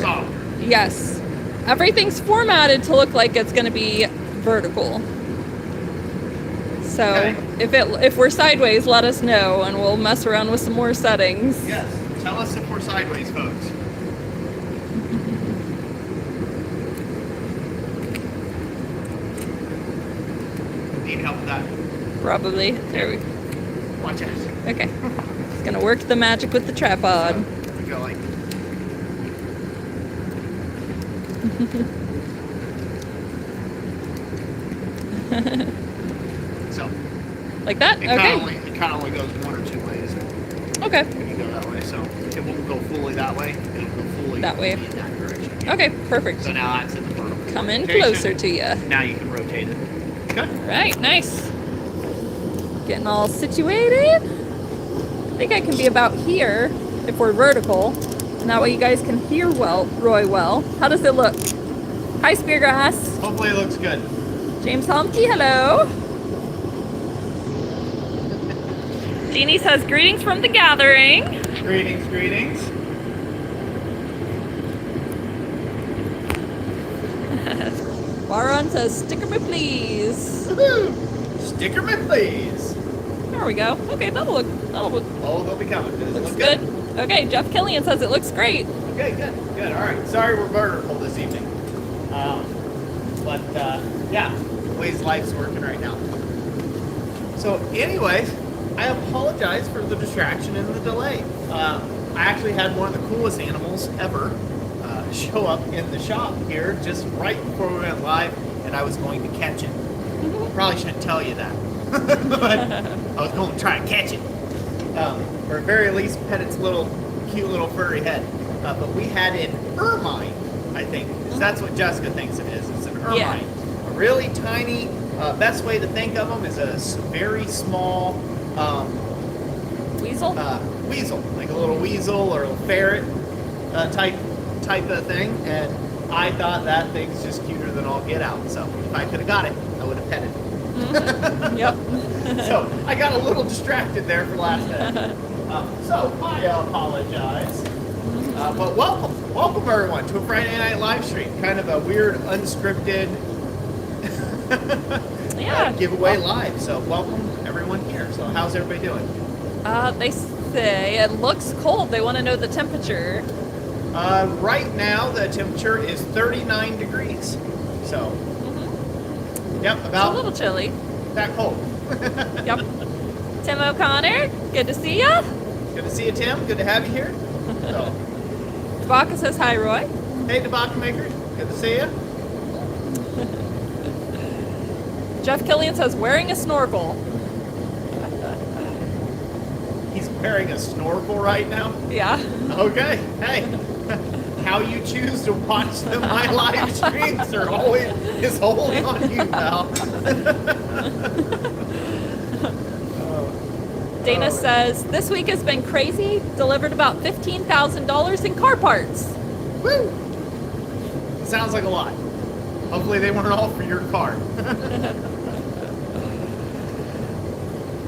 horizontal. Yes. Everything's formatted to look like it's going to be vertical. So Okay. if we're sideways, let us know, and we'll mess around with some more settings. Yes. Tell us if we're sideways, folks. Need help with that? Probably. There we go. Watch out. Okay. Just gonna work the magic with the tripod. We go like. So. Like that? It Okay. kind of only goes one or two ways. Okay. When you go that way, so it won't go fully that way. It'll go fully That way. in that direction. Okay, perfect. So now that's in the vertical. Come in rotation. closer to you. Now you can rotate it. Okay. Right, nice. Getting all situated. I think I can be about here if we're vertical. And that way you guys can hear Roy well. How does it look? Hi, Speargrass. Hopefully it looks good. James Homke, hello. Jeannie says, greetings from the gathering. Greetings, greetings. Baron says, sticker me please. Woohoo! Sticker me, please. There we go. Okay, that'll look. Oh, they'll be coming. Does it Looks look good. Okay, Jeff Killian says it looks great. Okay, good. Good. All right. Sorry we're vertical this evening. Yeah, ways life's working right now. So, anyways, I apologize for the distraction and the delay. I actually had one of the coolest animals ever show up in the shop here just right before we went live, and I was going to catch it. Probably shouldn't tell you that, but I was going to try and catch it, or at very least pet its cute little furry head. But we had an ermine, I think. That's what Jessica thinks it is. It's an ermine. Yeah. A really tiny. Best way to think of them is a very small Weasel? weasel, like a little weasel or a ferret type of thing. And I thought that thing's just cuter than all get out. So if I could have got it, I would have petted it. Mm-hmm. Yep. So I got a little distracted there for last minute. So I apologize. But welcome everyone to a Friday night live stream. Kind of a weird, unscripted giveaway live. So welcome everyone here. So how's everybody doing? They say it looks cold. They want to know the temperature. Right now the temperature is 39 degrees. So yep, about It's a little chilly. that cold. Yep. Tim O'Connor, good to see ya. Good to see you, Tim. Good to have you here. So, Tabaka says hi, Roy. hey, Tobacco Maker. Good to see you. Jeff Killian says wearing a snorkel. He's wearing a snorkel right now. Yeah. Okay. Hey, how you choose to watch my live streams is wholly on you, pal. Dana says this week has been crazy. Delivered about $15,000 in car parts. Woo! Sounds like a lot. Hopefully they weren't all for your car.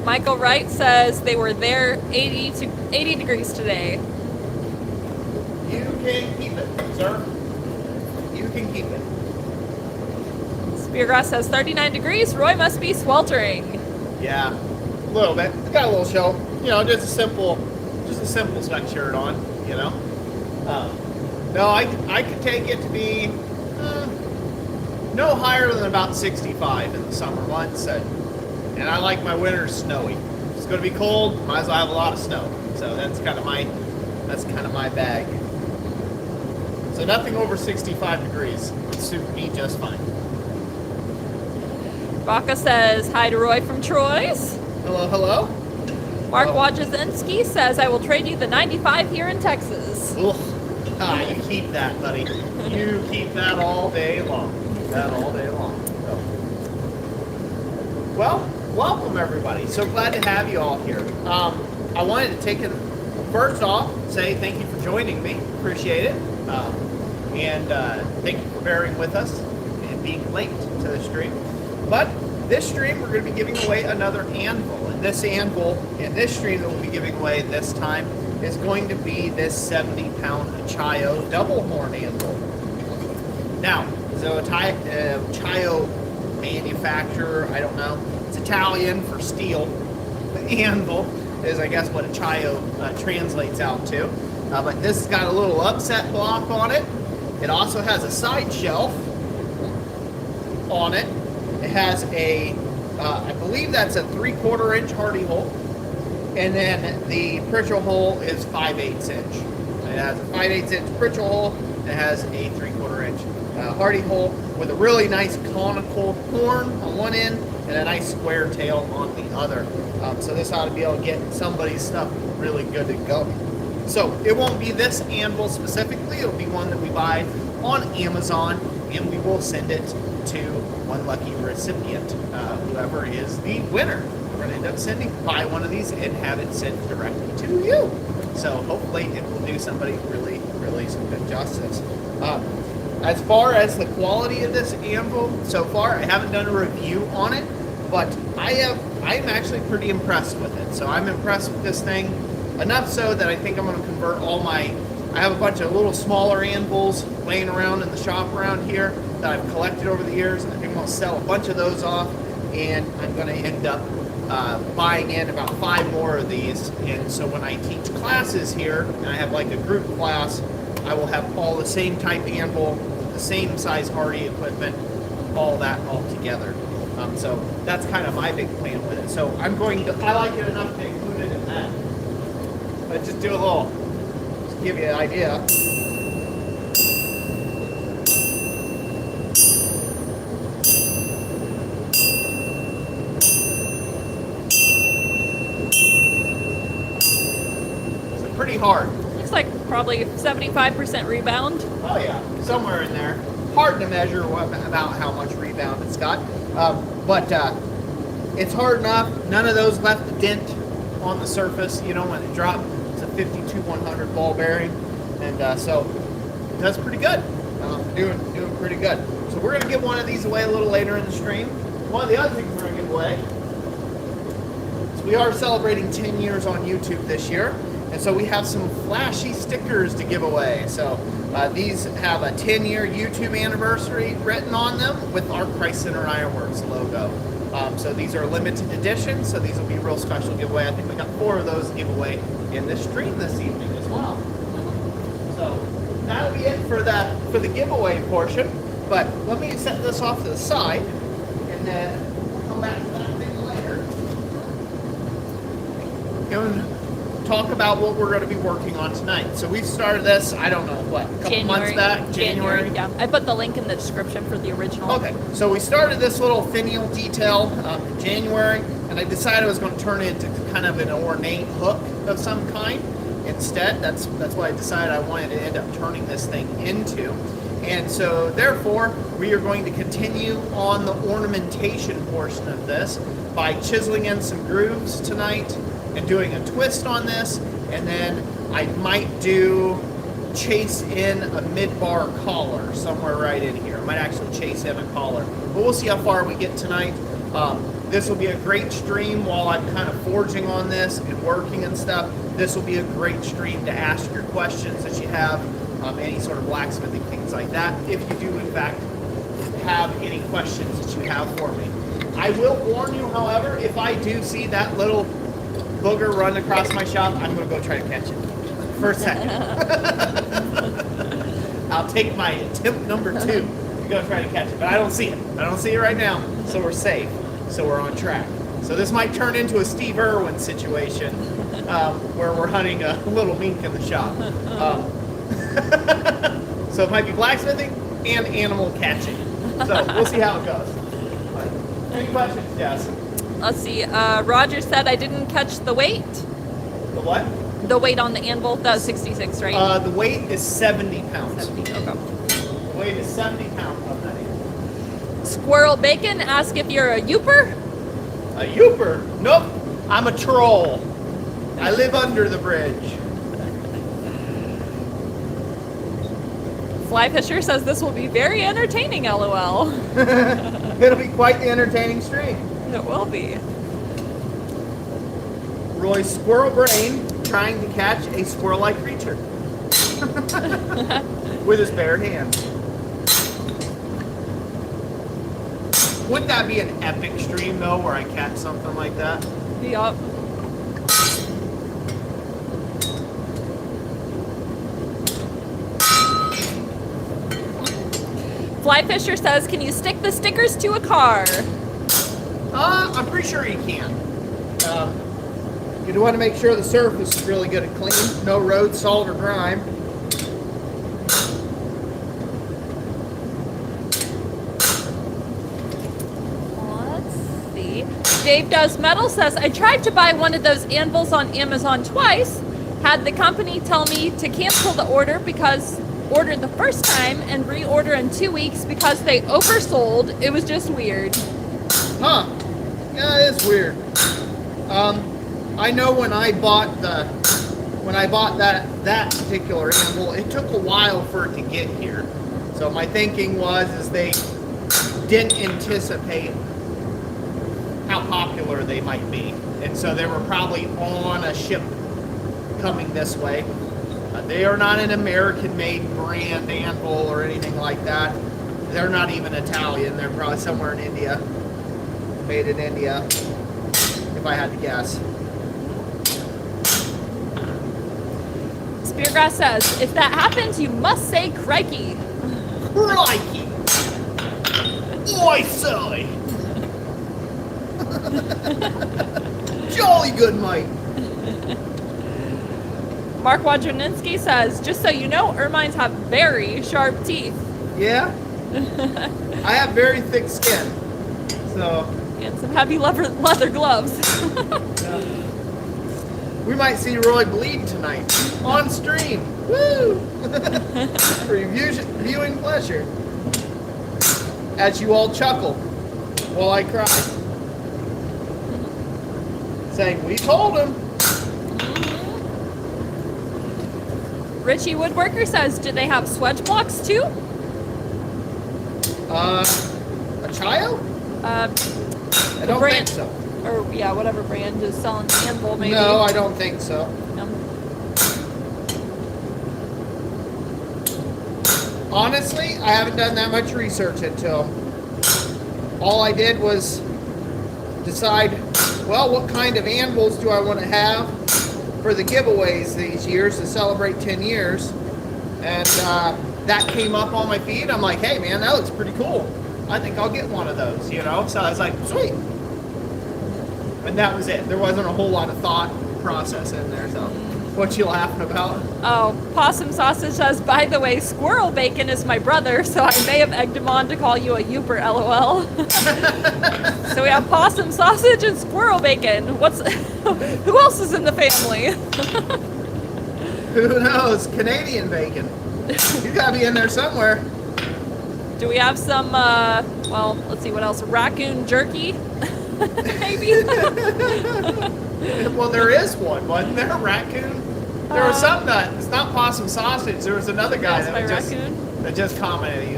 Michael Wright says they were there 80 degrees today. You can keep it, sir. You can keep it. Speargrass says 39 degrees. Roy must be sweltering. Yeah, a little bit. It's got a little show. You know, just a simple sweatshirt on. You know. No, I could take it to be no higher than about 65 in the summer months, and I like my winters snowy. If it's going to be cold, might as well have a lot of snow. So that's kind of my bag. So nothing over 65 degrees would suit me just fine. Baca says hi to Roy from Troy's. Hello, hello. Mark Hello. Wojcinski says I will trade you the 95 here in Texas. Ugh. You keep that, buddy. You keep that all day long. Keep that all day long. So. Well, welcome everybody. So glad to have you all here. I wanted to take it first off, say thank you for joining me. Appreciate it. And thank you for bearing with us and being late to the stream. But this stream, we're going to be giving away another anvil. And this anvil in this stream that we'll be giving away this time is going to be this 70-pound Chayo double horn anvil. Now, so Chayo manufacturer, I don't know, it's Italian for steel. Anvil is, I guess, what a Chayo translates out to. But this has got a little upset block on it. It also has a side shelf on it. It has a, I believe that's a 3/4 inch hardy hole. And then the Pritchell hole is 5/8 inch. It has a 5/8 inch Pritchell hole. It has a 3/4 inch hardy hole with a really nice conical horn on one end and a nice square tail on the other. So this ought to be able to get somebody's stuff really good to go. So it won't be this anvil specifically. It'll be one that we buy on Amazon, and we will send it to one lucky recipient, whoever is the winner. We're going to end up buy one of these and have it sent directly to you. So hopefully it will do somebody really, really some good justice. As far as the quality of this anvil, so far I haven't done a review on it, but I'm actually pretty impressed with it. So I'm impressed with this thing enough so that I think I'm going to convert I have a bunch of little smaller anvils laying around in the shop around here that I've collected over the years. I think I'm going to sell a bunch of those off, and I'm going to end up buying in about 5 more of these. And so when I teach classes here, and I have like a group class, I will have all the same type anvil, the same size hardy equipment, all that all together. So that's kind of my big plan with it. So I like it enough to include it in that. But just do a little, just give you an idea. It's pretty hard. Looks like probably 75% rebound. Oh yeah, somewhere in there. Hard to measure about how much rebound it's got. But it's hard enough. None of those left a dent on the surface, you know, when it dropped. It's a 52-100 ball bearing. And so it does pretty good. Doing pretty good. So we're going to give one of these away a little later in the stream. One of the other things we're going to give away is we are celebrating 10 years on YouTube this year. And so we have some flashy stickers to give away. So these have a 10-year YouTube anniversary written on them with our Christ Center Ironworks logo. So these are limited edition, so these will be a real special giveaway. I think we got 4 of those to give away in this stream this evening as well. So that'll be it for the giveaway portion. But let me set this off to the side, and then we'll come back to that thing later. And talk about what we're going to be working on tonight. So we've started this, I don't know, what, a couple months back? January? Yeah. I put the link in the description for the original. Okay, so we started this little finial detail in January, and I decided I was going to turn it into kind of an ornate hook of some kind instead. That's what I decided I wanted to end up turning this thing into. And so therefore, we are going to continue on the ornamentation portion of this by chiseling in some grooves tonight and doing a twist on this, and then I might chase in a mid-bar collar somewhere right in here. I might actually chase in a collar, but we'll see how far we get tonight. This will be a great stream while I'm kind of forging on this and working and stuff. This will be a great stream to ask your questions that you have, any sort of blacksmithing things like that, if you do in fact have any questions that you have for me. I will warn you, however, if I do see that little booger run across my shop, I'm going to go try to catch it for a second. I'll take my attempt number 2 to go try to catch it, but I don't see it. I don't see it right now, so we're safe. So we're on track. So this might turn into a Steve Irwin situation where we're hunting a little mink in the shop. So it might be blacksmithing and animal catching. So we'll see how it goes. Any questions, Jess? Let's see. Roger said I didn't catch the weight. The what? The weight on the anvil. That was 66, right? The weight is 70 pounds. 70. Okay. The weight is 70 pounds on that anvil. Squirrel Bacon asked if you're a youper. A youper? Nope. I'm a troll. I live under the bridge. Fly Fisher says this will be very entertaining, LOL. It'll be quite the entertaining stream. It will be. Roy's squirrel brain trying to catch a squirrel-like creature with his bare hands. Wouldn't that be an epic stream though, where I catch something like that? Yup. Flyfisher says, can you stick the stickers to a car? I'm pretty sure you can. You want to make sure the surface is really good and clean. No road salt or grime. Let's see. Dave Does Metal says, I tried to buy one of those anvils on Amazon twice. Had the company tell me to cancel the order because ordered the first time and reorder in 2 weeks because they oversold. It was just weird. Huh. Yeah, it is weird. I know when I bought that particular anvil, it took a while for it to get here. So my thinking was they didn't anticipate how popular they might be. And so they were probably on a ship coming this way. They are not an American-made brand anvil or anything like that. They're not even Italian. They're probably somewhere in India. Made in India, if I had to guess. Speargrass says, if that happens, you must say crikey. Crikey! Oi, silly! Jolly good, mate. Mark Wojcinski says, just so you know, ermines have very sharp teeth. Yeah? I have very thick skin. So... and some heavy leather gloves. We might see Roy bleed tonight on stream. Woo! For your viewing pleasure. As you all chuckle while I cry. Saying, we told him. Richie Woodworker says, do they have swedge blocks too? A child? I don't think so. Or, yeah, whatever brand is selling the anvil, maybe. No, I don't think so. No. Honestly, I haven't done that much research into them. All I did was decide, well, what kind of anvils do I want to have for the giveaways these years to celebrate 10 years. And that came up on my feed. I'm like, hey, man, that looks pretty cool. I think I'll get one of those, you know? So I was like, sweet. And that was it. There wasn't a whole lot of thought process in there, so. What you laughing about? Oh, Possum Sausage says, by the way, Squirrel Bacon is my brother, so I may have egged him on to call you a youper, LOL. So we have Possum Sausage and Squirrel Bacon. Who else is in the family? Who knows? Canadian bacon. You gotta be in there somewhere. Do we have some, well, let's see, what else? Raccoon jerky? Maybe? Well, there is one, wasn't there? Raccoon? There was something that, it's not Possum Sausage, there was another guy that just commented. He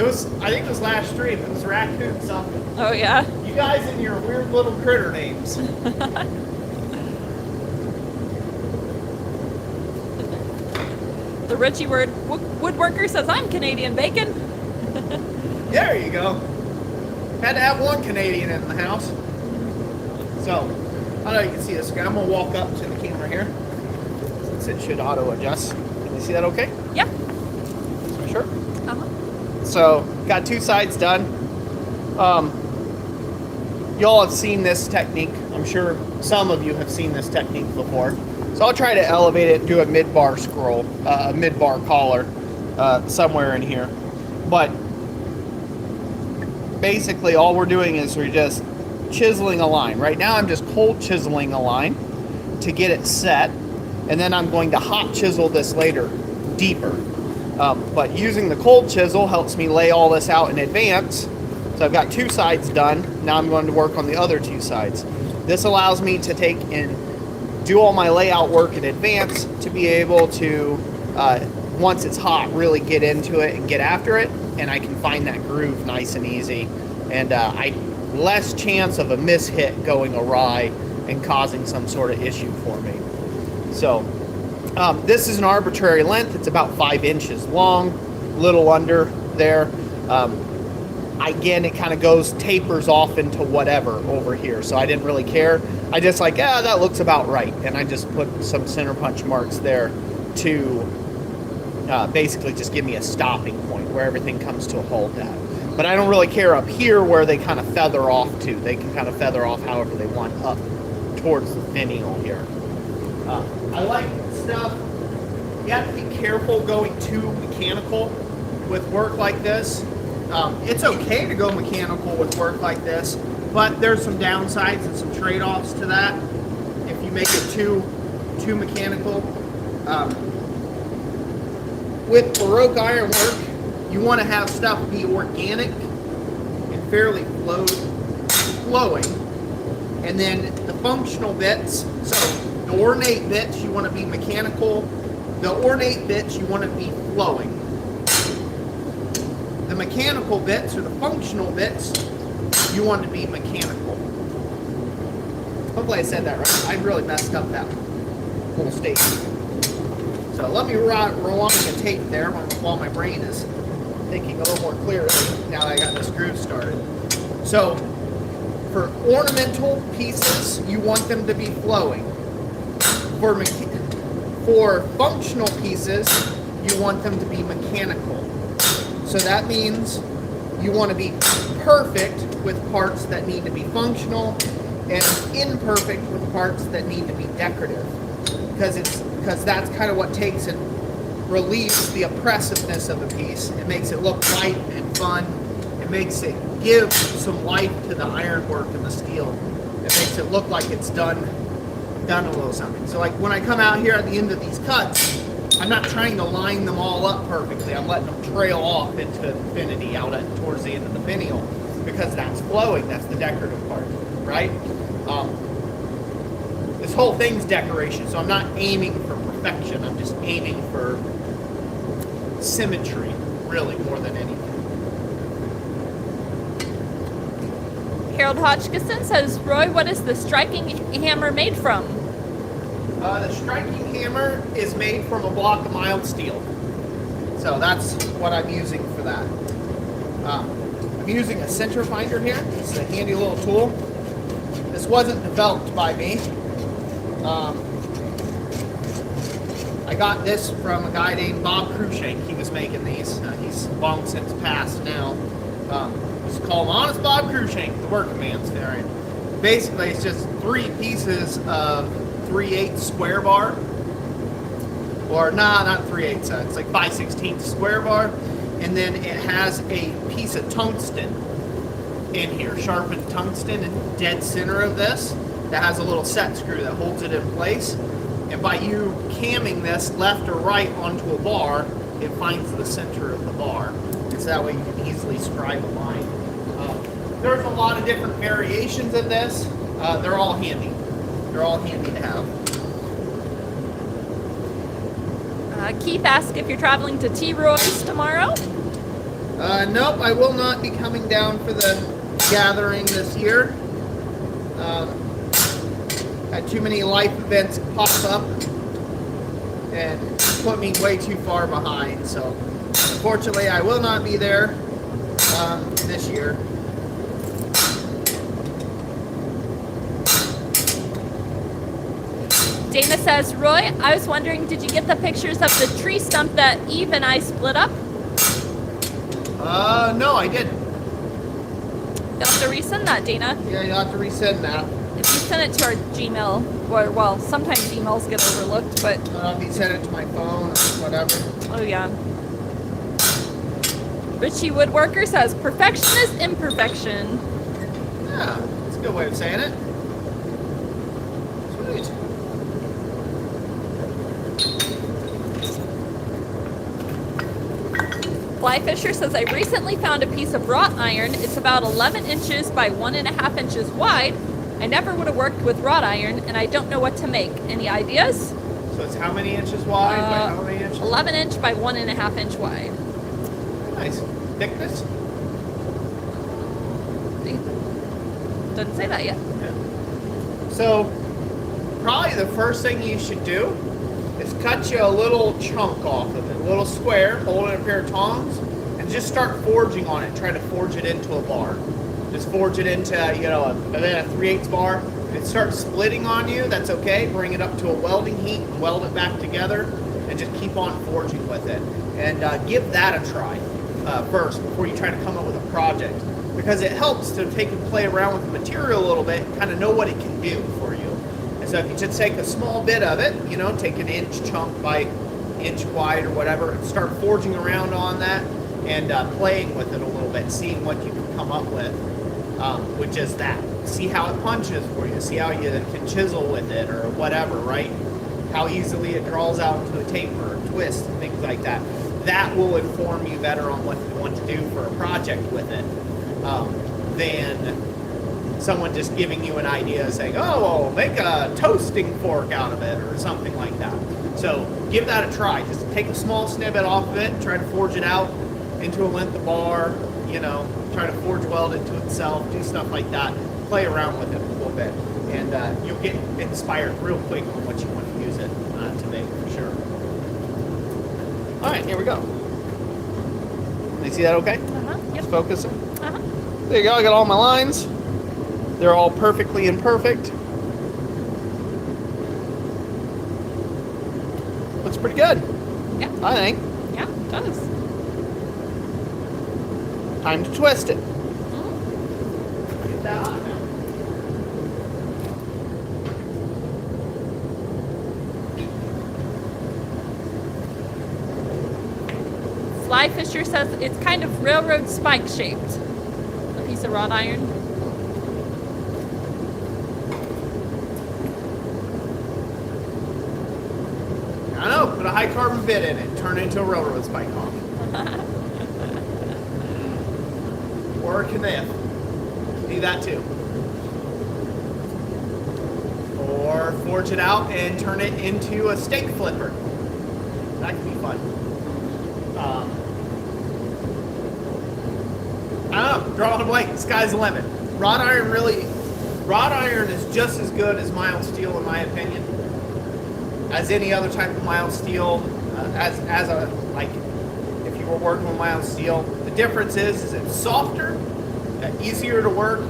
was, I think it was last stream, it was Raccoon something. Oh, yeah? You guys and your weird little critter names. The Richie Woodworker says, I'm Canadian bacon. There you go. Had to have one Canadian in the house. So, I know you can see this guy. I'm going to walk up to the camera here. Since it should auto-adjust. Can you see that okay? Yeah. Sure. Uh-huh. So, got two sides done. Y'all have seen this technique. I'm sure some of you have seen this technique before. So I'll try to elevate it and do a mid-bar scroll, a mid-bar collar somewhere in here. But basically all we're doing is we're just chiseling a line. Right now I'm just cold chiseling a line to get it set, and then I'm going to hot chisel this later, deeper. But using the cold chisel helps me lay all this out in advance. So I've got two sides done. Now I'm going to work on the other two sides. This allows me to take and do all my layout work in advance to be able to, once it's hot, really get into it and get after it, and I can find that groove nice and easy. And less chance of a mishit going awry and causing some sort of issue for me. So this is an arbitrary length. It's about 5 inches long, little under there. Again, it kind of tapers off into whatever over here. So I didn't really care. I just like, that looks about right. And I just put some center punch marks there to basically just give me a stopping point where everything comes to a halt at. But I don't really care up here where they kind of feather off to. They can kind of feather off however they want up towards the finial here. I like stuff. You have to be careful going too mechanical with work like this. It's okay to go mechanical with work like this, but there's some downsides and some trade-offs to that. If you make it too mechanical. With baroque ironwork, you want to have stuff be organic and fairly flowing. And then the functional bits, so the ornate bits you want to be mechanical, the ornate bits you want to be flowing. The mechanical bits or the functional bits you want to be mechanical. Hopefully I said that right. I really messed up that whole statement. So let me rewind the tape there while my brain is thinking a little more clearly now that I got this groove started. So for ornamental pieces, you want them to be flowing. For functional pieces, you want them to be mechanical. So that means you want to be perfect with parts that need to be functional and imperfect with parts that need to be decorative. Because that's kind of what takes and relieves the oppressiveness of a piece. It makes it look light and fun. It makes it give some life to the ironwork and the steel. It makes it look like it's done a little something. So like when I come out here at the end of these cuts, I'm not trying to line them all up perfectly. I'm letting them trail off into infinity out towards the end of the finial because that's flowing. That's the decorative part, right? This whole thing's decoration, so I'm not aiming for perfection. I'm just aiming for symmetry, really, more than anything. Harold Hodgkinson says, Roy, what is the striking hammer made from? The striking hammer is made from a block of mild steel. So that's what I'm using for that. I'm using a center finder here. It's a handy little tool. This wasn't developed by me. I got this from a guy named Bob Cruikshank. He was making these. He's long since passed now. Just call him Honest Bob Cruikshank, the working man's variant. Basically, it's just 3 pieces of 3/8 square bar. Or, not 3/8, it's like 5/16 square bar. And then it has a piece of tungsten in here, sharpened tungsten in dead center of this. That has a little set screw that holds it in place. And by you camming this left or right onto a bar, it finds the center of the bar. And so that way you can easily scribe a line. There's a lot of different variations of this. They're all handy. They're all handy to have. Keith asked if you're traveling to T. Roy's tomorrow. Nope, I will not be coming down for the gathering this year. Had too many life events pop up and put me way too far behind. So, unfortunately, I will not be there this year. Dana says, Roy, I was wondering, did you get the pictures of the tree stump that Eve and I split up? No, I didn't. You'll have to resend that, Dana. Yeah, you'll have to resend that. If you send it to our Gmail, well, sometimes emails get overlooked, but... If you send it to my phone or whatever. Oh, yeah. Richie Woodworker says, perfection is imperfection. Yeah, that's a good way of saying it. Sweet. Flyfisher says, I recently found a piece of wrought iron. It's about 11 inches by 1.5 inches wide. I never would have worked with wrought iron, and I don't know what to make. Any ideas? So it's how many inches wide by how many inches? 11 inch by 1.5 inch wide. Nice. Thickness? Doesn't say that yet. Yeah. So probably the first thing you should do is cut you a little chunk off of it, a little square, hold it in a pair of tongs, and just start forging on it. Try to forge it into a bar. Just forge it into, you know, a 3/8 bar. If it starts splitting on you, that's okay. Bring it up to a welding heat and weld it back together, and just keep on forging with it. And give that a try first before you try to come up with a project, because it helps to take and play around with the material a little bit, and kind of know what it can do for you. And so if you just take a small bit of it, you know, take an inch chunk by inch wide or whatever, and start forging around on that and playing with it a little bit, seeing what you can come up with just that. See how it punches for you. See how you can chisel with it or whatever, right? How easily it draws out into a taper or twist and things like that. That will inform you better on what you want to do for a project with it than someone just giving you an idea saying, oh, well, make a toasting fork out of it or something like that. So give that a try. Just take a small snippet off of it, try to forge it out into a length of bar, you know, try to forge weld it to itself, do stuff like that. Play around with it a little bit, and you'll get inspired real quick on what you want to use it to make, for sure. All right, here we go. You see that okay? Yep. Just focusing. Uh-huh. There you go, I got all my lines. They're all perfectly imperfect. Looks pretty good. Yeah. I think. Yeah, it does. Time to twist it. Mhm. Get that on now. Sly Fisher says it's kind of railroad spike shaped. A piece of wrought iron. I know, put a high carbon bit in it, turn it into a railroad spike hawk. Or a knife. Do that too. Or forge it out and turn it into a steak flipper. That can be fun. I don't know, drawing a blank, the sky's the limit. Wrought iron is just as good as mild steel in my opinion. As any other type of mild steel, if you were working with mild steel, the difference is it's softer, easier to work,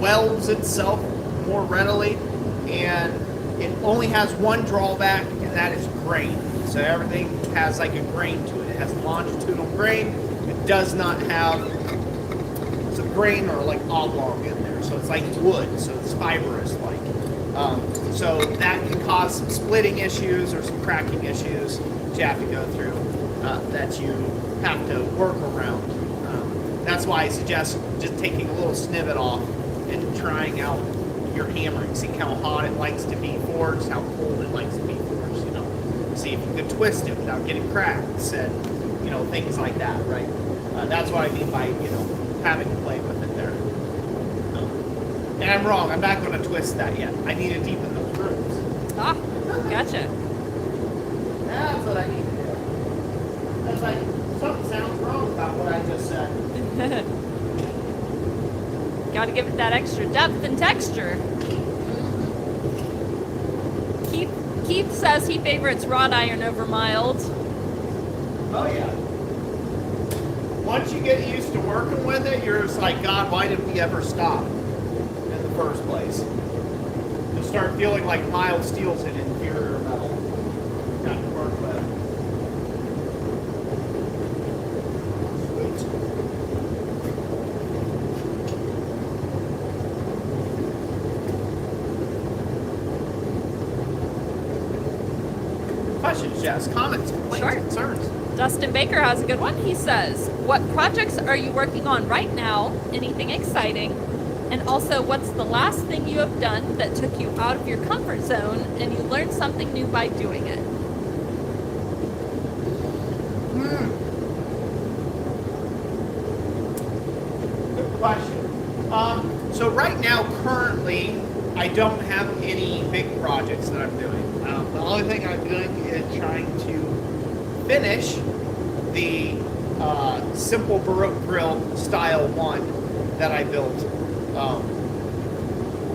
welds itself more readily, and it only has one drawback, and that is grain. So everything has like a grain to it. It has longitudinal grain. It does not have some grain or like oblong in there. So it's like wood, so it's fibrous like. So that can cause some splitting issues or some cracking issues that you have to go through, that you have to work around. That's why I suggest just taking a little snippet off and trying out your hammering, seeing how hot it likes to be forged, how cold it likes to be forged, you know. See if you can twist it without getting cracks and, you know, things like that, right? That's what I mean by, you know, having to play with it there. And I'm wrong, I'm not going to twist that yet. I need to deepen those grooves. Ah, gotcha. That's what I need to do. That's like, something sounds wrong about what I just said. Gotta give it that extra depth and texture. Keith says he favorites wrought iron over mild. Oh yeah. Once you get used to working with it, you're just like, God, why did we ever stop in the first place? You'll start feeling like mild steel's an inferior metal. Got to work with. Sweet. Questions, Jess? Comments, complaints, Sure. concerns? Dustin Baker has a good one. He says, what projects are you working on right now? Anything exciting? And also, what's the last thing you have done that took you out of your comfort zone and you learned something new by doing it? Good question. So right now, currently, I don't have any big projects that I'm doing. The only thing I'm doing is trying to finish the simple baroque grill style one that I built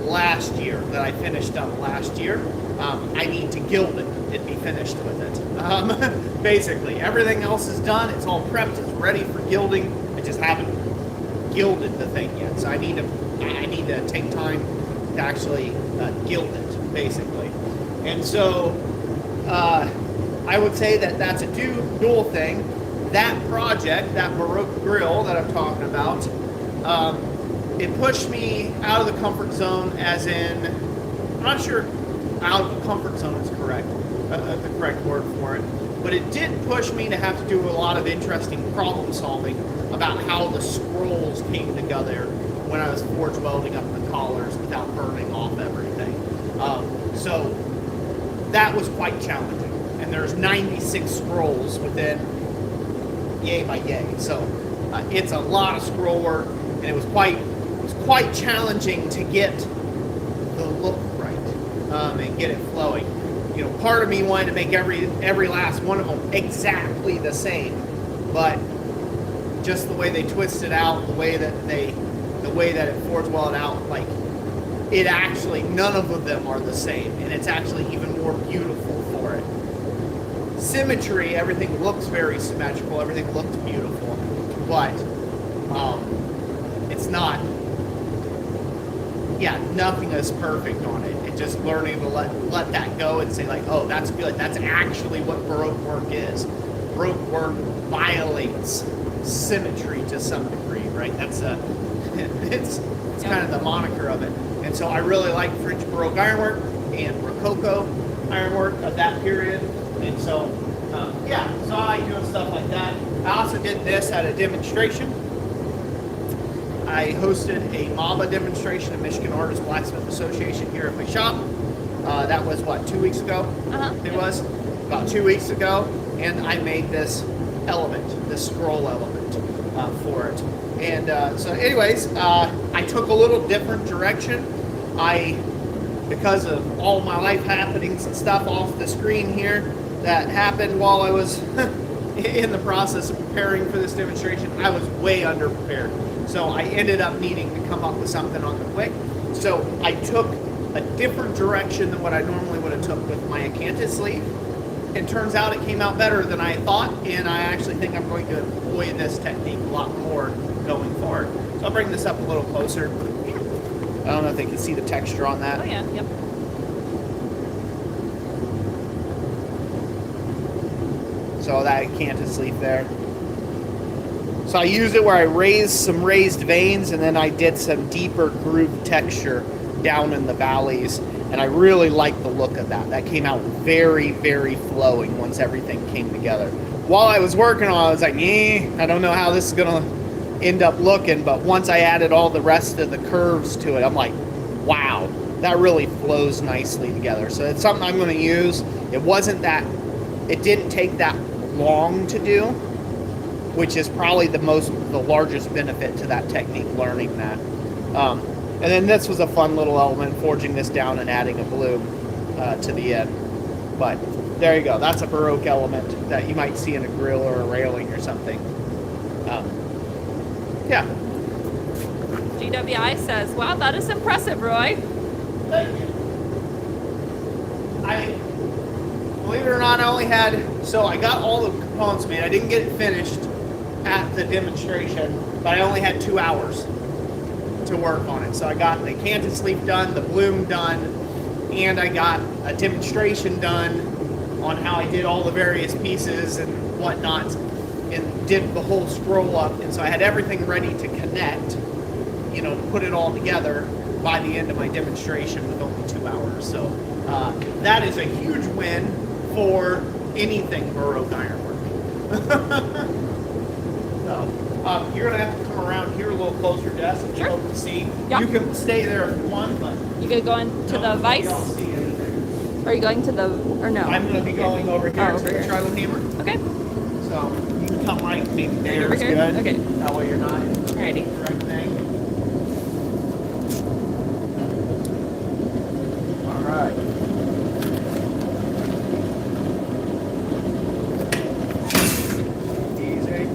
last year that I finished up last year. I need to gild it and be finished with it. Basically, everything else is done. It's all prepped. It's ready for gilding. I just haven't gilded the thing yet. So I need to take time to actually gild it, basically. And so I would say that that's a dual thing. That project, that baroque grill that I'm talking about, it pushed me out of the comfort zone, as in, I'm not sure out of the comfort zone is correct, the correct word for it, but it did push me to have to do a lot of interesting problem solving about how the scrolls came together when I was forge welding up the collars without burning off everything. So that was quite challenging. And there's 96 scrolls within yay by yay. So it's a lot of scroll work, and it was quite challenging to get the look right and get it flowing. You know, part of me wanted to make every last one of them exactly the same, but just the way they twisted out, the way that it forge welded out, like it actually, none of them are the same, and it's actually even more beautiful for it. Symmetry, everything looks very symmetrical, everything looks beautiful, but it's not, nothing is perfect on it. It's just learning to let that go and say like, oh, that's good. That's actually what baroque work is. Baroque work violates symmetry to some degree, right? That's it's kind of the moniker of it. And so I really like French baroque ironwork and Rococo ironwork of that period. And so, so I like doing stuff like that. I also did this at a demonstration. I hosted a MABA demonstration at Michigan Artists Blacksmith Association here at my shop. That was, 2 weeks ago? It was about 2 weeks ago. And I made this element, this scroll element for it. And so anyways, I took a little different direction. Because of all my life happenings and stuff off the screen here that happened while I was in the process of preparing for this demonstration, I was way underprepared. So I ended up needing to come up with something on the quick. So I took a different direction than what I normally would have took with my acanthus sleeve. It turns out it came out better than I thought, and I actually think I'm going to employ this technique a lot more going forward. So I'll bring this up a little closer. I don't know if they can see the texture on that. Oh yeah, yep. So that acanthus leaf there. So I used it where I raised some raised veins, and then I did some deeper groove texture down in the valleys, and I really liked the look of that. That came out very, very flowing once everything came together. While I was working on it, I was like, I don't know how this is gonna end up looking, but once I added all the rest of the curves to it, I'm like, wow, that really flows nicely together. So it's something I'm going to use. It didn't take that long to do, which is probably the largest benefit to that technique, learning that. And then this was a fun little element, forging this down and adding a bloom to the end. But there you go. That's a baroque element that you might see in a grill or a railing or something. GWI says, wow, that is impressive, Roy. Thank you. Believe it or not, I got all the components made. I didn't get it finished at the demonstration, but I only had 2 hours to work on it. So I got the acanthus leaf done, the bloom done, and I got a demonstration done on how I did all the various pieces and whatnot, and did the whole scroll up. And so I had everything ready to connect, put it all together by the end of my demonstration with only 2 hours. So that is a huge win for anything baroque ironwork. So you're going to have to come around here a little closer, Jess, and Sure. you can see. Yeah. You can stay there if you want, but You gonna go into the vise? y'all see anything. Or are you going to the, or no? I'm going to be going over here over to here. the Charlotte Hammer. Okay. So you can come right maybe there. Over It's here? good. Okay. That way you're not in the Alrighty. right thing. All right. Easy.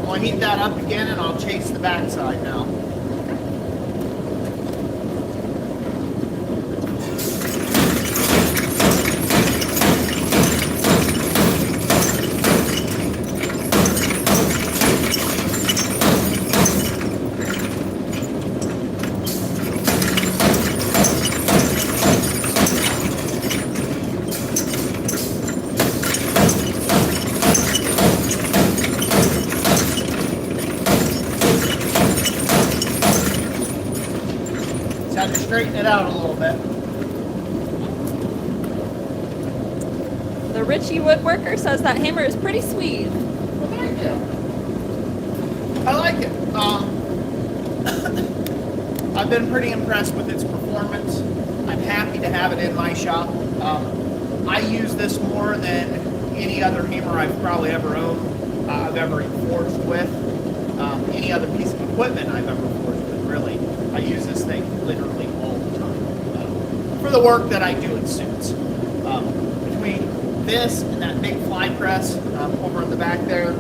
I'll heat that up again and I'll chase the backside now. Have to straighten it out a little bit. The Richie woodworker says that hammer is pretty sweet. Well, thank you. I like it. I've been pretty impressed with its performance. I'm happy to have it in my shop. I use this more than any other hammer I've probably ever owned, I've ever forged with. Any other piece of equipment I've ever forged with, really. I use this thing literally all the time for the work that I do in suits. Between this and that big fly press over in the back there,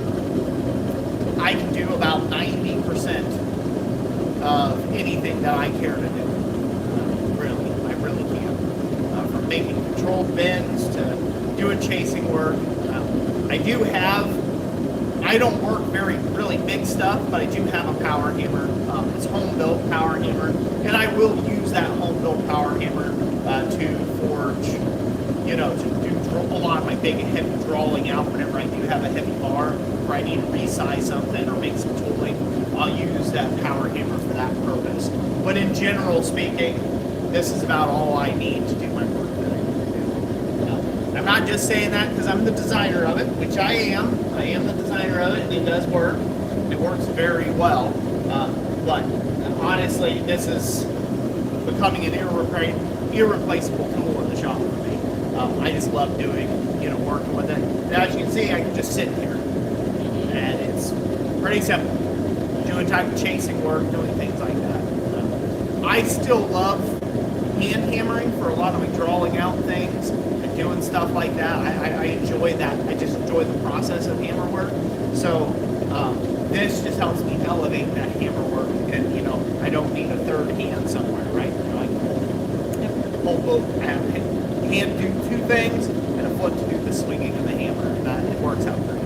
I can do about 90% of anything that I care to do. Really, I really can. From making controlled bends to doing chasing work. I don't work really big stuff, but I do have a power hammer. It's home-built power hammer, and I will use that home-built power hammer to forge, to do a lot of my big heavy drawing out whenever I do have a heavy bar, or I need to resize something or make some tooling. I'll use that power hammer for that purpose. But in general speaking, this is about all I need to do my work that I need to do. I'm not just saying that because I'm the designer of it, which I am. I am the designer of it, and it does work. It works very well. But honestly, this is becoming an irreplaceable tool in the shop for me. I just love doing, working with it. And as you can see, I can just sit here, and it's pretty simple. Doing type of chasing work, doing things like that. I still love hand hammering for a lot of my drawing out things and doing stuff like that. I enjoy that. I just enjoy the process of hammer work. So this just helps me elevate that hammer work, and I don't need a third hand somewhere, right? I can hold both. I have a hand do two things and a foot to do the swinging of the hammer, and it works out great.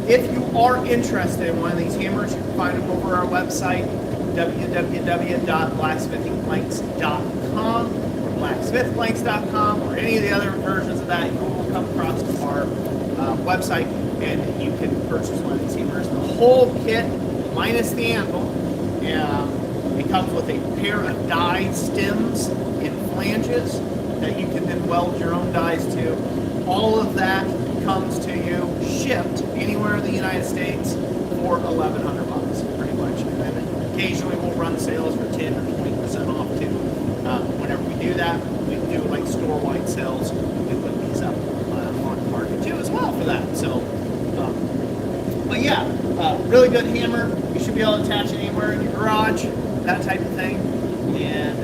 If you are interested in one of these hammers, you can find them over our website, www.blacksmithingplanks.com or blacksmithplanks.com, or any of the other versions of that. You will come across our website, and you can purchase one of these hammers. The whole kit, minus the anvil, it comes with a pair of die stems and flanges that you can then weld your own dies to. All of that comes to you shipped anywhere in the United States for $1,100 pretty much. And then occasionally we'll run sales for 10 or 20% off too. Whenever we do that, we do like store-wide sales. We put these up on the market too as well for that. So, but yeah, really good hammer. You should be able to attach it anywhere in your garage, that type of thing. And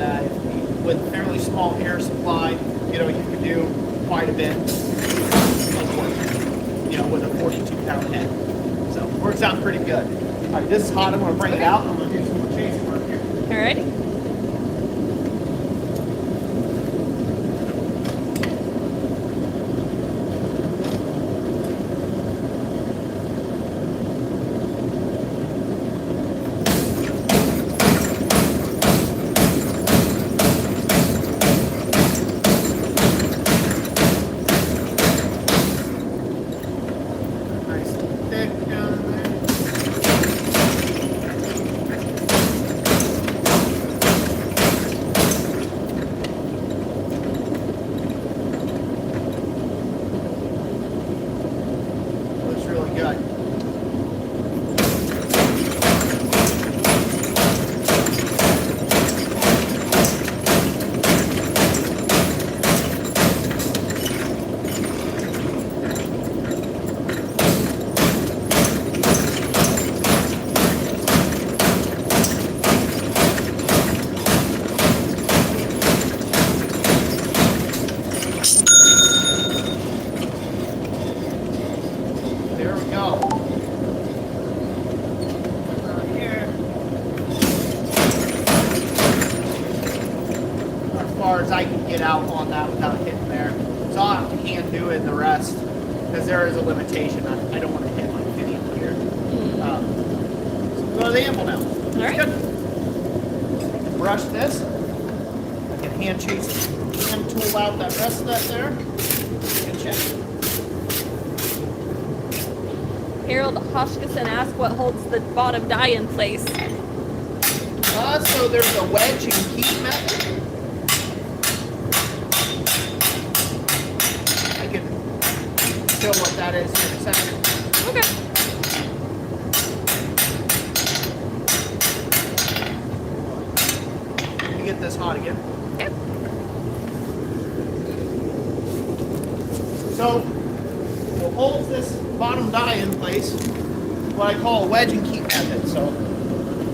with fairly small air supply, you can do quite a bit of work, with a 42-pound head. So it works out pretty good. All right, this is hot. I'm going to bring it out. I'm going to do some more chasing work here. Alrighty. Nice and thick down there. Looks really good. There we go. get out on that without hitting there. So I'll have to hand do it in the rest because there is a limitation. I don't want to hit my finish here. So go to the anvil now. All right. Good. Brush this. I can hand tool out that rest of that there. Good check. Harold Hoshkison asked what holds the bottom die in place. So there's a wedge and keep method. I can show what that is in a second. Okay. Let me get this hot again. Okay. So what holds this bottom die in place is what I call a wedge and keep method. So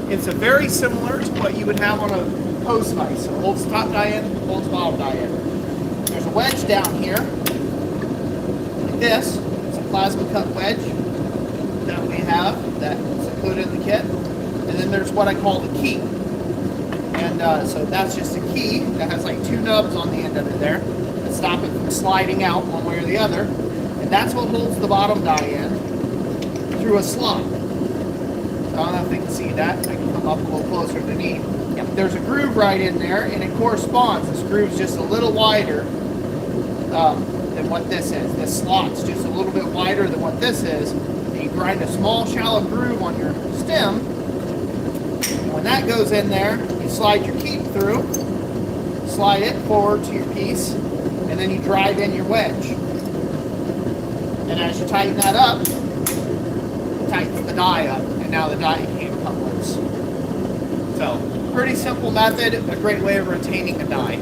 it's a very similar to what you would have on a post vise. So it holds top die in, holds bottom die in. There's a wedge down here, like this. It's a plasma cut wedge that we have that's included in the kit. And then there's what I call the key. And so that's just a key that has like 2 nubs on the end of it there that stop it from sliding out one way or the other. And that's what holds the bottom die in through a slot. I don't know if they can see that. I can come up a little closer to me. Yep. There's a groove right in there, and it corresponds. This groove's just a little wider than what this is. This slot's just a little bit wider than what this is. And you grind a small, shallow groove on your stem. And when that goes in there, you slide your keep through, slide it forward to your piece, and then you drive in your wedge. And as you tighten that up, it tightens the die up. And now the die can't come loose. So, pretty simple method, a great way of retaining a die,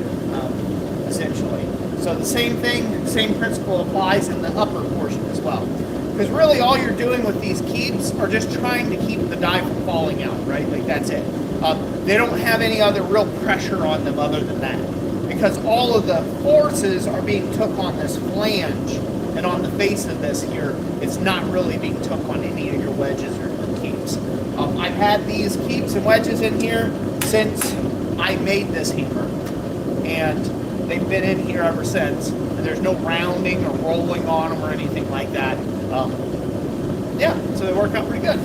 essentially. So the same thing, same principle applies in the upper portion as well. Because really all you're doing with these keeps are just trying to keep the die from falling out, right? Like that's it. They don't have any other real pressure on them other than that. Because all of the forces are being took on this flange and on the face of this here. It's not really being took on any of your wedges or keeps. I've had these keeps and wedges in here since I made this hammer, and they've been in here ever since. And there's no rounding or rolling on them or anything like that. Yeah, so they work out pretty good.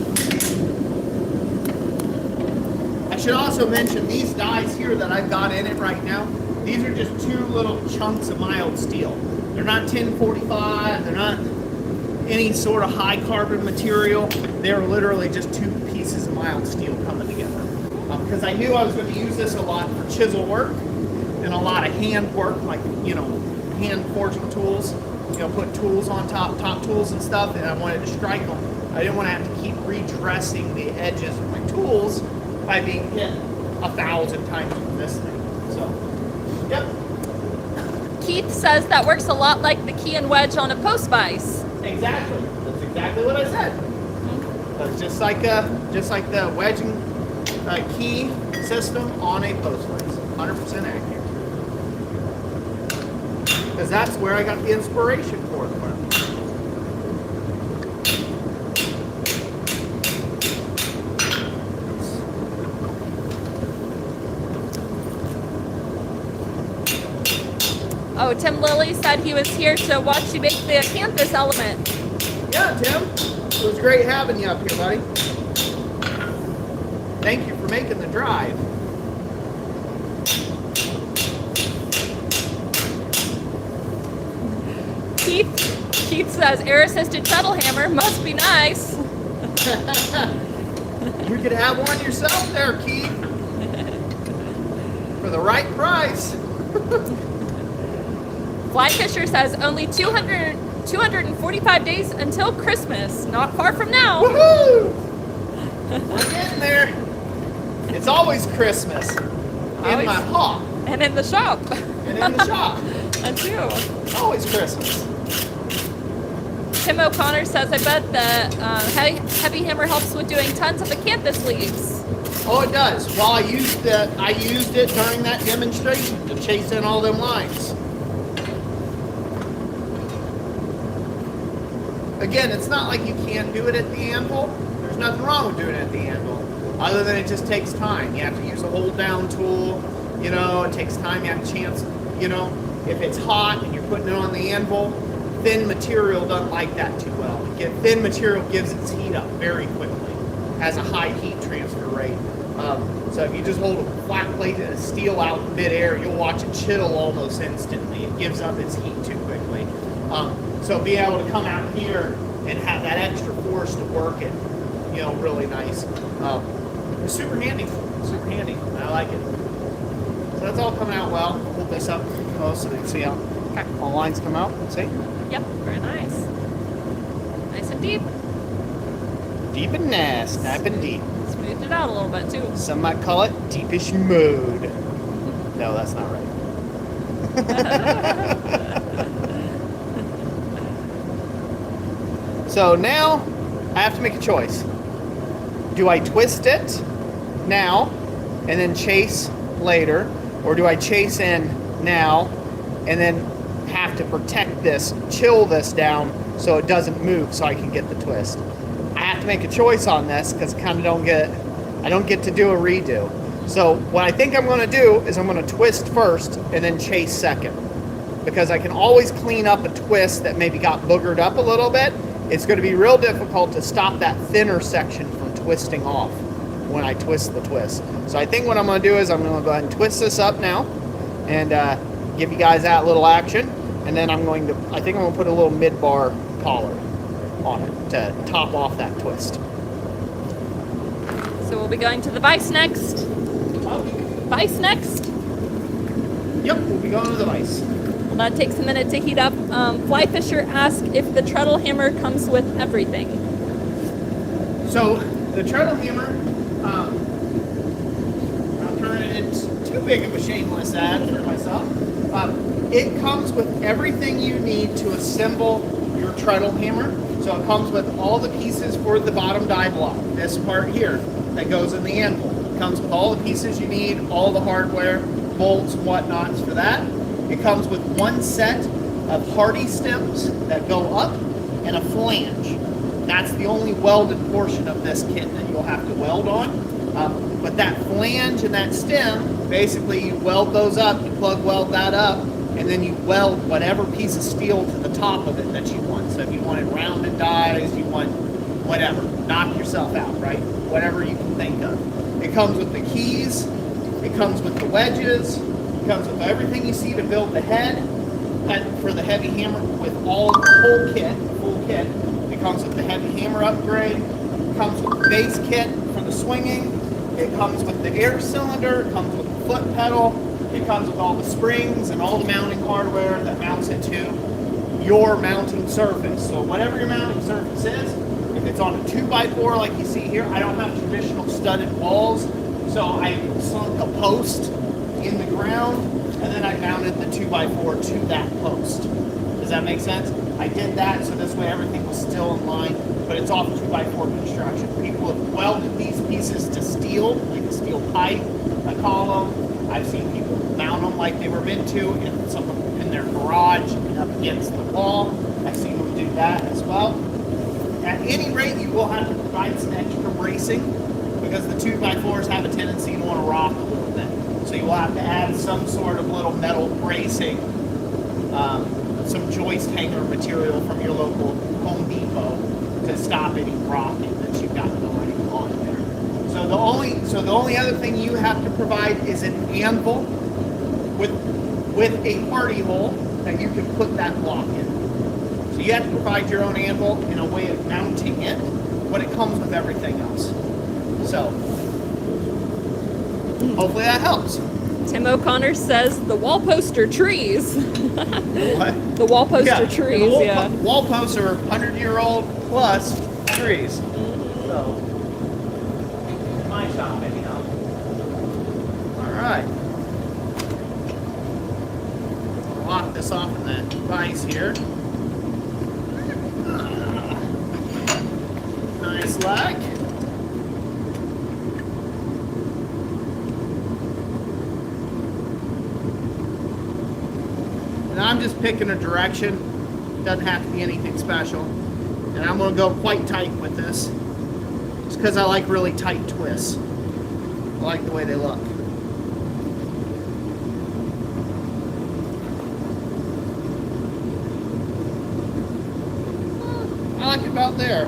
I should also mention these dies here that I've got in it right now. These are just 2 little chunks of mild steel. They're not 1045. They're not any sort of high carbon material. They're literally just 2 pieces of mild steel coming together. Because I knew I was going to use this a lot for chisel work and a lot of hand work, like, hand forging tools, put tools on top tools and stuff, and I wanted to strike them. I didn't want to have to keep redressing the edges of my tools by being hit 1,000 times with this thing. So, yep. Keith says that works a lot like the key and wedge on a post vise. Exactly. That's exactly what I said. That's just like the wedge and key system on a post vise. 100% accurate. Because that's where I got the inspiration for it from. Oh, Tim Lilly said he was here to watch you make the acanthus element. Yeah, Tim. It was great having you up here, buddy. Thank you for making the drive. Keith says air-assisted shuttle hammer must be nice. You could have one yourself there, Keith. For the right price. Fly Fisher says only 245 days until Christmas. Not far from now. Woohoo! We're getting there. It's always Christmas. In my hop. And in the shop. And in the shop. That too. Always Christmas. Tim O'Connor says, I bet the heavy hammer helps with doing tons of acanthus leaves. Oh, it does. Well, I used it during that demonstration to chase in all them lines. Again, it's not like you can't do it at the anvil. There's nothing wrong with doing it at the anvil, other than it just takes time. You have to use a hold down tool. It takes time. You have a chance. you know, if it's hot and you're putting it on the anvil, thin material doesn't like that too well. Thin material gives its heat up very quickly, has a high heat transfer rate. So if you just hold a flat plate of steel out in midair, you'll watch it chill almost instantly. It gives up its heat too quickly. So being able to come out here and have that extra force to work it, you know, really nice. It's super handy. Super handy. I like it. So that's all coming out well. Hold this up close so they can see how all lines come out. See? Yep, very nice. Nice and deep. Deep and nice. Nice and deep. Smoothed it out a little bit too. Some might call it deepish mode. No, that's not right. So now I have to make a choice. Do I twist it now and then chase later, or do I chase in now and then have to protect this, chill this down so it doesn't move so I can get the twist? I have to make a choice on this because I don't get to do a redo. So what I think I'm going to do is I'm going to twist first and then chase second, because I can always clean up a twist that maybe got boogered up a little bit. It's going to be real difficult to stop that thinner section from twisting off when I twist the twist. So I think what I'm going to do is I'm going to go ahead and twist this up now and give you guys that little action. And then I think I'm going to put a little mid-bar collar on it to top off that twist. So we'll be going to the vise next. Vise next. Yep, we'll be going to the vise. Well, that takes a minute to heat up. Fly Fisher asked if the treadle hammer comes with everything. So the treadle hammer, I'll turn it into too big of a shameless ad for myself. It comes with everything you need to assemble your treadle hammer. So it comes with all the pieces for the bottom die block. This part here that goes in the anvil. It comes with all the pieces you need, all the hardware, bolts, whatnots for that. It comes with one set of hardy stems that go up and a flange. That's the only welded portion of this kit that you'll have to weld on. But that flange and that stem, basically you weld those up, you plug weld that up, and then you weld whatever piece of steel to the top of it that you want. So if you wanted rounded dies, you want whatever, knock yourself out, right? Whatever you can think of. It comes with the keys, it comes with the wedges, it comes with everything you see to build the head for the heavy hammer with all the whole kit, full kit. It comes with the heavy hammer upgrade, it comes with the base kit for the swinging, it comes with the air cylinder, it comes with the foot pedal, it comes with all the springs and all the mounting hardware that mounts it to your mounting surface. So whatever your mounting surface is, if it's on a 2x4 like you see here, I don't have traditional studded walls, so I sunk a post in the ground and then I mounted the 2x4 to that post. Does that make sense? I did that so this way everything was still in line, but it's off 2x4 construction. People have welded these pieces to steel, like a steel pipe, I call them. I've seen people mount them like they were meant to in their garage and up against the wall. I've seen them do that as well. At any rate, you will have to provide some extra bracing because the 2x4s have a tendency to want to rock a little bit. So you will have to add some sort of little metal bracing, some joist hanger material from your local Home Depot to stop any rocking that you've got going on there. So the only other thing you have to provide is an anvil with a party hole that you can put that block in. So you have to provide your own anvil in a way of mounting it, but it comes with everything else. So hopefully that helps. Tim O'Connor says the wall posts are trees. What? The wall posts are trees, the wall posts are 100-year-old plus trees. So, my shop anyhow. All right. Lock this off in that vise here. Nice lag. And I'm just picking a direction. Doesn't have to be anything special. And I'm going to go quite tight with this. Just because I like really tight twists. I like the way they look. knock it about there.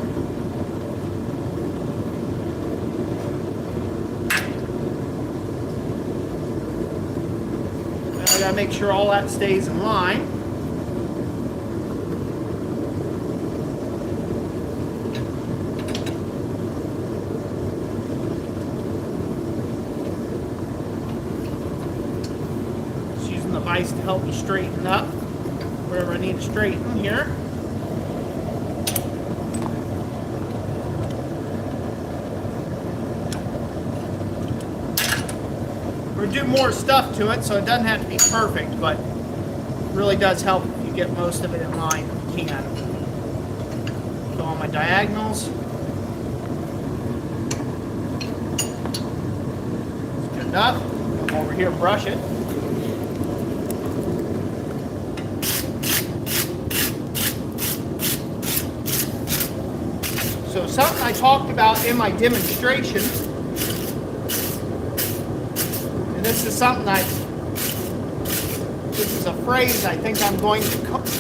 Now I gotta make sure all that stays in line. Just using the vise to help me straighten up wherever I need to straighten here. We're gonna do more stuff to it, so it doesn't have to be perfect, but it really does help if you get most of it in line if you can. So on my diagonals. It's good enough. Come over here, brush it. So something I talked about in my demonstration, and this is something this is a phrase I think I'm going to,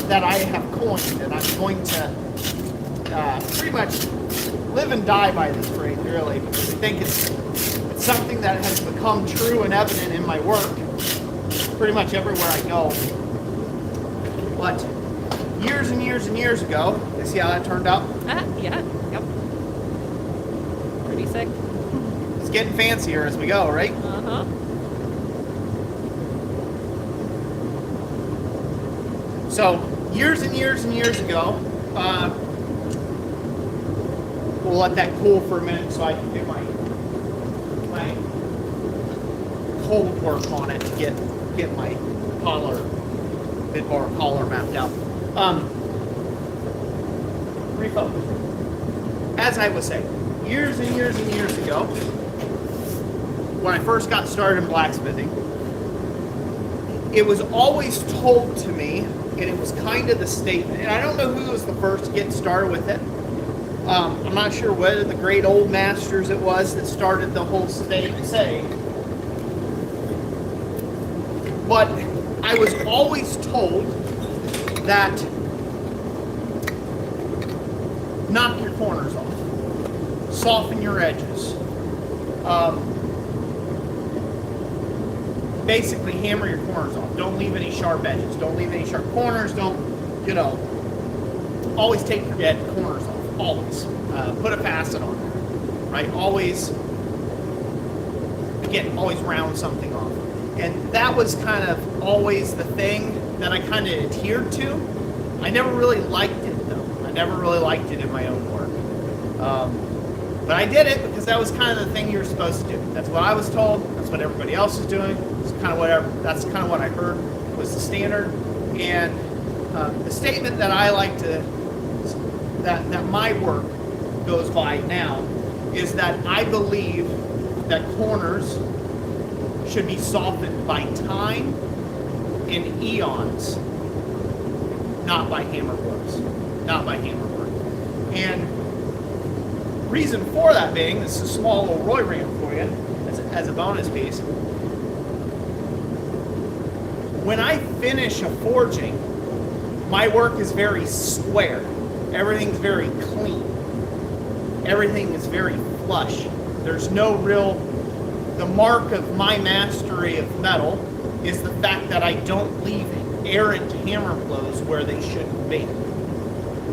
that I have coined, and I'm going to pretty much live and die by this phrase, really, because I think it's something that has become true and evident in my work pretty much everywhere I go. But years and years and years ago, you see how that turned out? Yeah, yep. Pretty sick. It's getting fancier as we go, right? Uh-huh. So, years and years and years ago, we'll let that cool for a minute so I can get my cold work on it to get my collar, mid-bar collar mapped out. Refocus. As I was saying, years and years and years ago, when I first got started in blacksmithing, it was always told to me, and it was kind of the statement, and I don't know who was the first to get started with it. I'm not sure whether the great old masters it was that started the whole saying, but I was always told that knock your corners off, soften your edges, basically hammer your corners off. Don't leave any sharp edges. Don't leave any sharp corners. Don't, always take your dead corners off. Always. Put a facet on there, right? Always round something off. And that was kind of always the thing that I kind of adhered to. I never really liked it, though. I never really liked it in my own work. But I did it because that was kind of the thing you were supposed to do. That's what I was told. That's what everybody else is doing. It's kind of whatever. That's kind of what I heard was the standard. And the statement that I like to, that my work goes by now, is that I believe that corners should be softened by time and eons, not by hammer blows, not by hammer work. And reason for that being, this is a small little Roy ramp for you as a bonus piece. When I finish a forging, my work is very square. Everything's very clean. Everything is very flush. There's no real, the mark of my mastery of metal is the fact that I don't leave errant hammer blows where they shouldn't be.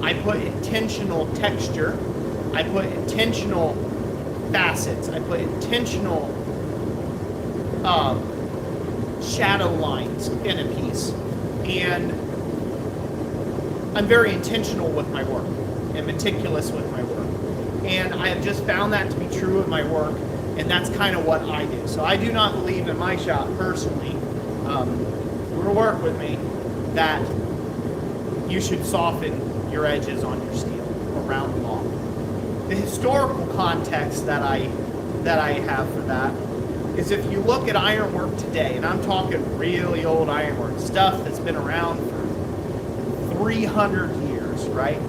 I put intentional texture. I put intentional facets. I put intentional shadow lines in a piece. And I'm very intentional with my work and meticulous with my work. And I have just found that to be true in my work, and that's kind of what I do. So I do not believe in my shop personally, who will work with me, that you should soften your edges on your steel or round them off. The historical context that I have for that is if you look at ironwork today, and I'm talking really old ironwork, stuff that's been around for 300 years, right?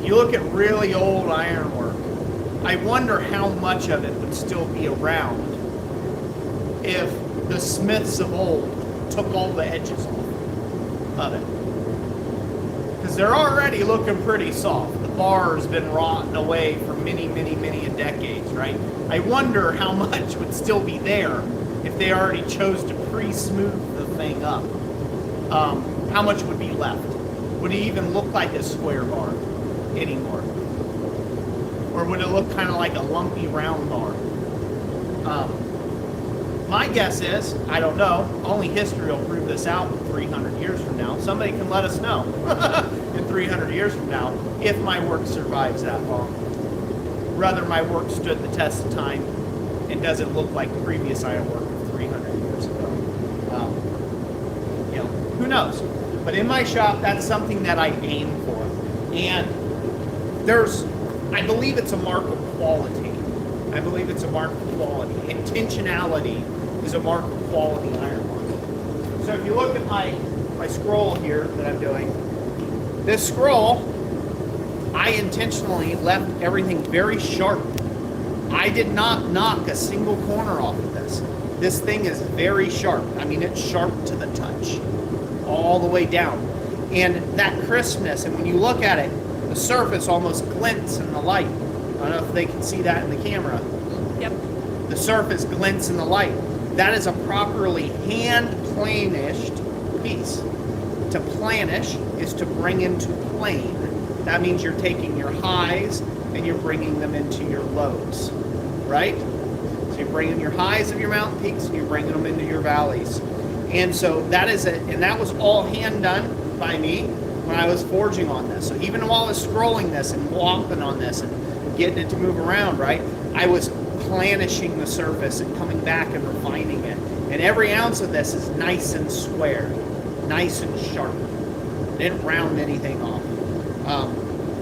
You look at really old ironwork, I wonder how much of it would still be around if the smiths of old took all the edges off of it. because they're already looking pretty soft. The bar has been rotting away for many, many, many decades, right? I wonder how much would still be there if they already chose to pre-smooth the thing up. How much would be left? Would it even look like a square bar anymore? Or would it look kind of like a lumpy round bar? My guess is, I don't know, only history will prove this out 300 years from now. Somebody can let us know in 300 years from now if my work survives that long. Rather, my work stood the test of time and doesn't look like previous ironwork of 300 years ago. Who knows? But in my shop, that's something that I aim for. And I believe it's a mark of quality. I believe it's a mark of quality. Intentionality is a mark of quality ironwork. So if you look at my scroll here that I'm doing, this scroll, I intentionally left everything very sharp. I did not knock a single corner off of this. This thing is very sharp. I mean, it's sharp to the touch, all the way down. And that crispness, and when you look at it, the surface almost glints in the light. I don't know if they can see that in the camera. Yep. The surface glints in the light. That is a properly hand-planished piece. To planish is to bring into plane. That means you're taking your highs and you're bringing them into your lows, right? So you're bringing your highs of your mountain peaks and you're bringing them into your valleys. And so that is it. And that was all hand done by me when I was forging on this. So even while I was scrolling this and walking on this and getting it to move around, right, I was planishing the surface and coming back and refining it. And every ounce of this is nice and square, nice and sharp. Didn't round anything off.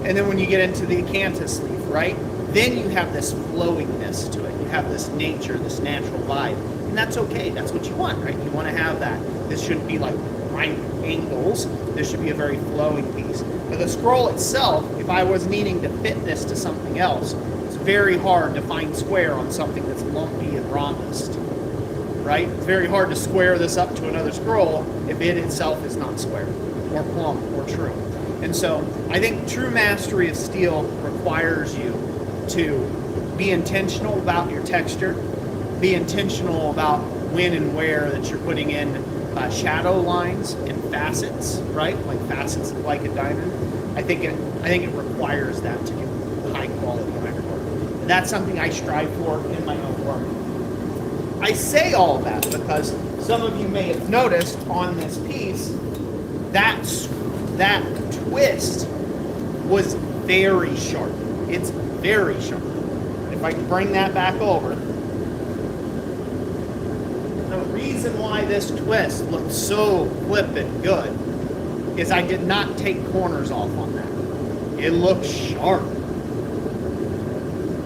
And then when you get into the acanthus leaf, right, then you have this flowingness to it. You have this nature, this natural vibe. And that's okay. That's what you want, right? You want to have that. This shouldn't be like right angles. This should be a very flowing piece. But the scroll itself, if I was needing to fit this to something else, it's very hard to find square on something that's lumpy and rhombused, right? It's very hard to square this up to another scroll if it itself is not square or plumb or true. And so I think true mastery of steel requires you to be intentional about your texture, be intentional about when and where that you're putting in shadow lines and facets, right? Like facets like a diamond. I think it requires that to get high quality ironwork. And that's something I strive for in my own work. I say all of that because some of you may have noticed on this piece that twist was very sharp. It's very sharp. If I can bring that back over. The reason why this twist looks so flippin' good is I did not take corners off on that. It looks sharp.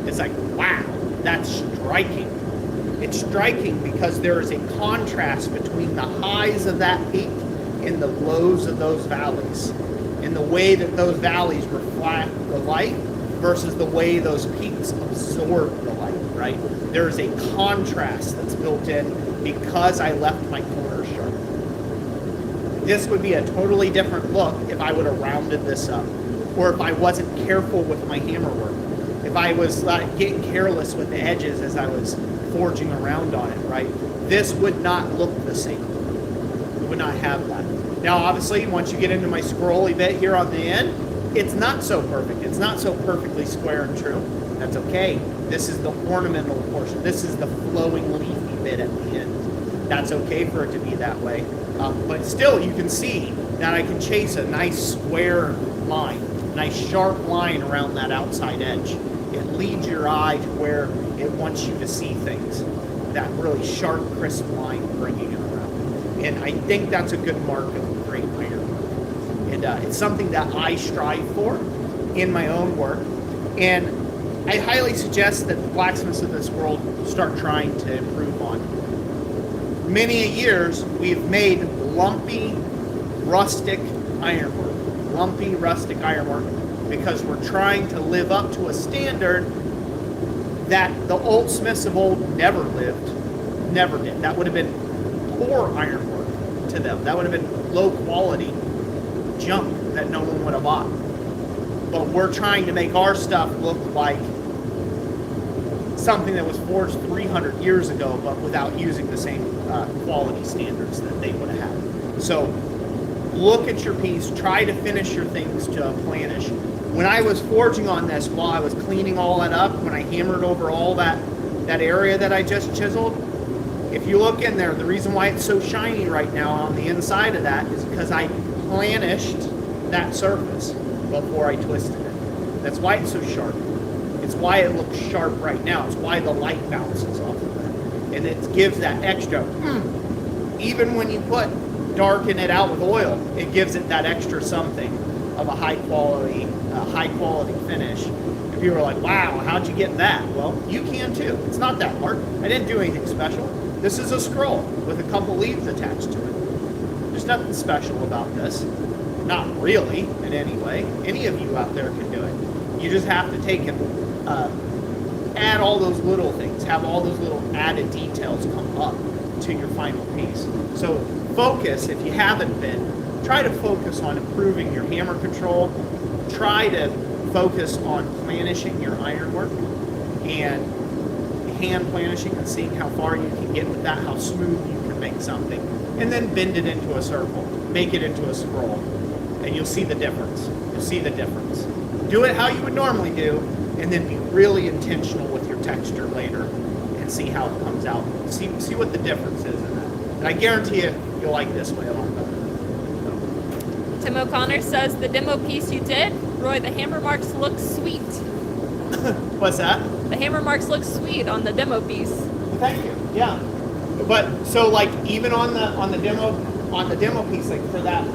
It's like, wow, that's striking. It's striking because there is a contrast between the highs of that peak and the lows of those valleys, and the way that those valleys reflect the light versus the way those peaks absorb the light, right? There is a contrast that's built in because I left my corners sharp. This would be a totally different look if I would have rounded this up, or if I wasn't careful with my hammer work. If I was getting careless with the edges as I was forging around on it, right? This would not look the same. It would not have that. Now, obviously, once you get into my scrolly bit here on the end, it's not so perfect. It's not so perfectly square and true. That's okay. This is the ornamental portion. This is the flowing leafy bit at the end. That's okay for it to be that way. But still, you can see that I can chase a nice square line, nice sharp line around that outside edge. It leads your eye to where it wants you to see things. That really sharp, crisp line bringing it around. And I think that's a good mark of great ironwork. And it's something that I strive for in my own work. And I highly suggest that the blacksmiths of this world start trying to improve on. Many years, we've made lumpy, rustic ironwork. Lumpy, rustic ironwork because we're trying to live up to a standard that the old smiths of old never lived, never did. That would have been poor ironwork to them. That would have been low quality junk. that no one would have bought. But we're trying to make our stuff look like something that was forged 300 years ago, but without using the same quality standards that they would have had. So look at your piece, try to finish your things to a planish. When I was forging on this, while I was cleaning all that up, when I hammered over all that area that I just chiseled, if you look in there, the reason why it's so shiny right now on the inside of that is because I planished that surface before I twisted it. That's why it's so sharp. It's why it looks sharp right now. It's why the light bounces off of it. And it gives that extra, even when you darken it out with oil, it gives it that extra something of a high quality finish. If you were like, wow, how'd you get that? Well, you can too. It's not that hard. I didn't do anything special. This is a scroll with a couple leaves attached to it. There's nothing special about this. Not really, in any way. Any of you out there can do it. You just have to take and add all those little things, have all those little added details come up to your final piece. So focus, if you haven't been, try to focus on improving your hammer control. Try to focus on planishing your ironwork and hand planishing and seeing how far you can get with that, how smooth you can make something, and then bend it into a circle, make it into a scroll, and you'll see the difference. You'll see the difference. Do it how you would normally do, and then be really intentional with your texture later and see how it comes out. See what the difference is in that. And I guarantee you'll like this way a lot better. Tim O'Connor says, the demo piece you did, Roy, the hammer marks look sweet. What's that? The hammer marks look sweet on the demo piece. Well, thank you. Yeah. But so like even on the demo piece, like for that,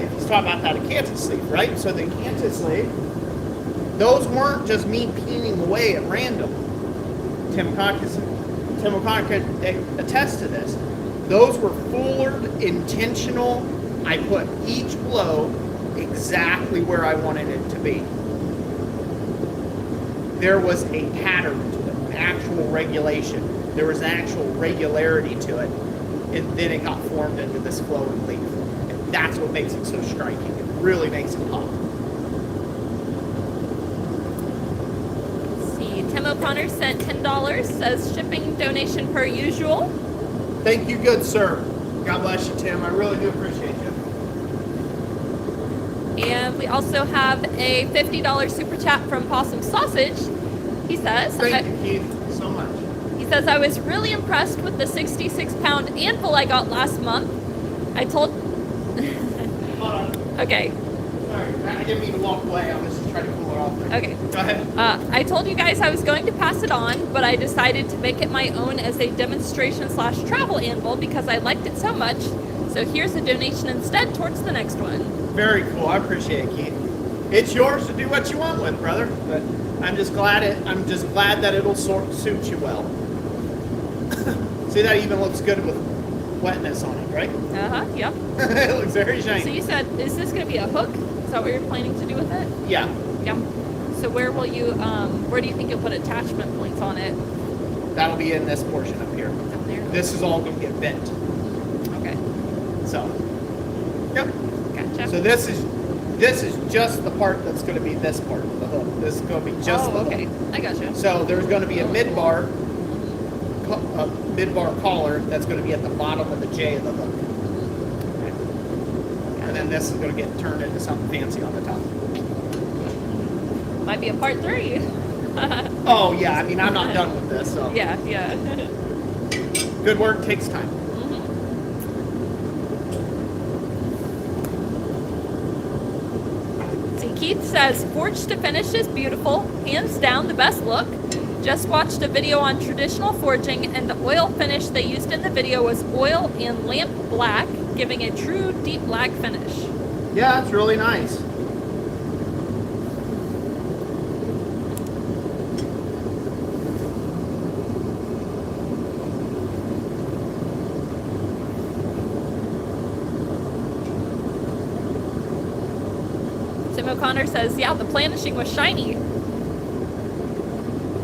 if you talk about that cantus sleeve, right? So the cantus sleeve, those weren't just me peening away at random. Tim O'Connor could attest to this. Those were fullered, intentional. I put each blow exactly where I wanted it to be. There was a pattern to it, an actual regulation. There was an actual regularity to it. And then it got formed into this flowing leaf. And that's what makes it so striking. It really makes it pop. Let's see, Tim O'Connor sent $10, says shipping donation per usual. Thank you, good sir. God bless you, Tim. I really do appreciate you. And we also have a $50 super chat from Possum Sausage. He says, thank you, Keith, so much. He says, I was really impressed with the 66-pound anvil I got last month. I told... Hold on. Okay. Sorry, I didn't mean to walk away. I was just trying to cool it off there. Okay. Go ahead. I told you guys I was going to pass it on, but I decided to make it my own as a demonstration/travel anvil because I liked it so much. So here's a donation instead towards the next one. Very cool. I appreciate it, Keith. It's yours to do what you want with, brother. But I'm just glad that it'll suit you well. See, that even looks good with wetness on it, right? Yep. It looks very shiny. So you said, is this going to be a hook? Is that what you're planning to do with it? Yeah. Yeah. So where will you, where do you think you'll put attachment points on it? That'll be in this portion up here. Up there? This is all going to get bent. Okay. So, yep. Gotcha. So this is just the part that's going to be this part of the hook. This is going to be just the okay. hook. I gotcha. So there's going to be a mid-bar collar that's going to be at the bottom of the J of the hook. Okay. And then this is going to get turned into something fancy on the top. Might be a part 3. Oh yeah, I mean I'm not done with this. So Yeah. Good work takes time. See, Keith says, forged to finish is beautiful. Hands down the best look. Just watched a video on traditional forging, and the oil finish they used in the video was oil and lamp black, giving a true deep black finish. Yeah, it's really nice. Tim O'Connor says, yeah, the planishing was shiny.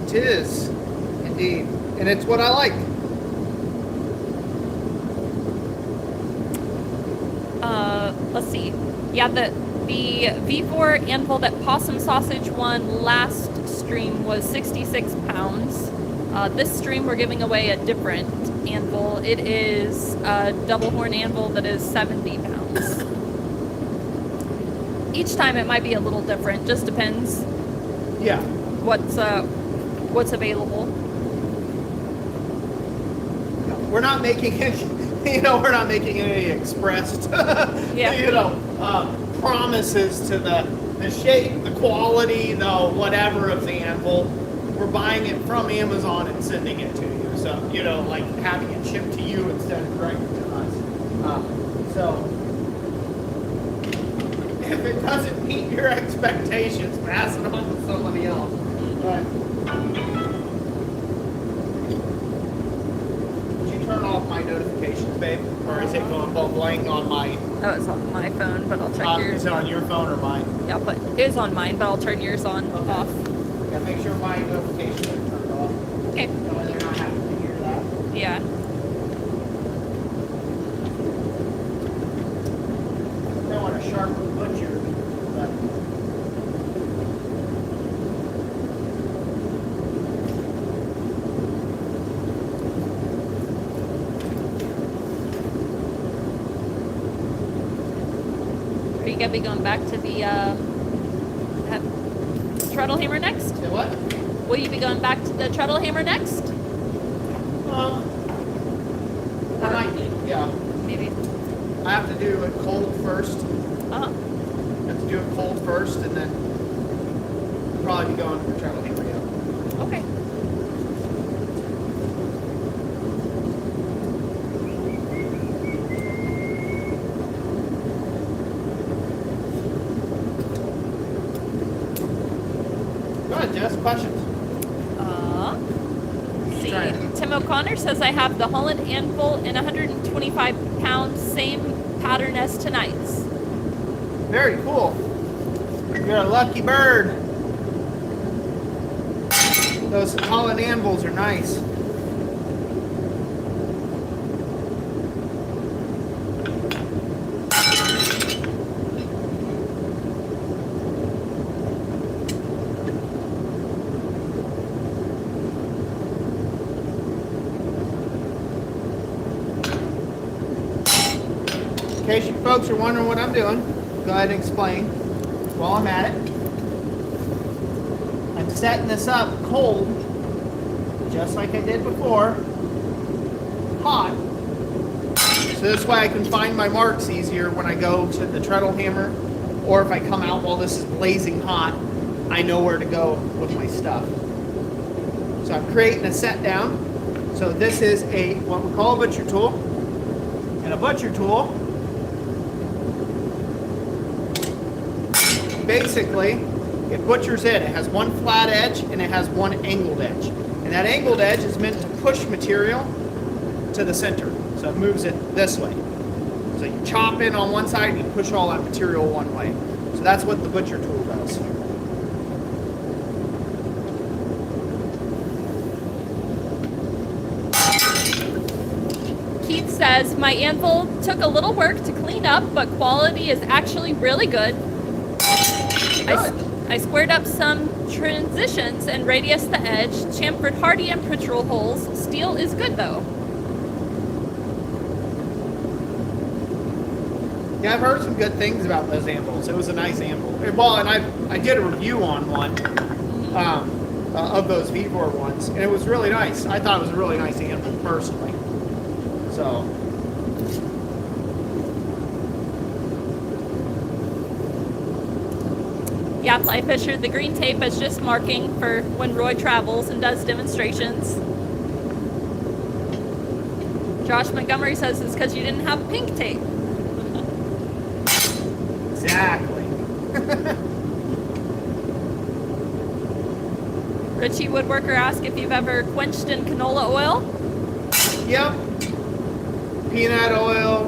It is, indeed. And it's what I like. Let's see. Yeah, The V4 anvil that Possum Sausage won last stream was 66 pounds. This stream we're giving away a different anvil. It is a double horn anvil that is 70 pounds. Each time it might be a little different, just depends. Yeah. What's available. We're not making any, we're not making any expressed, promises to the shape, the quality, the whatever of the anvil. We're buying it from Amazon and sending it to you. So, like having it shipped to you instead of directly to us. So, if it doesn't meet your expectations, pass it on to somebody else. But, turn off my notifications, babe? Or is it going blank on my... Oh, it's on my phone, but I'll check yours. Is it on your phone or mine? Yeah, but it is on mine, but I'll turn yours on off. Yeah, make sure my notifications are turned off. Okay. So they're not having to hear that. Yeah. I want a sharper butcher, but... Are you gonna be going back to the treadle hammer next? Say what? Will you be going back to the treadle hammer next? I might be, yeah. Maybe. I have to do it cold first. Uh-huh. I have to do it cold first, and then probably be going for treadle hammer, yeah. Okay. Go ahead, Jess. Questions? See, Try it. Tim O'Connor says I have the Holland anvil in 125 pounds, same pattern as tonight's. Very cool. You're a lucky bird. Those Holland anvils are nice. In case you folks are wondering what I'm doing, go ahead and explain while I'm at it. I'm setting this up cold, just like I did before, hot, so this way I can find my marks easier when I go to the treadle hammer, or if I come out while this is blazing hot, I know where to go with my stuff. So I'm creating a set down. So this is what we call a butcher tool, and a butcher tool basically, it butchers in. It has one flat edge and it has one angled edge. And that angled edge is meant to push material to the center. So it moves it this way. So you chop in on one side and you push all that material one way. So that's what the butcher tool does. Keith says, my anvil took a little work to clean up, but quality is actually really good. I squared up some transitions and radiused the edge, chamfered hardy and patrol holes. Steel is good though. Yeah, I've heard some good things about those anvils. It was a nice anvil. Well, and I did a review on one of those V4 ones, and it was really nice. I thought it was a really nice anvil personally. So. Yeah, Fly Fisher, the green tape is just marking for when Roy travels and does demonstrations. Josh Montgomery says it's because you didn't have pink tape. Exactly. Richie Woodworker asked if you've ever quenched in canola oil. Yep. Peanut oil,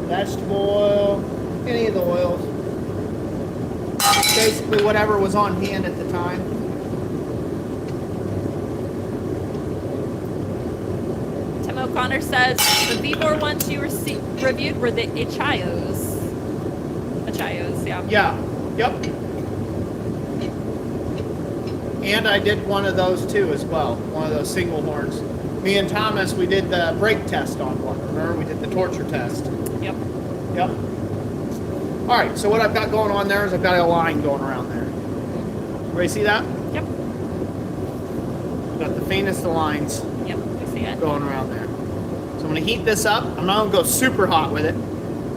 vegetable oil, any of the oils. Basically whatever was on hand at the time. Tim O'Connor says the V4 ones you reviewed were the Ichayos. Chios, yeah. Yeah. Yep. And I did one of those too as well. One of those single horns. Me and Thomas, we did the brake test on one. Remember, we did the torture test. Yep. Yep. All right. So what I've got going on there is I've got a line going around there. Everybody see that? Yep. I've got the faintest of lines Yep. We see it. going around there. So I'm going to heat this up. I'm not going to go super hot with it.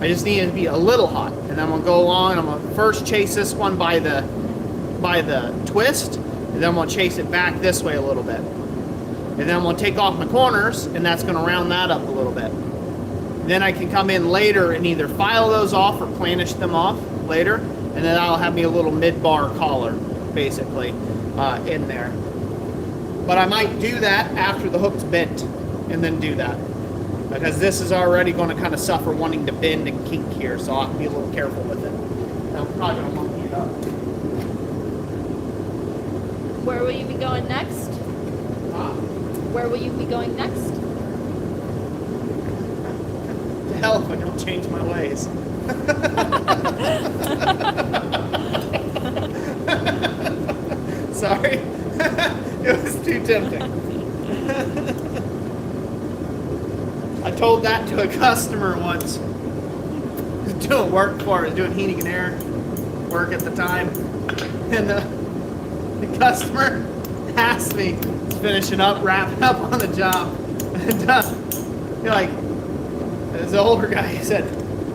I just need it to be a little hot. And then I'm going to go along and I'm going to first chase this one by the twist. And then I'm going to chase it back this way a little bit. And then I'm going to take off my corners, and that's going to round that up a little bit. Then I can come in later and either file those off or planish them off later. And then that'll have me a little mid-bar collar, basically, in there. But I might do that after the hook's bent, and then do that. Because this is already going to kind of suffer wanting to bend and kink here, so I'll have to be a little careful with it. And I'm probably going to monkey it up. Where will you be going next? Where will you be going next? To hell if I don't change my ways. Sorry. It was too tempting. I told that to a customer once. He was doing work for us, doing heating and air work at the time. And the customer asked me, finishing up, wrapping up on the job. And you're like, there's an older guy, he said,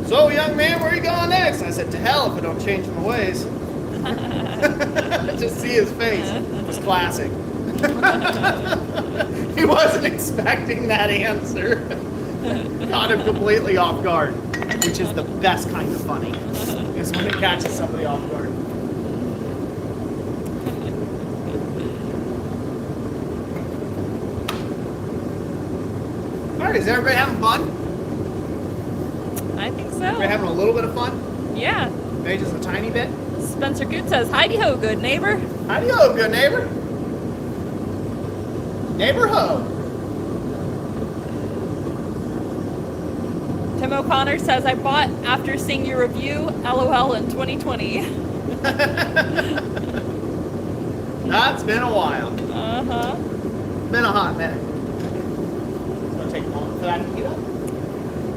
"So young man, where are you going next?" I said, "To hell if I don't change my ways." Just see his face. It was classic. He wasn't expecting that answer. Caught him completely off guard, which is the best kind of funny, is when it catches somebody off guard. All right, is everybody having fun? I think so. Everybody having a little bit of fun? Yeah. Maybe just a tiny bit? Spencer Goot says, "Heidi ho, good neighbor." Howdy ho, good neighbor. Neighbor ho. Tim O'Connor says, "I bought after seeing your review, LOL in 2020. That's been a while. Uh-huh. Been a hot minute. It's gonna take a moment for that to heat up.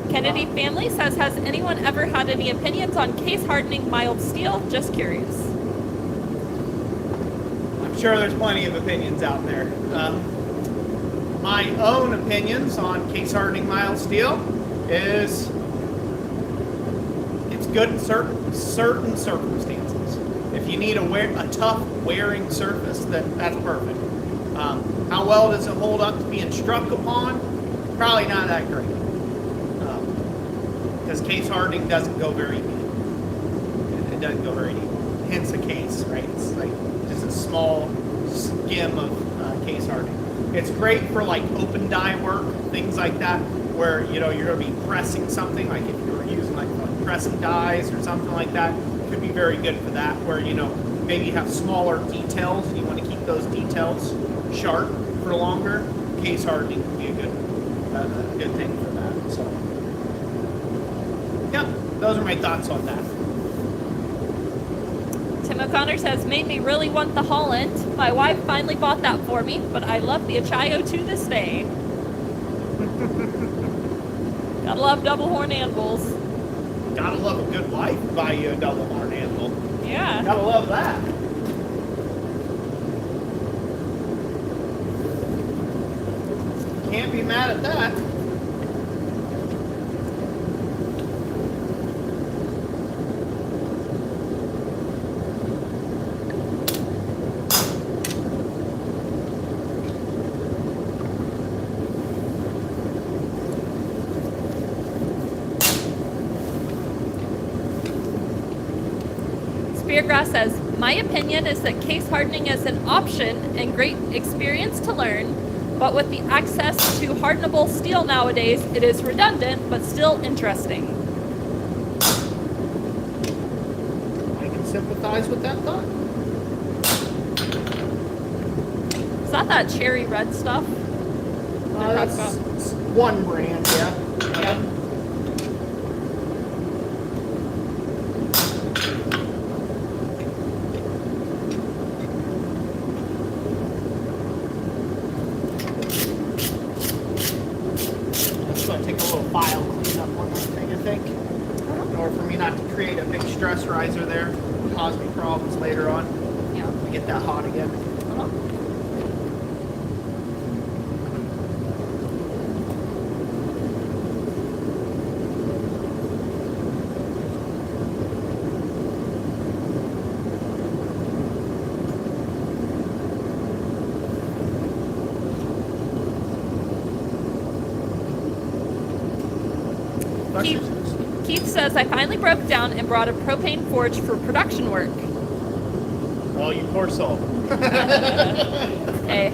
Kennedy Family says, "Has anyone ever had any opinions on case hardening mild steel? Just curious." I'm sure there's plenty of opinions out there. My own opinions on case hardening mild steel is it's good in certain circumstances. If you need a tough wearing surface, that's perfect. How well does it hold up to being struck upon? Probably not that great. Because case hardening doesn't go very deep. It doesn't go very deep. Hence the case, right? It's like just a small skim of case hardening. It's great for like open die work, things like that, where you're going to be pressing something. Like if you were using like pressing dies or something like that, it could be very good for that. Where maybe you have smaller details and you want to keep those details sharp for longer. Case hardening would be a good thing for that. So. Yep, those are my thoughts on that. Tim O'Connor says, "Made me really want the Holland. My wife finally bought that for me, but I love the Achaio to this day." Gotta love double horn anvils. Gotta love a good wife to buy you a double horn anvil. Yeah. Gotta love that. Can't be mad at that. Speargrass says, "My opinion is that case hardening is an option and great experience to learn, but with the access to hardenable steel nowadays, it is redundant, but still interesting." I can sympathize with that thought. Is that cherry red stuff? That's one brand, yeah. riser there cause me problems later on. Yeah. I get that hot again. Uh-huh. Keith says, I finally broke down and brought a propane forge for production work. Oh, you poor soul. Hey.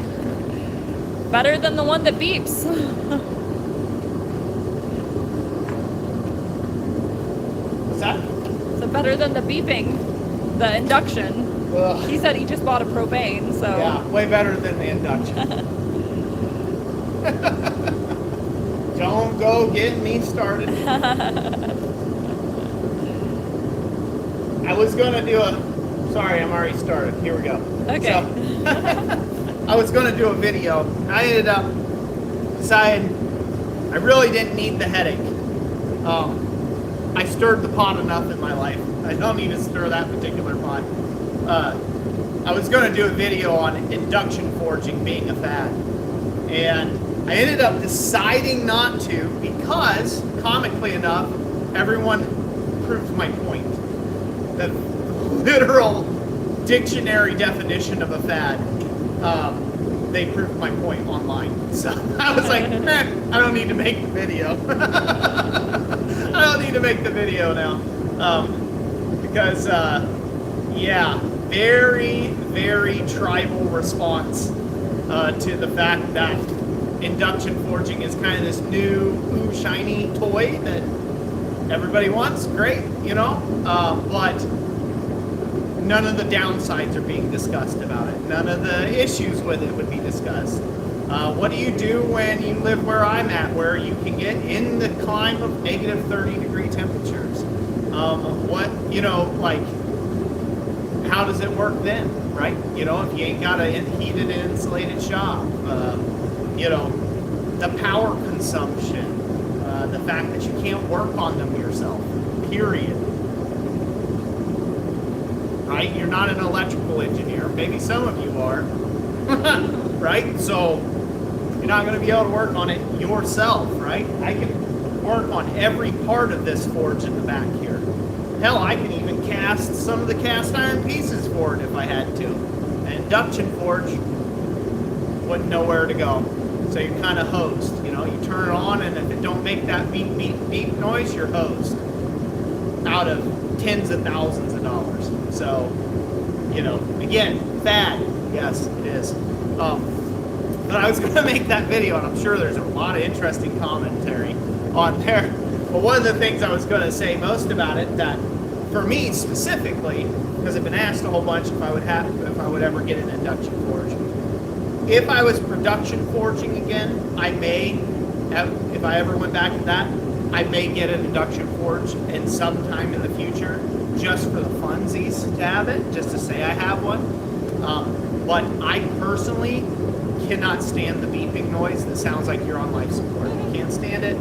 Better than the one that beeps. What's that? So better than the beeping, the induction. Ugh. He said he just bought a propane, so. Yeah, way better than the induction. Don't go getting me started. I was gonna do sorry, I'm already started. Here we go. Okay. So, I was gonna do a video. I ended up deciding I really didn't need the headache. I stirred the pot enough in my life. I don't need to stir that particular pot. I was gonna do a video on induction forging being a fad. And I ended up deciding not to because, comically enough, everyone proved my point. The literal dictionary definition of a fad, they proved my point online. So I was like, I don't need to make the video. I don't need to make the video now. Because, yeah, very, very tribal response to the fact that induction forging is kind of this new, ooh, shiny toy that everybody wants. Great, you know, but none of the downsides are being discussed about it. None of the issues with it would be discussed. What do you do when you live where I'm at, where you can get in the climb of negative 30-degree temperatures? What, you know, like, how does it work then, right? You know, if you ain't got a heated and insulated shop, you know, the power consumption, the fact that you can't work on them yourself, period. Right? You're not an electrical engineer. Maybe some of you are. Right? So you're not going to be able to work on it yourself, right? I can work on every part of this forge in the back here. Hell, I can even cast some of the cast iron pieces for it if I had to. An induction forge wouldn't know where to go. So you're kind of hosed, you know, you turn it on and if it don't make that beep, beep, beep noise, you're hosed out of tens of thousands of dollars. So, you know, again, fad, yes, it is. But I was going to make that video and I'm sure there's a lot of interesting commentary on there. But one of the things I was going to say most about it, that for me specifically, because I've been asked a whole bunch if I would ever get an induction forge. If I was production forging again, I may, if I ever went back to that, I may get an induction forge and sometime in the future, just for the funsies to have it, just to say I have one. But I personally cannot stand the beeping noise that sounds like you're on life support. I can't stand it.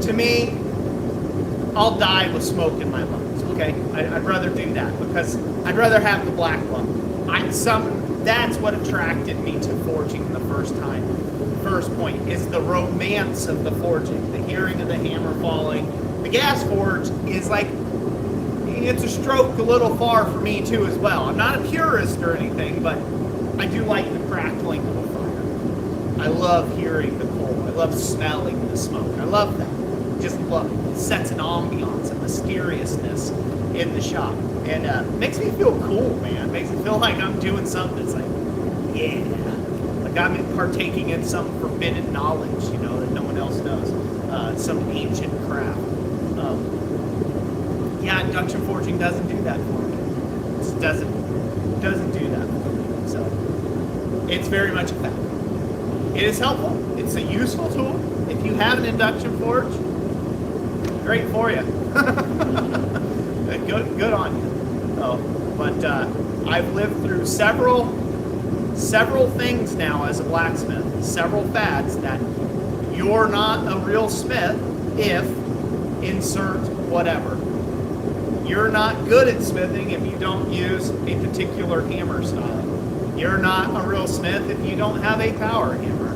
To me, I'll die with smoke in my lungs, okay? I'd rather do that because I'd rather have the black lung. That's what attracted me to forging the first time. First point is the romance of the forging, the hearing of the hammer falling. The gas forge is like, it's a stroke a little far for me too as well. I'm not a purist or anything, but I do like the crackling of a fire. I love hearing the coal. I love smelling the smoke. I love that. Just love it. It sets an ambiance, a mysteriousness in the shop. And makes me feel cool, man. Makes me feel like I'm doing something that's like, yeah. Like I'm partaking in some forbidden knowledge, you know, that no one else knows. Some ancient craft. Yeah, induction forging doesn't do that for me. It doesn't do that for me. So it's very much a fact. It is helpful. It's a useful tool. If you have an induction forge, great for you. Good on you. But I've lived through several things now as a blacksmith, several fads that you're not a real smith if insert whatever. You're not good at smithing if you don't use a particular hammer style. You're not a real smith if you don't have a power hammer.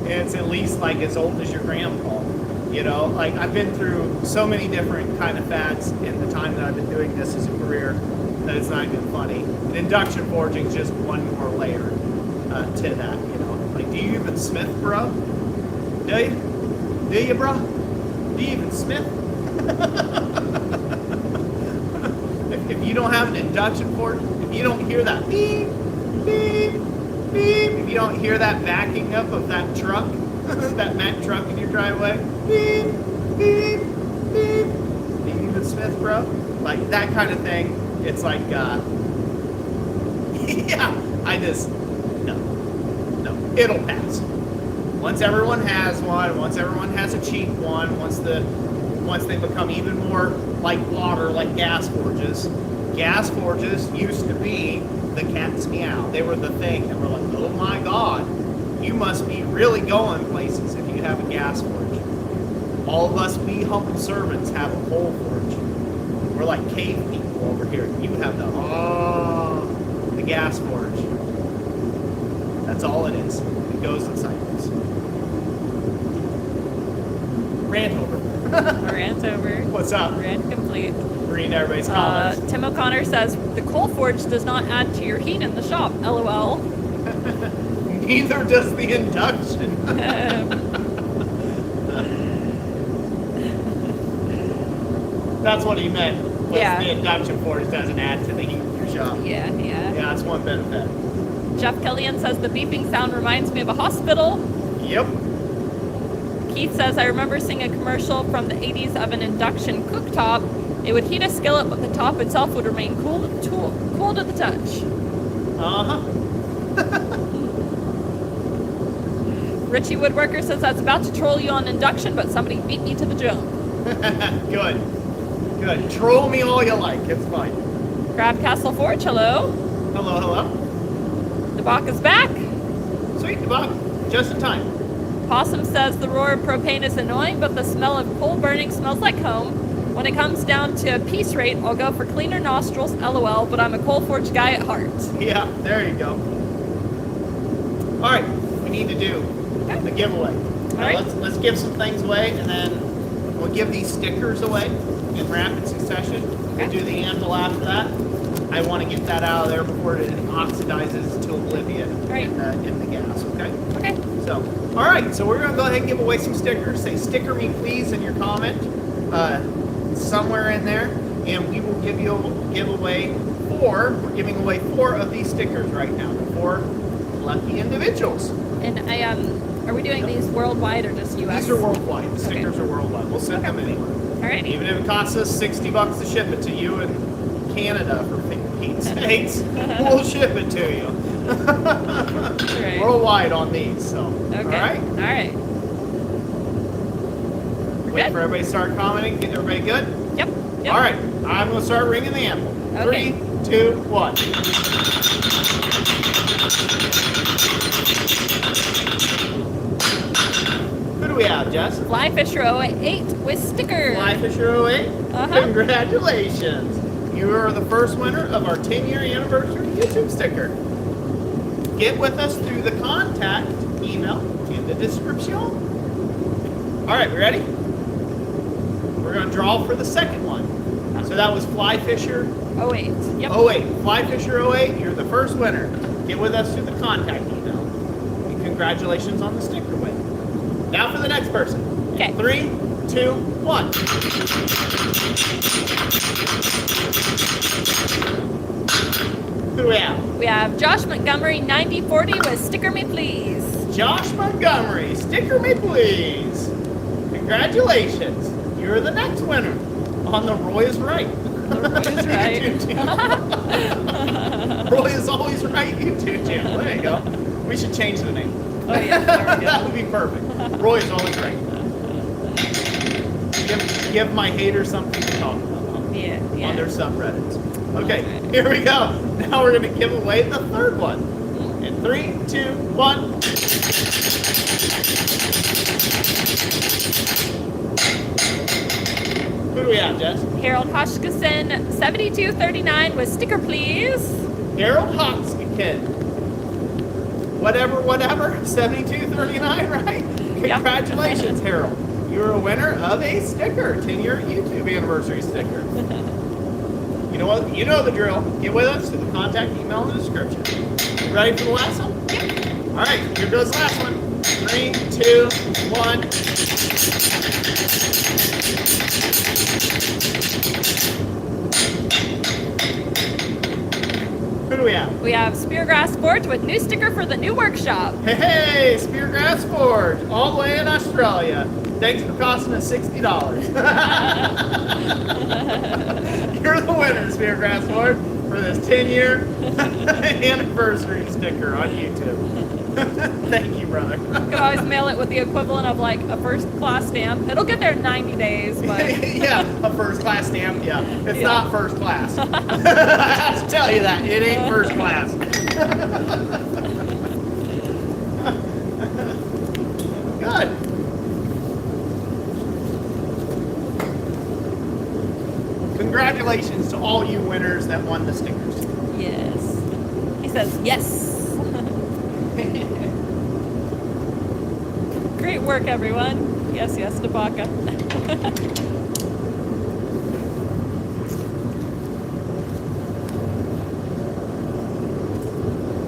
It's at least like as old as your grandpa. You know, like I've been through so many different kind of fads in the time that I've been doing this as a career that it's not even funny. And induction forging is just one more layer to that, you know. Like, do you even smith, bro? Do you? Do you, bro? Do you even smith? if you don't have an induction forge, if you don't hear that beep, beep, beep, if you don't hear that backing up of that truck, that Mack truck in your driveway, beep, beep, beep, do you even smith, bro? Like that kind of thing. It's like, yeah, no, it'll pass. Once everyone has one, once everyone has a cheap one, once they become even more like water, like gas forges. Gas forges used to be the cat's meow. They were the thing that were like, oh my God, you must be really going places if you have a gas forge. All of us, we humble servants, have a coal forge. We're like cave people over here. You have the gas forge. That's all it is. It goes in cycles. Rant over. Rant over. What's up? Rant complete. Reading everybody's comments. Tim O'Connor says, the coal forge does not add to your heat in the shop. LOL. Neither does the induction. That's what he meant. Was Yeah. The induction forge doesn't add to the heat in your shop. Yeah. Yeah, that's one benefit. Jeff Kellyan says, the beeping sound reminds me of a hospital. Yep. Keith says, I remember seeing a commercial from the 80s of an induction cooktop. It would heat a skillet, but the top itself would remain cool to the touch. Uh-huh. Richie Woodworker says, I was about to troll you on induction, but somebody beat me to the jump. Good. Good. Troll me all you like. It's fine. Crab Castle Forge, hello. Hello, hello. The Bach is back. Sweet, Bob. Just in time. Possum says, the roar of propane is annoying, but the smell of coal burning smells like home. When it comes down to a piece rate, I'll go for cleaner nostrils, LOL, but I'm a coal forge guy at heart. Yeah, there you go. All right, we need to do the giveaway. right. Let's give some things away, and then we'll give these stickers away in rapid succession. We'll do the anvil after that. I want to get that out of there before it oxidizes to oblivion in the gas, okay? Okay. So, all right, so we're going to go ahead and give away some stickers. Say, sticker me please in your comment somewhere in there, and we will we're giving away 4 of these stickers right now, 4 lucky individuals. And are we doing these worldwide or just US? These are worldwide. The stickers are worldwide. We'll send them anywhere. Alrighty. Even if it costs us $60 to ship it to you in Canada, for Pete's sakes, we'll ship it to you. Right. Worldwide on these, so. Okay. All right? All right. Wait for everybody to start commenting. Get everybody good? Yep. All right. I'm going to start ringing the anvil. Okay. 3, 2, 1. Who do we have, Jess? Flyfisher 08 with sticker. Flyfisher 08. Uh-huh. Congratulations. You are the first winner of our 10-year anniversary YouTube sticker. Get with us through the contact email in the description. All right, we ready? We're going to draw for the second one. So that was Flyfisher 08. Yep. 08. Flyfisher 08, you're the first winner. Get with us through the contact email. And congratulations on the sticker win. Now for the next person. Okay. 3, 2, 1. Who do we have? We have Josh Montgomery 9040 with sticker me please. Josh Montgomery, sticker me please. Congratulations. You're the next winner on the Roy is Right. The Roy is Right. Roy is always right YouTube channel. There you go. We should change the name. Oh yeah, there we go. That would be perfect. Roy is always right. Give my haters something to talk about Yeah. on their subreddits. Okay, here we go. Now we're going to give away the third one. In 3, 2, 1. Who Who do we have, Jess? Harold Hoshkison, 7239 with sticker, please. Harold Hoxkin. Whatever, 7239, right? Congratulations, Harold. You're a winner of a sticker, 10-year YouTube anniversary sticker. You know what? You know the drill. Get with us to the contact email in the description. You ready for the last one? All right, here goes the last one. 3, 2, 1. Who do we have? We have Speargrass Forge with new sticker for the new workshop. Hey, Speargrass Forge, all the way in Australia. Thanks for costing us $60. You're the winner, Speargrass Forge, for this 10-year anniversary sticker on YouTube. Thank you, brother. You can always mail it with the equivalent of like a first class stamp. It'll get there in 90 days, but Yeah, a first class stamp. Yeah, it's not first class. I have to tell you that it ain't first class. Good. Congratulations to all you winners that won the stickers. yes. He says yes. Great work, everyone. Yes, Debaka.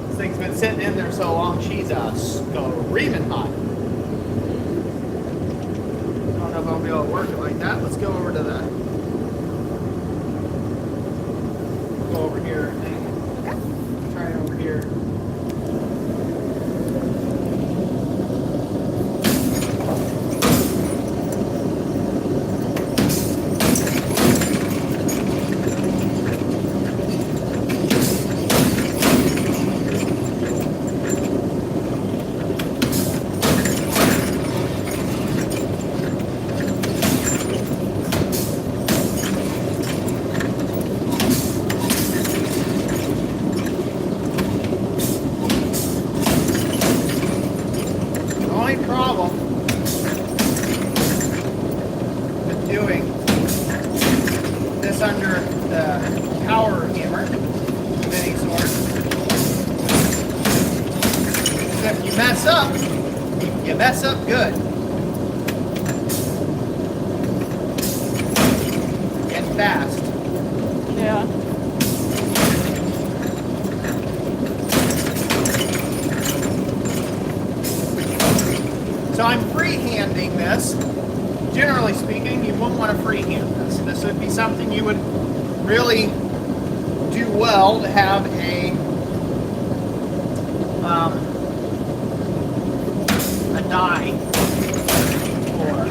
This thing's been sitting in there so long, she's screaming hot. I don't know if I'll be able to work it like that. Let's go over to the... Go over here. Okay. Try it over here. Problem with doing this under the power hammer of any sort is if you mess up good. And fast. Yeah. So I'm freehanding this. Generally speaking, you wouldn't want to freehand this. This would be something you would really do well to have a die for.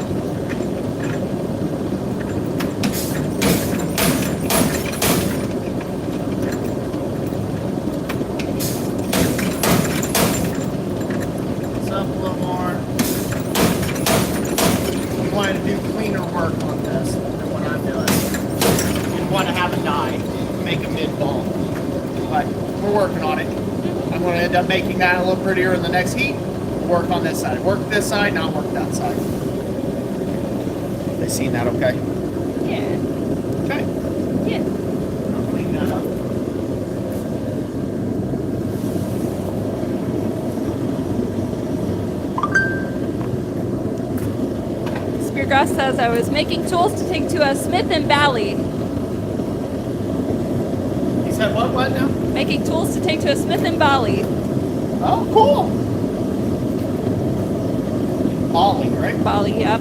Up a little more. You want to do cleaner work on this than what I'm doing. You want to have a die, make a mid-ball. But we're working on it. I'm going to end up making that a little prettier in the next heat. Work on this side. Work this side, not work that side. They seen that okay? Yeah. Okay. Yeah. I'll clean that up. Speargrass says I was making tools to take to a Smith and Valley. You said what now? Making tools to take to a Smith and Valley. Oh, cool. Bali, right? Bali, yep.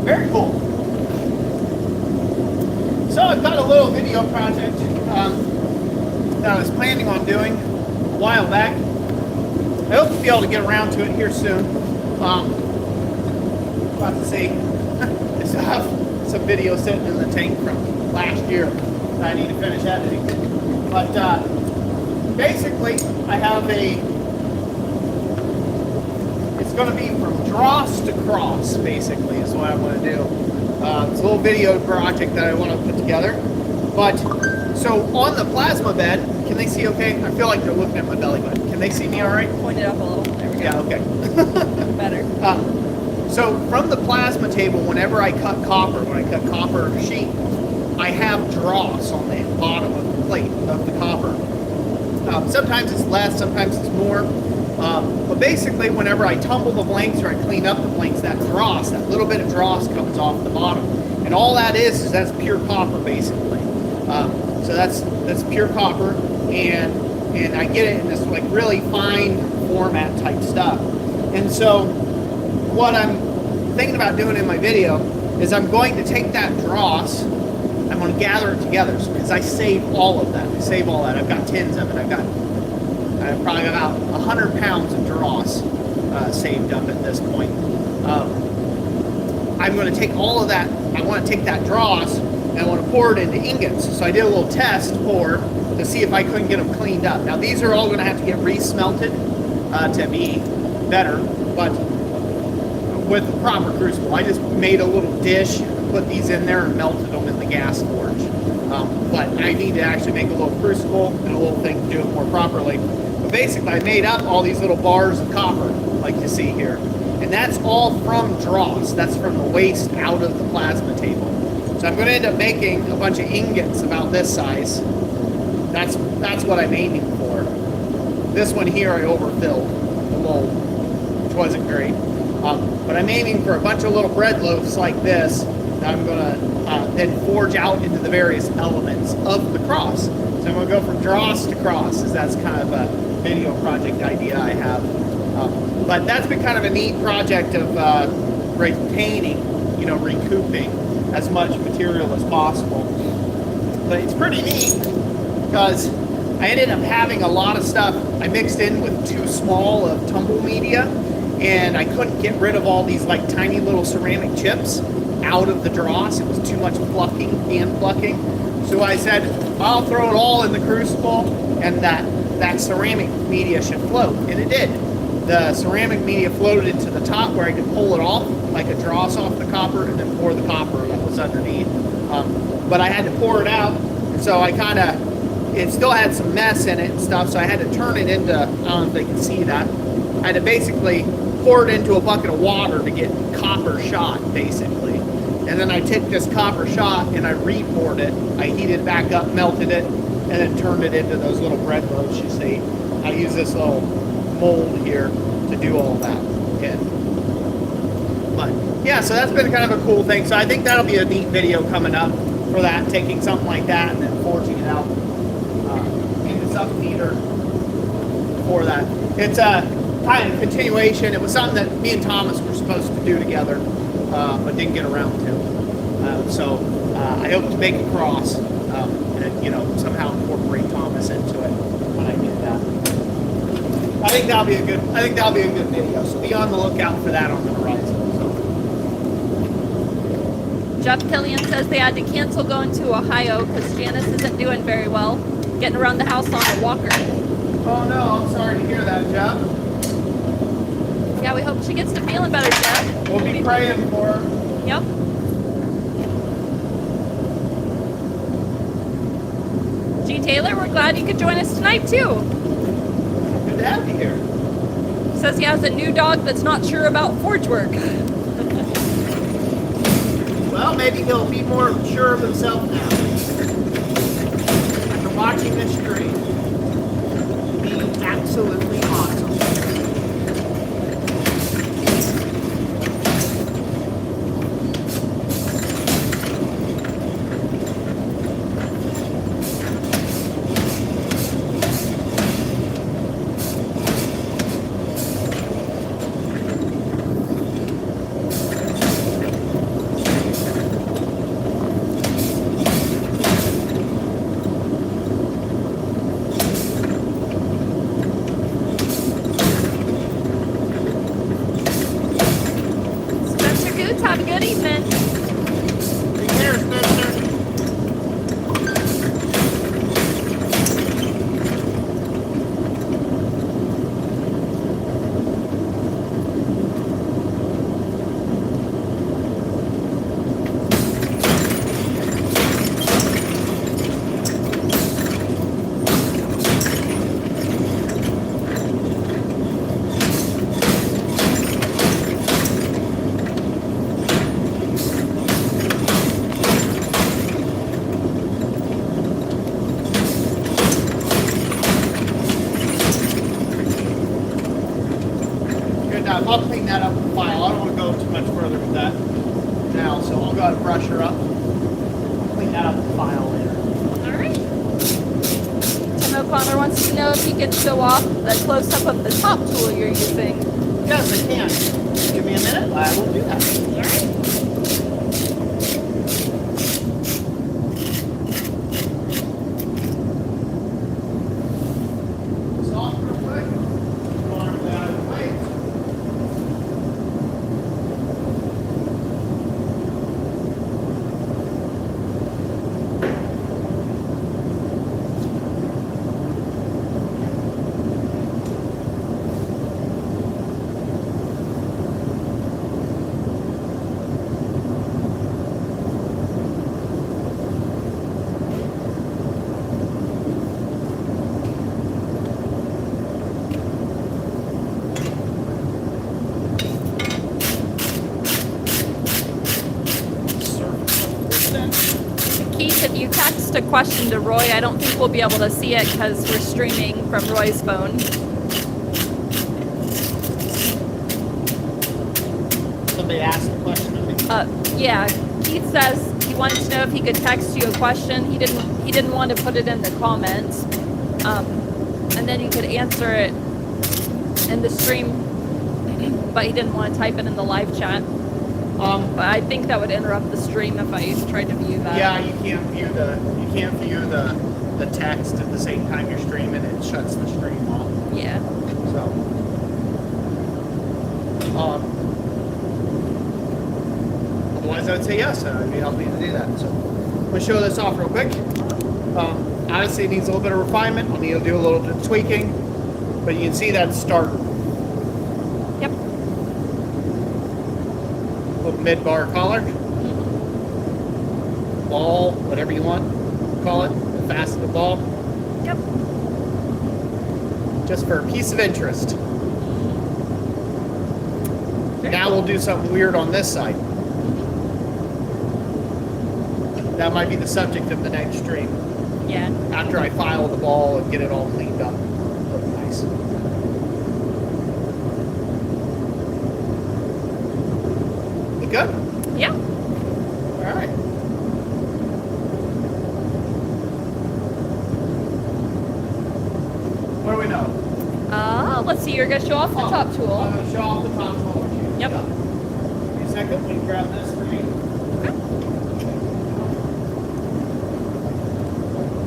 Very cool. So I've got a little video project that I was planning on doing a while back. I hope to be able to get around to it here soon. About to see. I still have some video sitting in the tank from last year that I need to finish editing. But basically, I have it's going to be from Dross to Cross, basically, is what I want to do. It's a little video project that I want to put together. But, so on the plasma bed, can they see okay? I feel like they're looking at my belly button. Can they see me all right? Point it up a little. There we go. Yeah, okay. Better. So from the plasma table, whenever I cut copper, when I cut copper sheet, I have dross on the bottom of the plate of the copper. Sometimes it's less, sometimes it's more. But basically, whenever I tumble the blanks or I clean up the blanks, that dross, that little bit of dross comes off the bottom. And all that is that's pure copper, basically. So that's pure copper, and I get it in this like really fine format type stuff. And so what I'm thinking about doing in my video is I'm going to take that dross, I'm going to gather it together because I save all of that. I save all that. I've got tins of it. I've probably about 100 pounds of dross saved up at this point. I'm going to take all of that. I want to take that dross and I want to pour it into ingots. So I did a little test pour to see if I couldn't get them cleaned up. Now these are all going to have to get re-smelted to be better, but with the proper crucible. I just made a little dish, put these in there and melted them in the gas forge. But I need to actually make a little crucible and a little thing to do it more properly. But basically I made up all these little bars of copper like you see here. And that's all from dross. That's from the waste out of the plasma table. So I'm going to end up making a bunch of ingots about this size. That's what I'm aiming for. This one here I overfilled the mold, which wasn't great. But I'm aiming for a bunch of little bread loaves like this that I'm going to then forge out into the various elements of the cross. So I'm going to go from dross to cross, as that's kind of a video project idea I have. But that's been kind of a neat project of retaining, recouping as much material as possible. But it's pretty neat because I ended up having a lot of stuff I mixed in with too small of tumble media, and I couldn't get rid of all these like tiny little ceramic chips out of the dross. It was too much plucking, hand plucking. So I said, I'll throw it all in the crucible and that ceramic media should float. And it did. The ceramic media floated into the top where I could pull it off, like a dross off the copper, and then pour the copper that was underneath. But I had to pour it out, and so it still had some mess in it and stuff, so I had to turn it into, I don't know if they can see that, I had to basically pour it into a bucket of water to get copper shot, basically. And then I took this copper shot and I re-poured it. I heated it back up, melted it, and then turned it into those little bread loaves you see. I use this little mold here to do all that. But yeah, so that's been kind of a cool thing. So I think that'll be a neat video coming up for that, taking something like that and then forging it out into something neater for that. It's a kind of continuation. It was something that me and Thomas were supposed to do together, but didn't get around to. So I hope to make a cross and somehow incorporate Thomas into it when I do that. I think that'll be a good video. So be on the lookout for that on the horizon. Jeff Killian says they had to cancel going to Ohio because Janice isn't doing very well, getting around the house on a walker. Oh no, I'm sorry to hear that, Jeff. Yeah, we hope she gets to feeling better, Jeff. We'll be praying for her. Yep. G. Taylor, we're glad you could join us tonight, too. Good to have you here. Says he has a new dog that's not sure about forge work. Well, maybe he'll be more sure of himself now. After watching this stream, being absolutely awesome. clean that up with the file. I don't want to go too much further with that now, so I'll go ahead and brush her up. Clean that up with the file later. All right. Tim O'Connor wants to know if you could show off the close-up of the top tool you're using. Yes, I can. Give me a minute. I will do that. All right. Soft real quick. Arm out of the way. Keith, if you text a question to Roy, I don't think we'll be able to see it because we're streaming from Roy's phone. Somebody asked a question of me. Yeah, Keith says he wanted to know if he could text you a question. He didn't want to put it in the comments, and then you could answer it in the stream, but he didn't want to type it in the live chat. But I think that would interrupt the stream if I tried to view that. Yeah, you can't view the text at the same time you're streaming. It shuts the stream off. Yeah. So, otherwise I would say yes. I'd be happy to do that. So, I'm gonna show this off real quick. Obviously, it needs a little bit of refinement. I'll need to do a little bit of tweaking, but you can see that starter. Yep. Little mid-bar collar, ball, whatever you want, call it, the faceted ball, Yep. just for a piece of interest. Very Now cool. we'll do something weird on this side. That might be the subject of the next stream. Yeah. After I file the ball and get it all cleaned up. Look nice. You good? Yeah. All right. What do we know? Let's see. You're gonna show off the top tool. I'm going to show off the top tool. Yep. Give me a second. Let me grab this for me. Okay.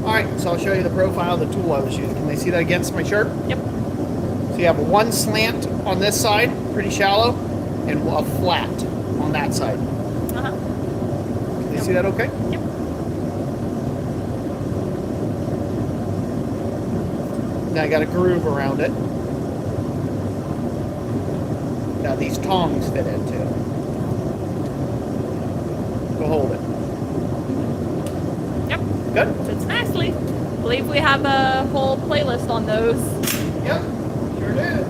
All right, so I'll show you the profile of the tool I was using. Can they see that against my shirt? Yep. So you have one slant on this side, pretty shallow, and a flat on that side. Uh-huh. Can they see that okay? Yep. Now I got a groove around it. Now these tongs fit into it. To hold it. Yep. Good? Fits nicely. I believe we have a whole playlist on those. Yep, sure do.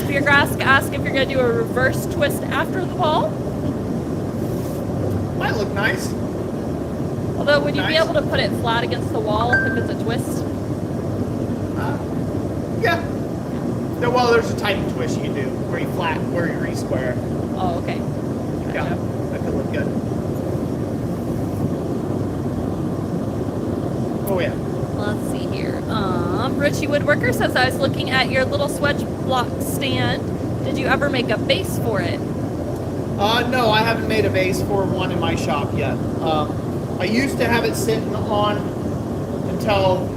Speargrass asked if you're gonna do a reverse twist after the ball. Might look nice. Although, would you be Nice. able to put it flat against the wall if it's a twist? Yeah. No, well, there's a type of twist you can do where you re-square. Oh, okay. Yeah, Gotcha. that could look good. Oh yeah. Let's see here. Richie Woodworker says, I was looking at your little swedge block stand. Did you ever make a base for it? No, I haven't made a base for one in my shop yet. I used to have it sitting on until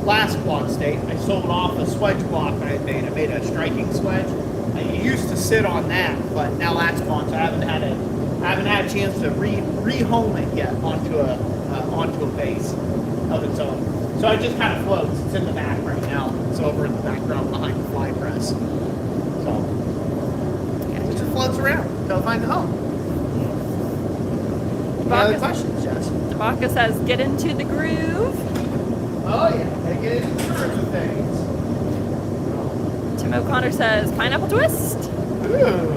last quad state. I sold off a swedge block I had made. I made a striking swedge. I used to sit on that, but now that's gone, so I haven't had a chance to rehome it yet onto a base of its own. So it just kind of floats. It's in the back right now. It's over in the background behind the fly press. So it just floats around until I find a home. Any other questions, Jess? Tabaka says, get into the groove. Oh yeah, gotta get into the groove of things. Tim O'Connor says, pineapple twist. Ooh,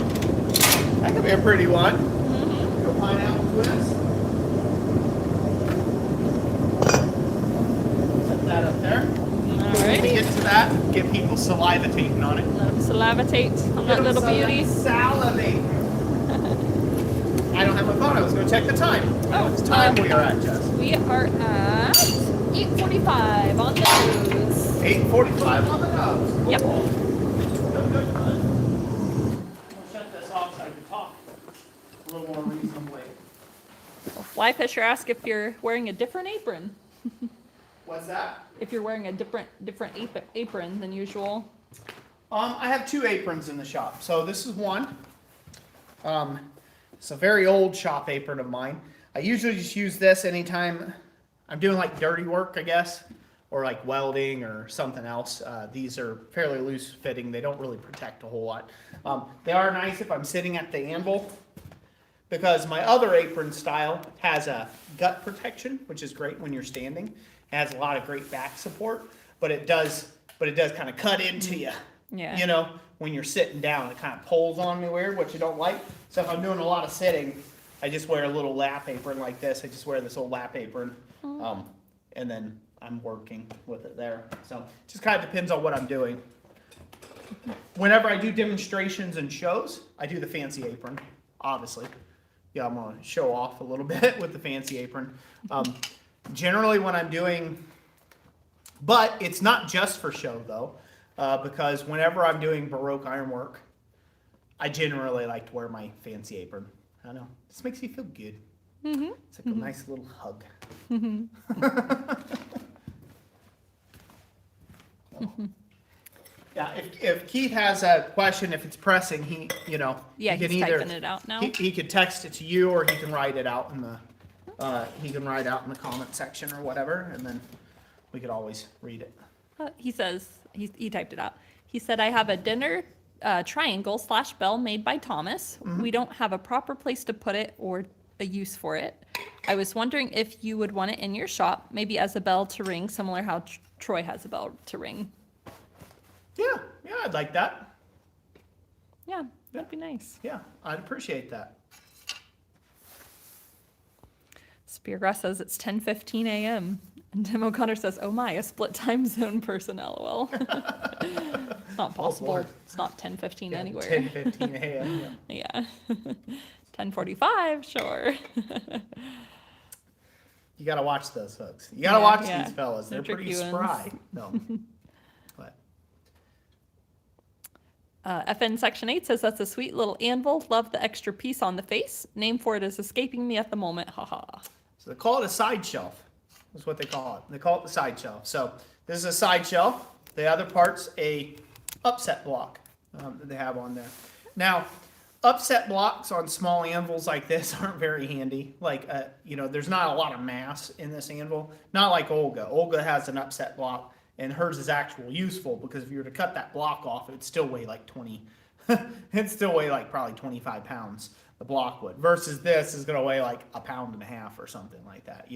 that could be a pretty one. Mm-hmm. Go pineapple twist. Set that up there. When we Alrighty. get to that, Get people salivating on it. Let them salivatate on that little beauty. Salivate. I don't have my phone. I was going to check the time. Oh, What time we are at, Jess? We are at 8:45 on the nose. 8:45 on the nose. Yep. Good, good, good. I'm going to shut this off so I can talk a little more reasonably. Fly Fisher asked if you're wearing a different apron. What's that? If you're wearing a different apron than usual. I have 2 aprons in the shop. So this is one. It's a very old shop apron of mine. I usually just use this anytime I'm doing like dirty work, I guess, or like welding or something else. These are fairly loose fitting. They don't really protect a whole lot. They are nice if I'm sitting at the anvil, because my other apron style has a gut protection, which is great when you're standing. It has a lot of great back support, but it does kind of cut into you. Yeah. You know, when you're sitting down, it kind of pulls on me weird, which you don't like. So if I'm doing a lot of sitting, I just wear a little lap apron like this. I just wear this old lap apron, and then I'm working with it there. So it just kind of depends on what I'm doing. Whenever I do demonstrations and shows, I do the fancy apron, obviously. Yeah, I'm gonna show off a little bit with the fancy apron. Generally when I'm doing, but it's not just for show though, because whenever I'm doing baroque ironwork, I generally like to wear my fancy apron. I don't know, this makes me feel good. Mm-hmm. It's like a nice little hug. Mm-hmm. Yeah, if Keith has a question, if it's pressing, he Yeah, he can he's either, typing it out now. He could text it to you, or he can write it out in the comment section or whatever, and then we could always read it. He says, he typed it out. He said, I have a dinner triangle / bell made by Thomas. Mm-hmm. We don't have a proper place to put it or a use for it. I was wondering if you would want it in your shop, maybe as a bell to ring, similar how Troy has a bell to ring. Yeah, I'd like that. Yeah, that'd be nice. Yeah, I'd appreciate that. Speargrass says it's 10:15 a.m. And Tim O'Connor says, oh my, a split time zone person, lol. It's not possible. Lord. It's not 10:15 Yeah, anywhere. 10:15 a.m. Yeah. 10:45, sure. You gotta watch those folks. You gotta watch yeah. these fellas. They're They're pretty tricky spry. No. But FN Section 8 says that's a sweet little anvil. Love the extra piece on the face. Name for it is escaping me at the moment. Haha. so they call it a side shelf. That's what they call it. They call it the side shelf. So this is a side shelf. The other part's a upset block that they have on there. Now, upset blocks on small anvils like this aren't very handy. Like, there's not a lot of mass in this anvil. Not like Olga. Olga has an upset block, and hers is actually useful, because if you were to cut that block off, it'd still weigh like 20. It'd still weigh like probably 25 pounds. The block would. Versus this is going to weigh like 1.5 pounds or something like that.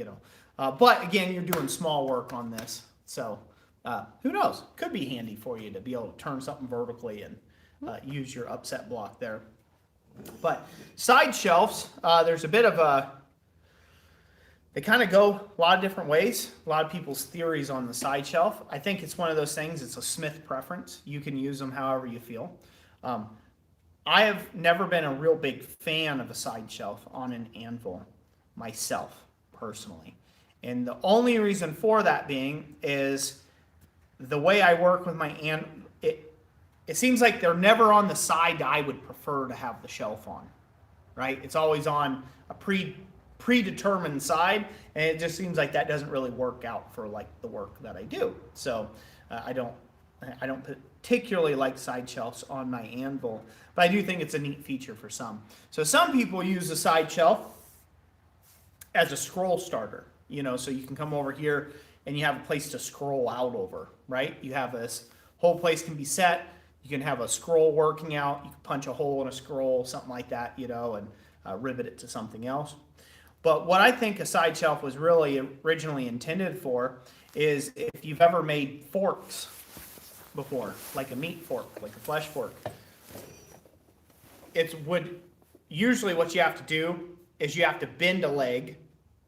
But again, you're doing small work on this, so who knows? Could be handy for you to be able to turn something vertically and use your upset block there. But side shelves, there's a bit of they kind of go a lot of different ways. A lot of people's theories on the side shelf. I think it's one of those things, it's a Smith preference. You can use them however you feel. I have never been a real big fan of a side shelf on an anvil myself, personally. And the only reason for that being is the way I work with my anvil, it seems like they're never on the side I would prefer to have the shelf on, right? It's always on a predetermined side, and it just seems like that doesn't really work out for like the work that I do. So I don't particularly like side shelves on my anvil, but I do think it's a neat feature for some. So some people use the side shelf as a scroll starter, so you can come over here and you have a place to scroll out over, right? You have this whole place can be set. You can have a scroll working out. You can punch a hole in a scroll, something like that, and rivet it to something else. But what I think a side shelf was really originally intended for is if you've ever made forks before, like a meat fork, like a flesh fork. Usually what you have to do is you have to bend a leg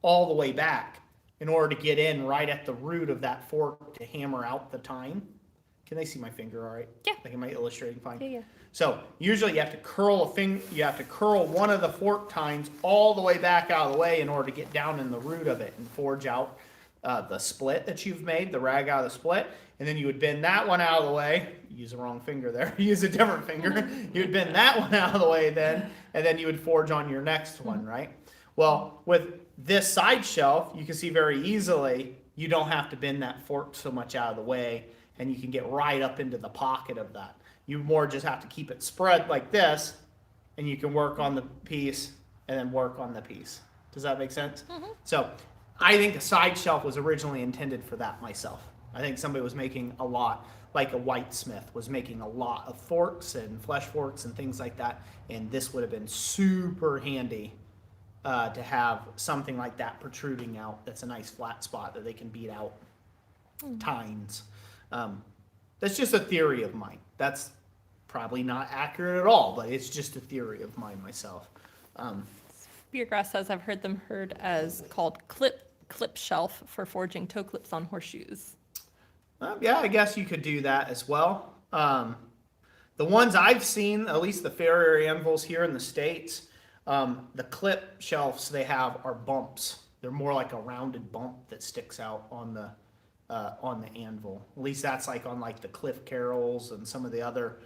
all the way back in order to get in right at the root of that fork to hammer out the tine. Can they see my finger all right? Yeah. Like, am I illustrating fine? Yeah. So usually you have to curl one of the fork tines all the way back out of the way in order to get down in the root of it and forge out the split that you've made, the rag out of the split. And then you would bend that one out of the way. Use the wrong finger there. Use a different finger. You would bend that one out of the way then, and then you would forge on your next one, right? Well, with this side shelf, you can see very easily you don't have to bend that fork so much out of the way, and you can get right up into the pocket of that. You more just have to keep it spread like this, and you can work on the piece and then work on the piece. Does that make sense? So I think a side shelf was originally intended for that myself. I think somebody was making a lot, like a whitesmith was making a lot of forks and flesh forks and things like that, and this would have been super handy to have something like that protruding out. That's a nice flat spot that they can beat out tines. That's just a theory of mine. That's probably not accurate at all, but it's just a theory of mine myself. Beergrass says I've heard them as called clip shelf for forging toe clips on horseshoes. Yeah, I guess you could do that as well. The ones I've seen, at least the Farrier anvils here in the States, the clip shelves they have are bumps. They're more like a rounded bump that sticks out on the anvil. At least that's like on like the Cliff Carrolls and some of the other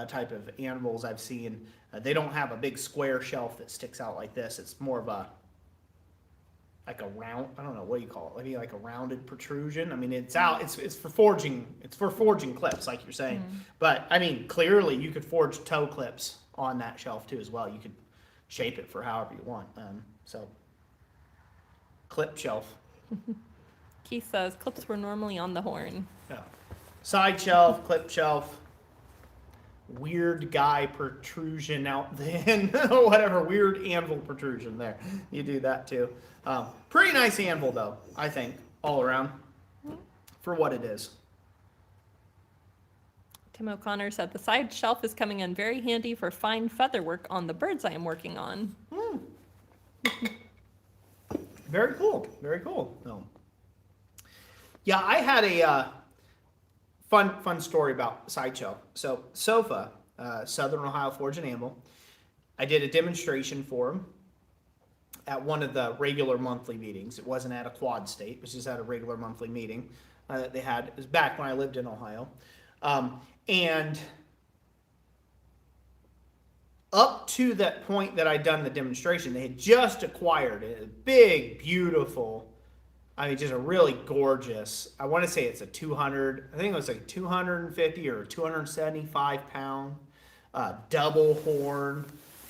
type of anvils I've seen. They don't have a big square shelf that sticks out like this. It's more of a like a round, I don't know, what do you call it? Maybe like a rounded protrusion. I mean, it's out, it's for forging clips, like you're saying. But I mean, clearly you could forge toe clips on that shelf too as well. You could shape it for however you want. So clip shelf. Keith says clips were normally on the horn. Yeah. Side shelf, clip shelf, weird guy protrusion out then, whatever, weird anvil protrusion there. You do that too. Pretty nice anvil though, I think, all around, for what it is. Tim O'Connor said the side shelf is coming in very handy for fine feather work on the birds I am working on. Very cool, very cool. No. Yeah, I had a fun story about side shelf. So SOFA, Southern Ohio Forge and Anvil, I did a demonstration for them at one of the regular monthly meetings. It wasn't at a quad state, it was just at a regular monthly meeting that they had. It was back when I lived in Ohio. And up to that point that I'd done the demonstration, they had just acquired a big, beautiful, I mean, just a really gorgeous, I want to say it's a 200, I think it was like 250 or 275 pound double horn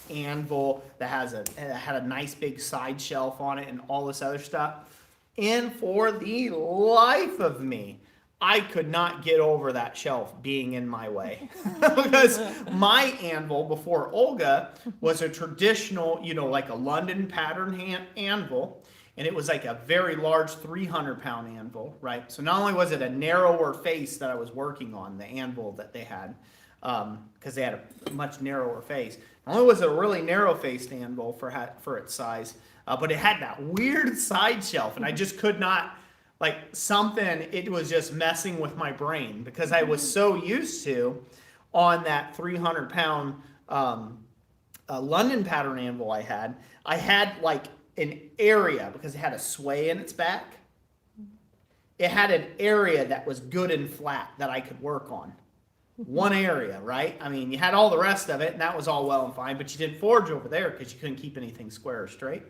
anvil that had a nice big side shelf on it and all this other stuff. And for the life of me, I could not get over that shelf being in my way. Because my anvil before Olga was a traditional, like a London pattern anvil. And it was like a very large 300-pound anvil, right? So not only was it a narrower face that I was working on, the anvil that they had, because they had a much narrower face. Not only was it a really narrow-faced anvil for its size, but it had that weird side shelf, and I just could not, it was just messing with my brain because I was so used to, on that 300-pound London pattern anvil I had like an area, because it had a sway in its back. It had an area that was good and flat that I could work on. One area, right? I mean, you had all the rest of it, and that was all well and fine, but you didn't forge over there because you couldn't keep anything square or straight.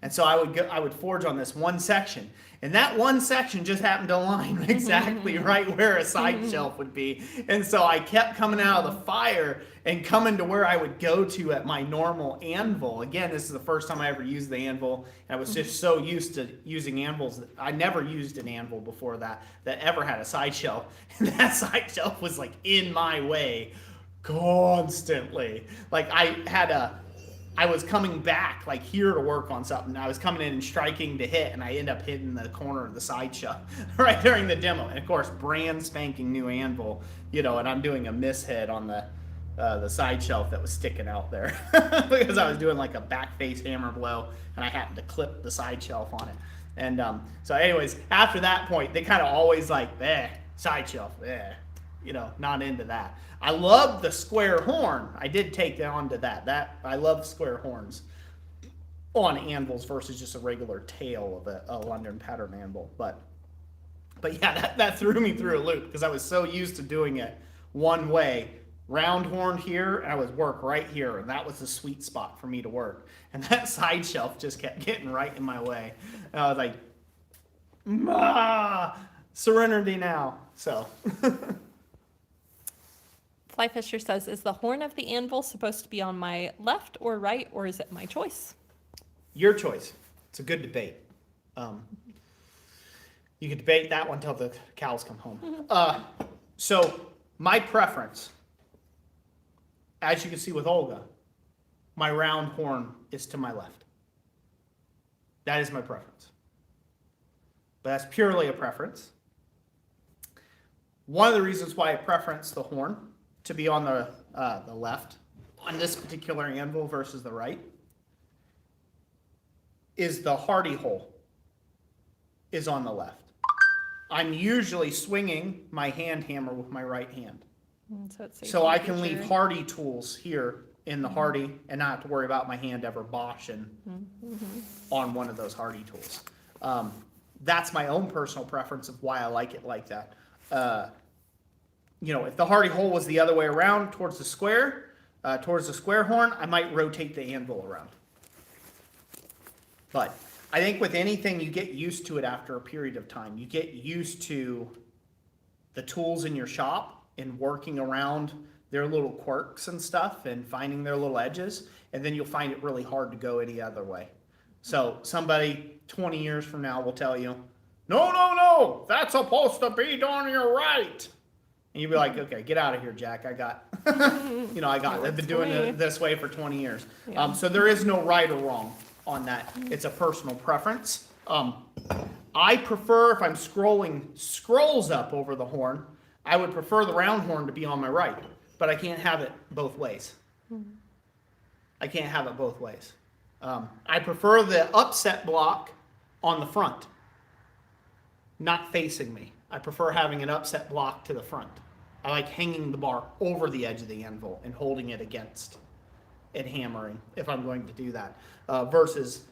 And so I would forge on this one section, and that one section just happened to align exactly right where a side shelf would be. And so I kept coming out of the fire and coming to where I would go to at my normal anvil. Again, this is the first time I ever used the anvil, and I was just so used to using anvils that I never used an anvil before that ever had a side shelf. And that side shelf was like in my way constantly. I was coming back like here to work on something. I was coming in and striking to hit, and I end up hitting the corner of the side shelf right during the demo. And of course, brand spanking new anvil, and I'm doing a miss hit on the side shelf that was sticking out there because I was doing like a back face hammer blow, and I happened to clip the side shelf on it. And so anyways, after that point, they kind of always like, side shelf, not into that. I love the square horn. I did take on to that. I love square horns on anvils versus just a regular tail of a London pattern anvil. But yeah, that threw me through a loop because I was so used to doing it one way. Round horn here, and I would work right here, and that was the sweet spot for me to work. And that side shelf just kept getting right in my way. And I was like, serenity now. So. Fly Fisher says, is the horn of the anvil supposed to be on my left or right, or is it my choice? Your choice. It's a good debate. You can debate that one till the cows come home. So my preference, as you can see with Olga, my round horn is to my left. That is my preference. But that's purely a preference. One of the reasons why I preference the horn to be on the left on this particular anvil versus the right is the hardy hole is on the left. I'm usually swinging my hand hammer with my right hand. So I can leave hardy tools here in the hardy and not have to worry about my hand ever boshing on one of those hardy tools. That's my own personal preference of why I like it like that. If the hardy hole was the other way around towards the square horn, I might rotate the anvil around. But I think with anything, you get used to it after a period of time. You get used to the tools in your shop and working around their little quirks and stuff and finding their little edges, and then you'll find it really hard to go any other way. So somebody 20 years from now will tell you, no, that's supposed to be on your right. And you'll be like, okay, get out of here, Jack. I've been doing it this way for 20 years. Yeah. So there is no right or wrong on that. It's a personal preference. I prefer, if I'm scrolling scrolls up over the horn, I would prefer the round horn to be on my right, but I can't have it both ways. I prefer the upset block on the front, not facing me. I prefer having an upset block to the front. I like hanging the bar over the edge of the anvil and holding it against and hammering if I'm going to do that, versus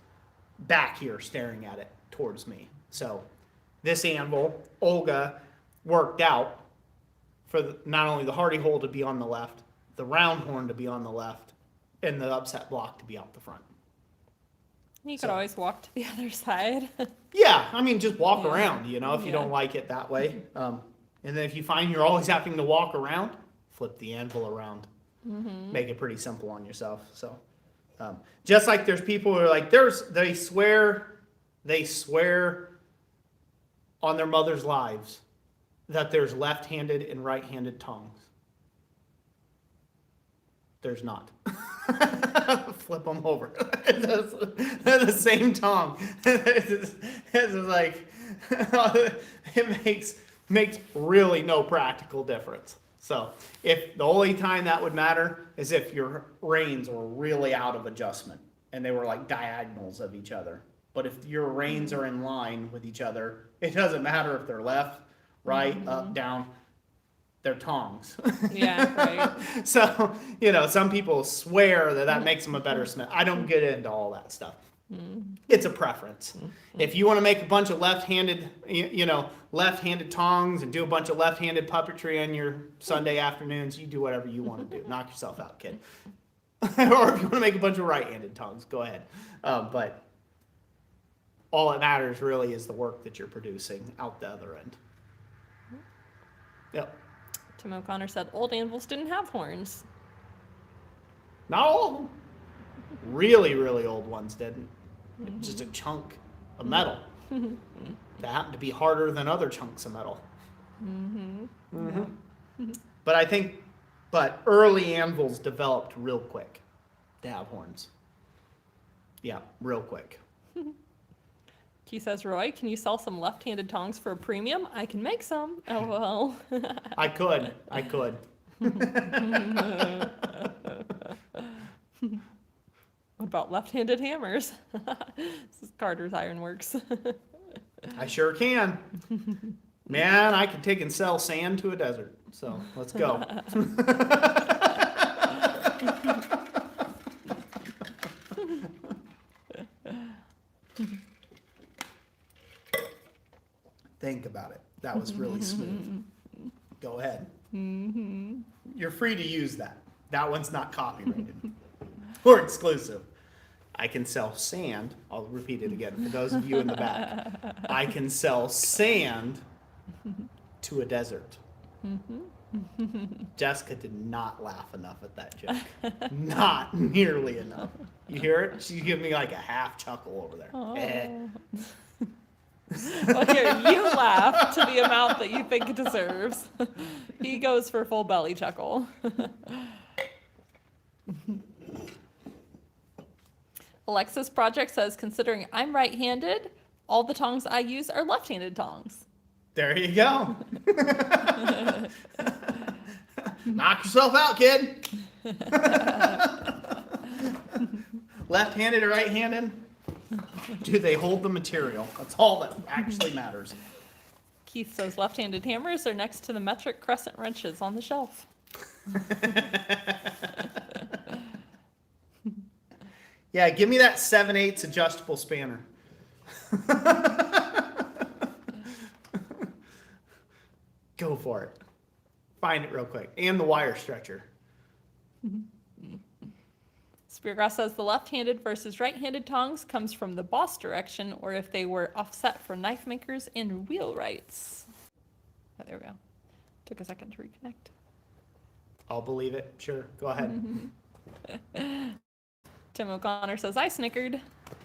back here staring at it towards me. So this anvil, Olga worked out for not only the hardy hole to be on the left, the round horn to be on the left, and the upset block to be out the front. You could always walk to the other side. Yeah, just walk around, if you don't like it that way. And then if you find you're always having to walk around, flip the anvil around. Make it pretty simple on yourself. So, just like there's people who are like, they swear on their mother's lives that there's left-handed and right-handed tongs. There's not. Flip them over. They're the same tongue. It's like, it makes really no practical difference. So if the only time that would matter is if your reins were really out of adjustment and they were like diagonals of each other. But if your reins are in line with each other, it doesn't matter if they're left, right, up, down. They're tongs. Yeah, right. So, some people swear that makes them a better smith. I don't get into all that stuff. It's a preference. If you want to make a bunch of left-handed tongs and do a bunch of left-handed puppetry on your Sunday afternoons, you do whatever you want to do. Knock yourself out, kid. Or if you want to make a bunch of right-handed tongs, go ahead. But all that matters really is the work that you're producing out the other end. Yep. Tim O'Connor said old anvils didn't have horns. Not all of them. Really, really old ones didn't. Just a chunk of metal that happened to be harder than other chunks of metal. But early anvils developed real quick to have horns. Yeah, real quick. He says, Roy, can you sell some left-handed tongs for a premium? I can make some. Oh, well. I could. What about left-handed hammers? This is Carter's Ironworks. I sure can. Man, I could take and sell sand to a desert. So let's go. Think about it. That was really smooth. Go ahead. You're free to use that. That one's not copyrighted or exclusive. I can sell sand. I'll repeat it again for those of you in the back. I can sell sand to a desert. Jessica did not laugh enough at that joke. Not nearly enough. You hear it? She's giving me like a half chuckle over there. Oh. Well, here, you laugh to the amount that you think it deserves. He goes for full belly chuckle. Alexis Project says, considering I'm right-handed, all the tongs I use are left-handed tongs. There you go. Knock yourself out, kid. Left-handed or right-handed? Do they hold the material? That's all that actually matters. Keith says left-handed hammers are next to the metric crescent wrenches on the shelf. Yeah, give me that 7/8 adjustable spanner. Go for it. Find it real quick. And the wire stretcher. Speargrass says the left-handed versus right-handed tongs comes from the boss direction, or if they were offset for knife makers and wheelwrights. Oh, there we go. Took a second to reconnect. I'll believe it. Sure. Go ahead. Tim O'Connor says, I snickered.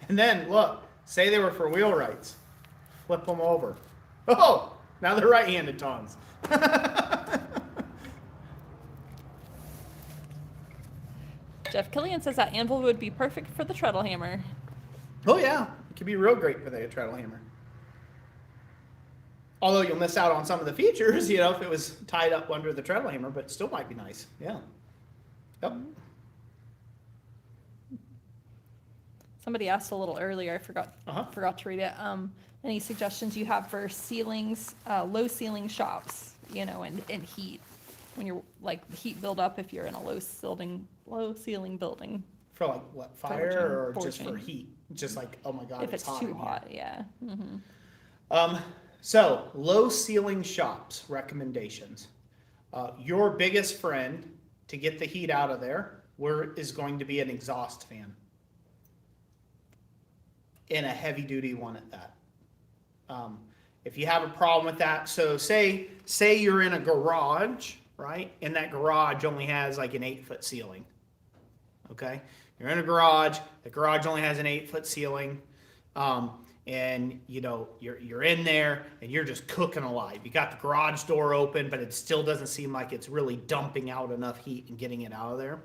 And then, look. Say they were for wheelwrights. Flip them over. Oh! Now they're right-handed tongs. Jeff Killian says that anvil would be perfect for the treadle hammer. Oh, yeah. It could be real great for the treadle hammer. Although you'll miss out on some of the features, you know, if it was tied up under the treadle hammer, but still might be nice. Yeah. Yep. Somebody asked a little earlier, I forgot to read it. Any suggestions you have for ceilings, low ceiling shops, you know, and heat? When you're like heat build up if you're in a low ceiling building. For like what, fire or just for heat? Just like, oh my God, if it's hot too hot, yeah. So low ceiling shops recommendations. Your biggest friend to get the heat out of there is going to be an exhaust fan. And a heavy duty one at that. If you have a problem with that, so say you're in a garage, right? And that garage only has like an 8-foot ceiling. Okay? You're in a garage, the garage only has an 8-foot ceiling. And you know, you're in there and you're just cooking alive. You got the garage door open, but it still doesn't seem like it's really dumping out enough heat and getting it out of there.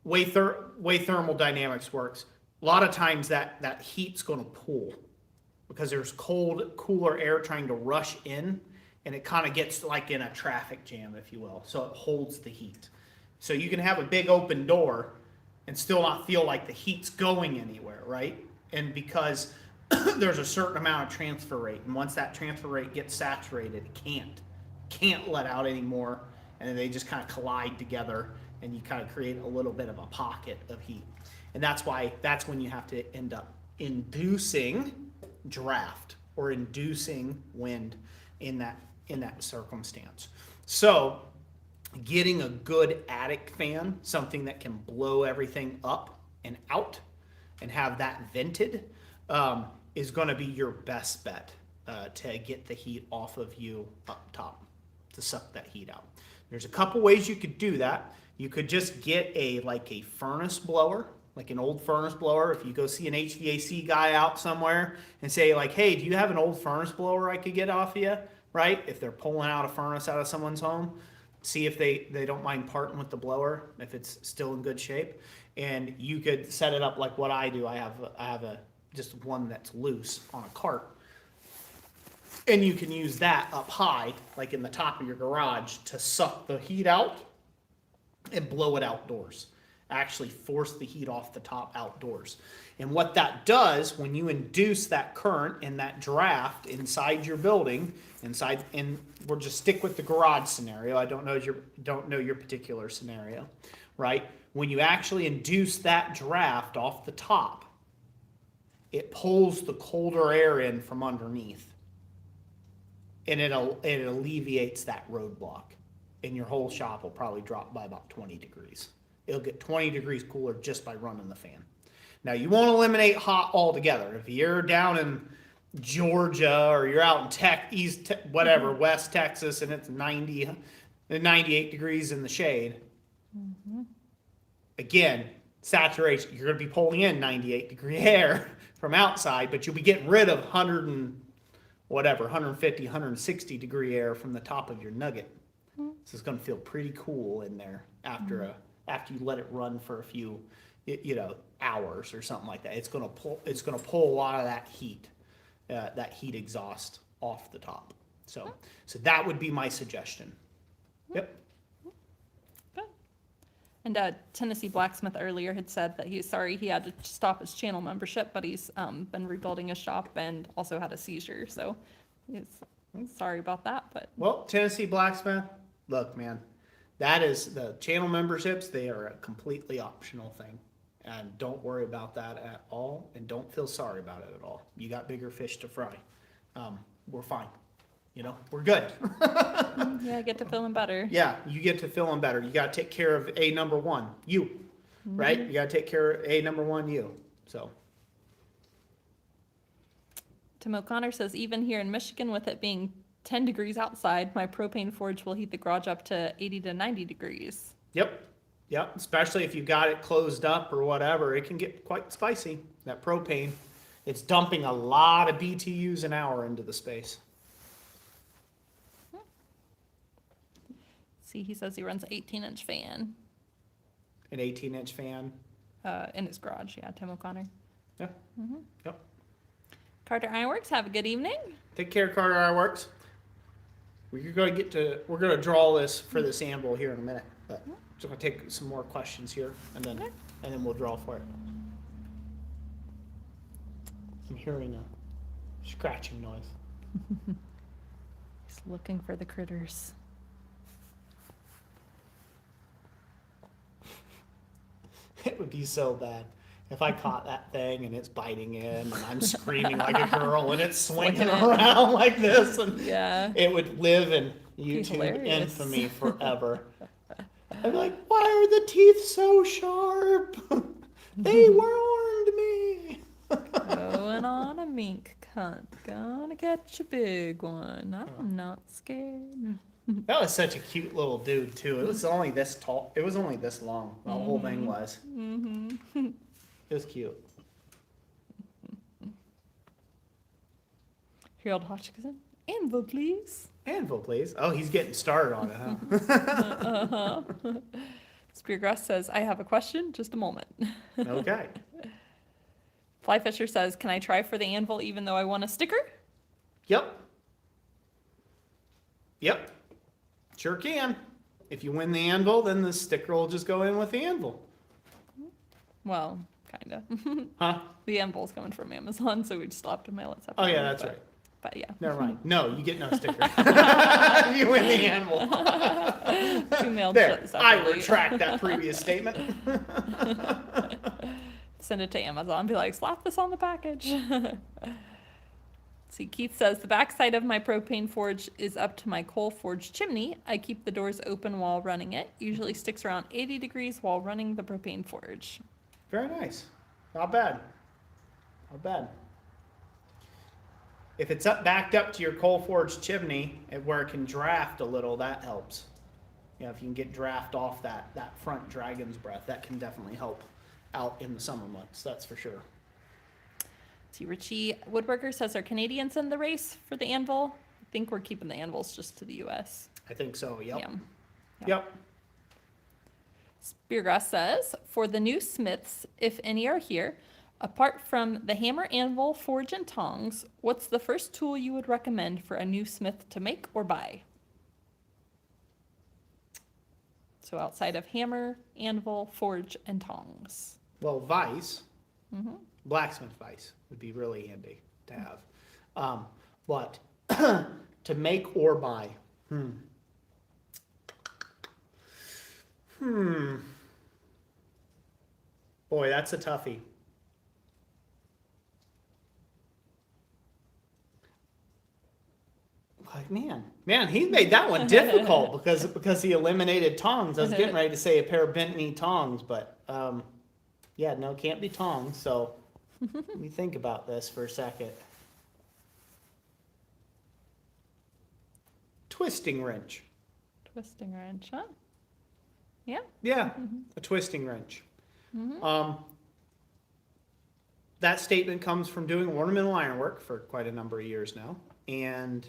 Way thermal dynamics works. A lot of times that heat's going to pool because there's cooler air trying to rush in, and it kind of gets like in a traffic jam, if you will. So it holds the heat. So you can have a big open door and still not feel like the heat's going anywhere, right? And because there's a certain amount of transfer rate, and once that transfer rate gets saturated, it can't let out anymore, and then they just kind of collide together, and you kind of create a little bit of a pocket of heat. And that's when you have to end up inducing draft or inducing wind in that circumstance. So getting a good attic fan, something that can blow everything up and out and have that vented, is going to be your best bet to get the heat off of you up top, to suck that heat out. There's a couple ways you could do that. You could just get a furnace blower, like an old furnace blower. If you go see an HVAC guy out somewhere and say like, hey, do you have an old furnace blower I could get off of you? Right? If they're pulling out a furnace out of someone's home, see if they don't mind parting with the blower, if it's still in good shape. And you could set it up like what I do. I have just one that's loose on a cart. And you can use that up high, like in the top of your garage, to suck the heat out and blow it outdoors. actually force the heat off the top outdoors. And what that does, when you induce that current and that draft inside your building, and we'll just stick with the garage scenario. I don't know your particular scenario, right? When you actually induce that draft off the top, it pulls the colder air in from underneath, and it alleviates that roadblock, and your whole shop will probably drop by about 20 degrees. It'll get 20 degrees cooler just by running the fan. Now, you won't eliminate hot altogether. If you're down in Georgia or you're out in West Texas, and it's 98 degrees in the shade, again, saturation, you're going to be pulling in 98 degree air from outside, but you'll be getting rid of 150, 160 degree air from the top of your nugget. So it's going to feel pretty cool in there after you let it run for a few, hours or something like that. It's going to pull a lot of that heat exhaust off the top. So that would be my suggestion. Yep. Good. And Tennessee Blacksmith earlier had said that he's sorry he had to stop his channel membership, but he's been rebuilding his shop and also had a seizure. So he's sorry about that. But well, Tennessee Blacksmith, look, man, that is the channel memberships. They are a completely optional thing. And don't worry about that at all, and don't feel sorry about it at all. You got bigger fish to fry. We're fine. We're good. yeah, get to feeling better. Yeah, you get to feeling better. You got to take care of number one, you, right? You got to take care of number one, you. So. Tim O'Connor says, even here in Michigan, with it being 10 degrees outside, my propane forge will heat the garage up to 80 to 90 degrees. Yep, especially if you got it closed up or whatever, it can get quite spicy. That propane, it's dumping a lot of BTUs an hour into the space. See, he says he runs an 18-inch fan. An 18-inch fan? In his garage, yeah, Tim O'Connor. Yeah. Yep. Carter Ironworks, have a good evening. Take care, Carter Ironworks. We're going to draw this for this anvil here in a minute, but just going to take some more questions here, and then we'll draw for it. I'm hearing a scratching noise. He's looking for the critters. It would be so bad if I caught that thing and it's biting in, and I'm screaming like a girl, and it's swinging around like this, and it would live in YouTube infamy forever. I'd be like, why are the teeth so sharp? They warned me. Going on a mink hunt. Gonna catch a big one. I'm not scared. That was such a cute little dude, too. It was only this tall. It was only this long. The whole thing was. It was cute. Harold Hodgkinson. Anvil, please. Anvil, please. Oh, he's getting started on it, huh? Speargrass says, I have a question. Just a moment. Okay. Flyfisher says, can I try for the anvil even though I want a sticker? Yep. Sure can. If you win the anvil, then the sticker will just go in with the anvil. Well, kind of. Huh? The anvil's coming from Amazon, so we just slapped a mail it separately. Oh, yeah, that's right. But yeah. Never mind. No, you get no sticker. If you win the anvil. There, I retract that previous statement. Send it to Amazon. Be like, slap this on the package. See, Keith says, the backside of my propane forge is up to my coal forge chimney. I keep the doors open while running it. Usually sticks around 80 degrees while running the propane forge. Very nice. Not bad. If it's backed up to your coal forge chimney, where it can draft a little, that helps. If you can get draft off that front dragon's breath, that can definitely help out in the summer months. That's for sure. See, Richie Woodworker says, are Canadians in the race for the anvil? I think we're keeping the anvils just to the U.S. I think so, yep. Yeah. Yep. Speargrass says, for the new smiths, if any are here, apart from the hammer, anvil, forge, and tongs, what's the first tool you would recommend for a new smith to make or buy? So outside of hammer, anvil, forge, and tongs. Well, vise, Mm-hmm. blacksmith vise would be really handy to have. But to make or buy, boy, that's a toughie. Like, man, he made that one difficult because he eliminated tongs. I was getting ready to say a pair of bent knee tongs, but yeah, no, can't be tongs. So let me think about this for a second. Twisting wrench. Twisting wrench, huh? Yeah. Yeah, a twisting wrench. Mm-hmm. That statement comes from doing ornamental ironwork for quite a number of years now, and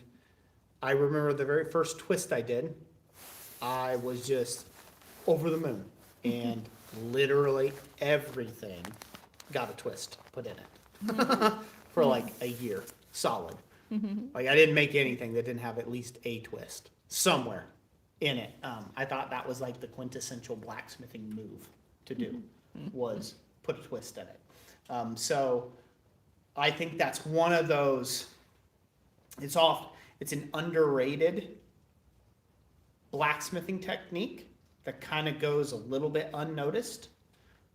I remember the very first twist I did, I was just over the moon, and literally everything got a twist put in it for like a year, solid. Like I didn't make anything that didn't have at least a twist somewhere in it. I thought that was like the quintessential blacksmithing move to do, was put a twist in it. So I think that's one of those, it's an underrated blacksmithing technique that kind of goes a little bit unnoticed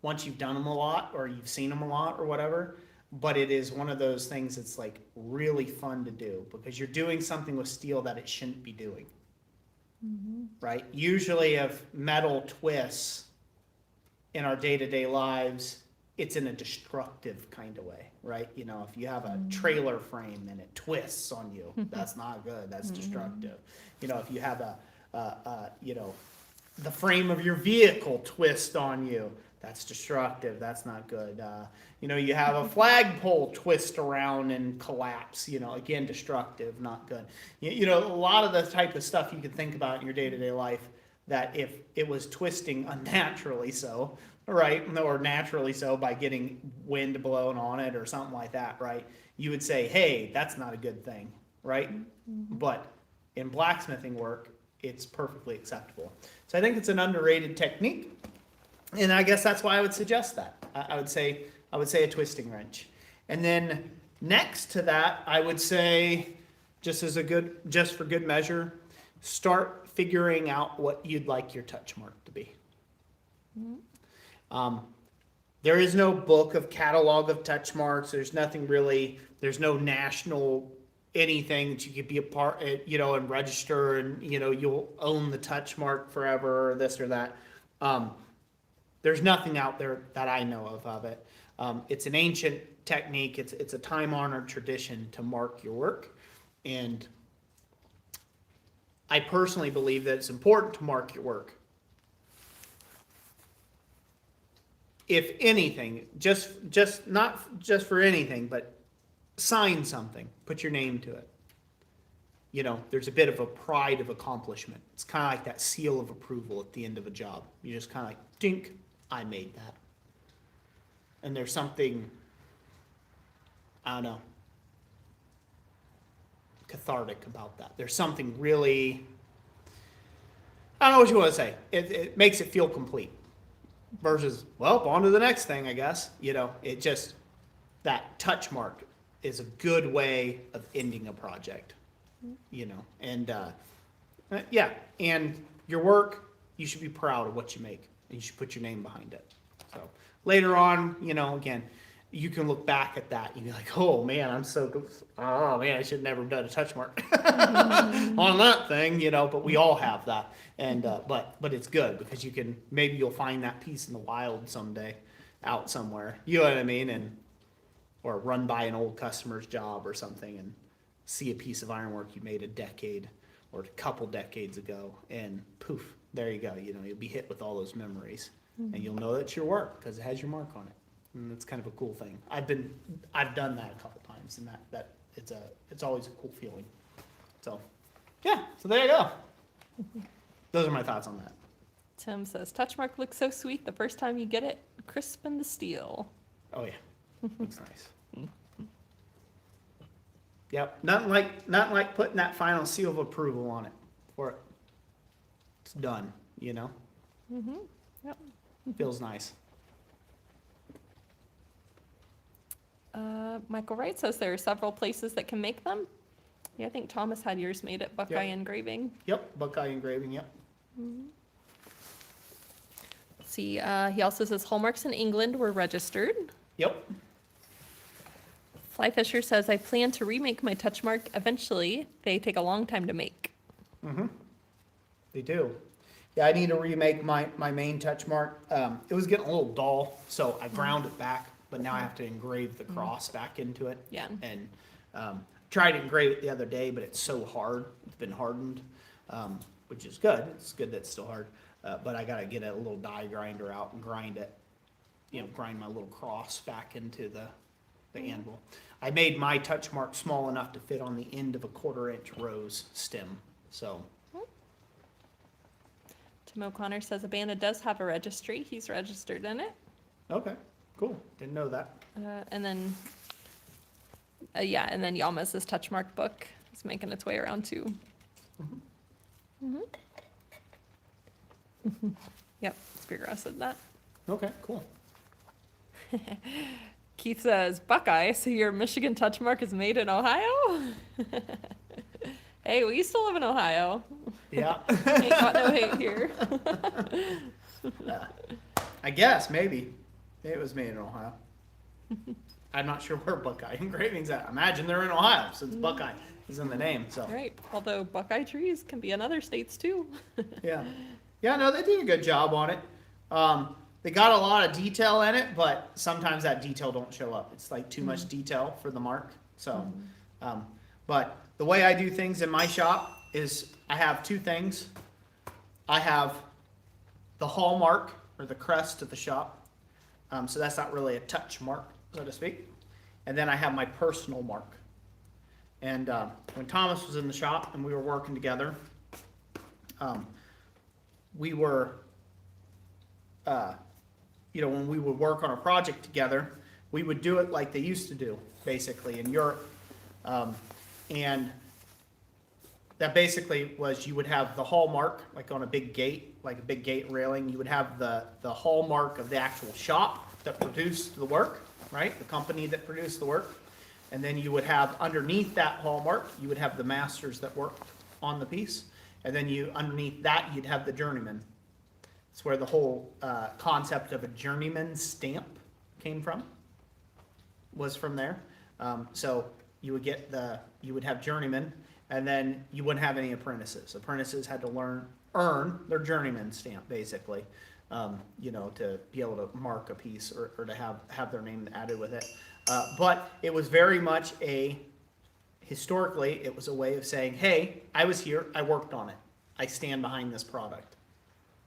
once you've done them a lot or you've seen them a lot or whatever. But it is one of those things that's like really fun to do because you're doing something with steel that it shouldn't be doing. Right? Usually if metal twists in our day-to-day lives, it's in a destructive kind of way, right? You know, if you have a trailer frame and it twists on you, that's not good. That's destructive. You know, if you have you know, the frame of your vehicle twist on you, that's destructive. That's not good. You know, you have a flagpole twist around and collapse, you know, again, destructive, not good. You know, a lot of the type of stuff you can think about in your day-to-day life that if it was twisting unnaturally so, right, or naturally so by getting wind blown on it or something like that, right, you would say, hey, that's not a good thing, right? But in blacksmithing work, it's perfectly acceptable. So I think it's an underrated technique, and I guess that's why I would suggest that. I would say a twisting wrench. And then next to that, I would say, just for good measure, start figuring out what you'd like your touch mark to be. There is no book of catalog of touch marks. There's nothing really, there's no national anything that you could be a part, you know, and register and, you know, you'll own the touch mark forever or this or that. There's nothing out there that I know of it. It's an ancient technique. It's a time-honored tradition to mark your work. And I personally believe that it's important to mark your work. If anything, just not just for anything, but sign something, put your name to it. You know, there's a bit of a pride of accomplishment. It's kind of like that seal of approval at the end of a job. You just kind of like, dink, I made that. And there's something, I don't know, cathartic about that. There's something really, I don't know what you want to say. It makes it feel complete. Versus, well, on to the next thing, I guess. You know, it just, that touch mark is a good way of ending a project. You know, and yeah, and your work, you should be proud of what you make, and you should put your name behind it. So later on, you know, again, you can look back at that and be like, oh man, I should never have done a touch mark on that thing, you know, but we all have that. And, but it's good because maybe you'll find that piece in the wild someday out somewhere, you know what I mean? Or run by an old customer's job or something and see a piece of ironwork you made a decade or a couple decades ago, and poof, there you go. You know, you'll be hit with all those memories, and you'll know that's your work because it has your mark on it. And it's kind of a cool thing. I've done that a couple times, and that it's always a cool feeling. So, yeah. So there you go. Those are my thoughts on that. Tim says, touch mark looks so sweet the first time you get it, crisp in the steel. Oh yeah, looks nice. Yep, nothing like putting that final seal of approval on it for it. It's done, you know. Yep. Feels nice. Michael Wright says there are several places that can make them. Yeah, I think Thomas had yours made at Buckeye Engraving. Yep, Buckeye Engraving, yep. Let's see, he also says hallmarks in England were registered. Yep. Fly Fisher says, I plan to remake my touch mark eventually. They take a long time to make. They do. Yeah, I need to remake my main touch mark. It was getting a little dull, so I ground it back, but now I have to engrave the cross back into it. Yeah. And tried to engrave it the other day, but it's so hard. It's been hardened, which is good. It's good that it's still hard. But I got to get a little die grinder out and grind it, grind my little cross back into the anvil. I made my touch mark small enough to fit on the end of a 1/4-inch rose stem. So. Tim O'Connor says Abana does have a registry. He's registered in it. Okay, cool. Didn't know that. And then Yama's touch mark book is making its way around too. Yep, Speargrass said that. Okay, cool. Keith says, Buckeye, so your Michigan touch mark is made in Ohio? Hey, we used to live in Ohio. Yeah. Ain't got no hate here. I guess, maybe. It was made in Ohio. I'm not sure where Buckeye Engraving's at. Imagine they're in Ohio, since Buckeye is in the name, so. Right, although Buckeye trees can be in other states too. Yeah. Yeah, no, they did a good job on it. They got a lot of detail in it, but sometimes that detail don't show up. It's like too much detail for the mark, so. But the way I do things in my shop is I have two things. I have the hallmark, or the crest of the shop. So that's not really a touch mark, so to speak. And then I have my personal mark. And when Thomas was in the shop and we were working together, we were, when we would work on a project together, we would do it like they used to do, basically, in Europe. And that basically was you would have the hallmark, like on a big gate, like a big gate railing. You would have the hallmark of the actual shop that produced the work, right? The company that produced the work. And then you would have underneath that hallmark, you would have the masters that worked on the piece. And then underneath that, you'd have the journeyman. It's where the whole concept of a journeyman stamp came from, was from there. So you would have journeyman, and then you wouldn't have any apprentices. Apprentices had to earn their journeyman stamp, basically, to be able to mark a piece or to have their name added with it. But it was very much historically, it was a way of saying, hey, I was here, I worked on it. I stand behind this product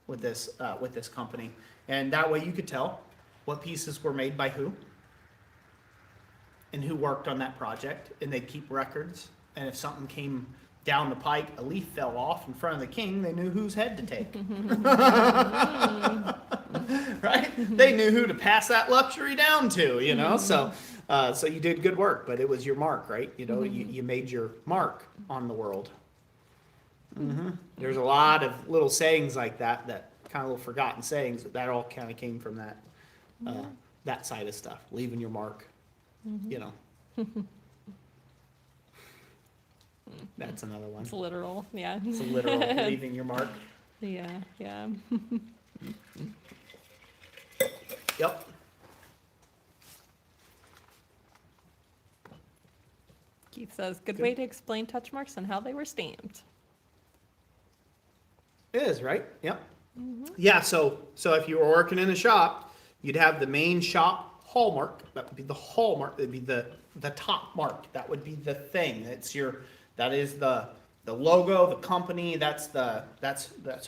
with this company. And that way you could tell what pieces were made by who and who worked on that project, and they'd keep records. And if something came down the pike, a leaf fell off in front of the king, they knew whose head to take. Right? They knew who to pass that luxury down to, so you did good work, but it was your mark, right? You made your mark on the world. There's a lot of little sayings like that kind of little forgotten sayings, that all kind of came from that side of stuff, leaving your mark, That's another one. It's literal, yeah. It's a literal, leaving your mark. Yeah. Yep. Keith says, good way to explain touch marks and how they were stamped. It is, right? Yep. Yeah, so if you were working in a shop, you'd have the main shop hallmark. That would be the hallmark. That'd be the top mark. That would be the thing. That is the logo, the company. That's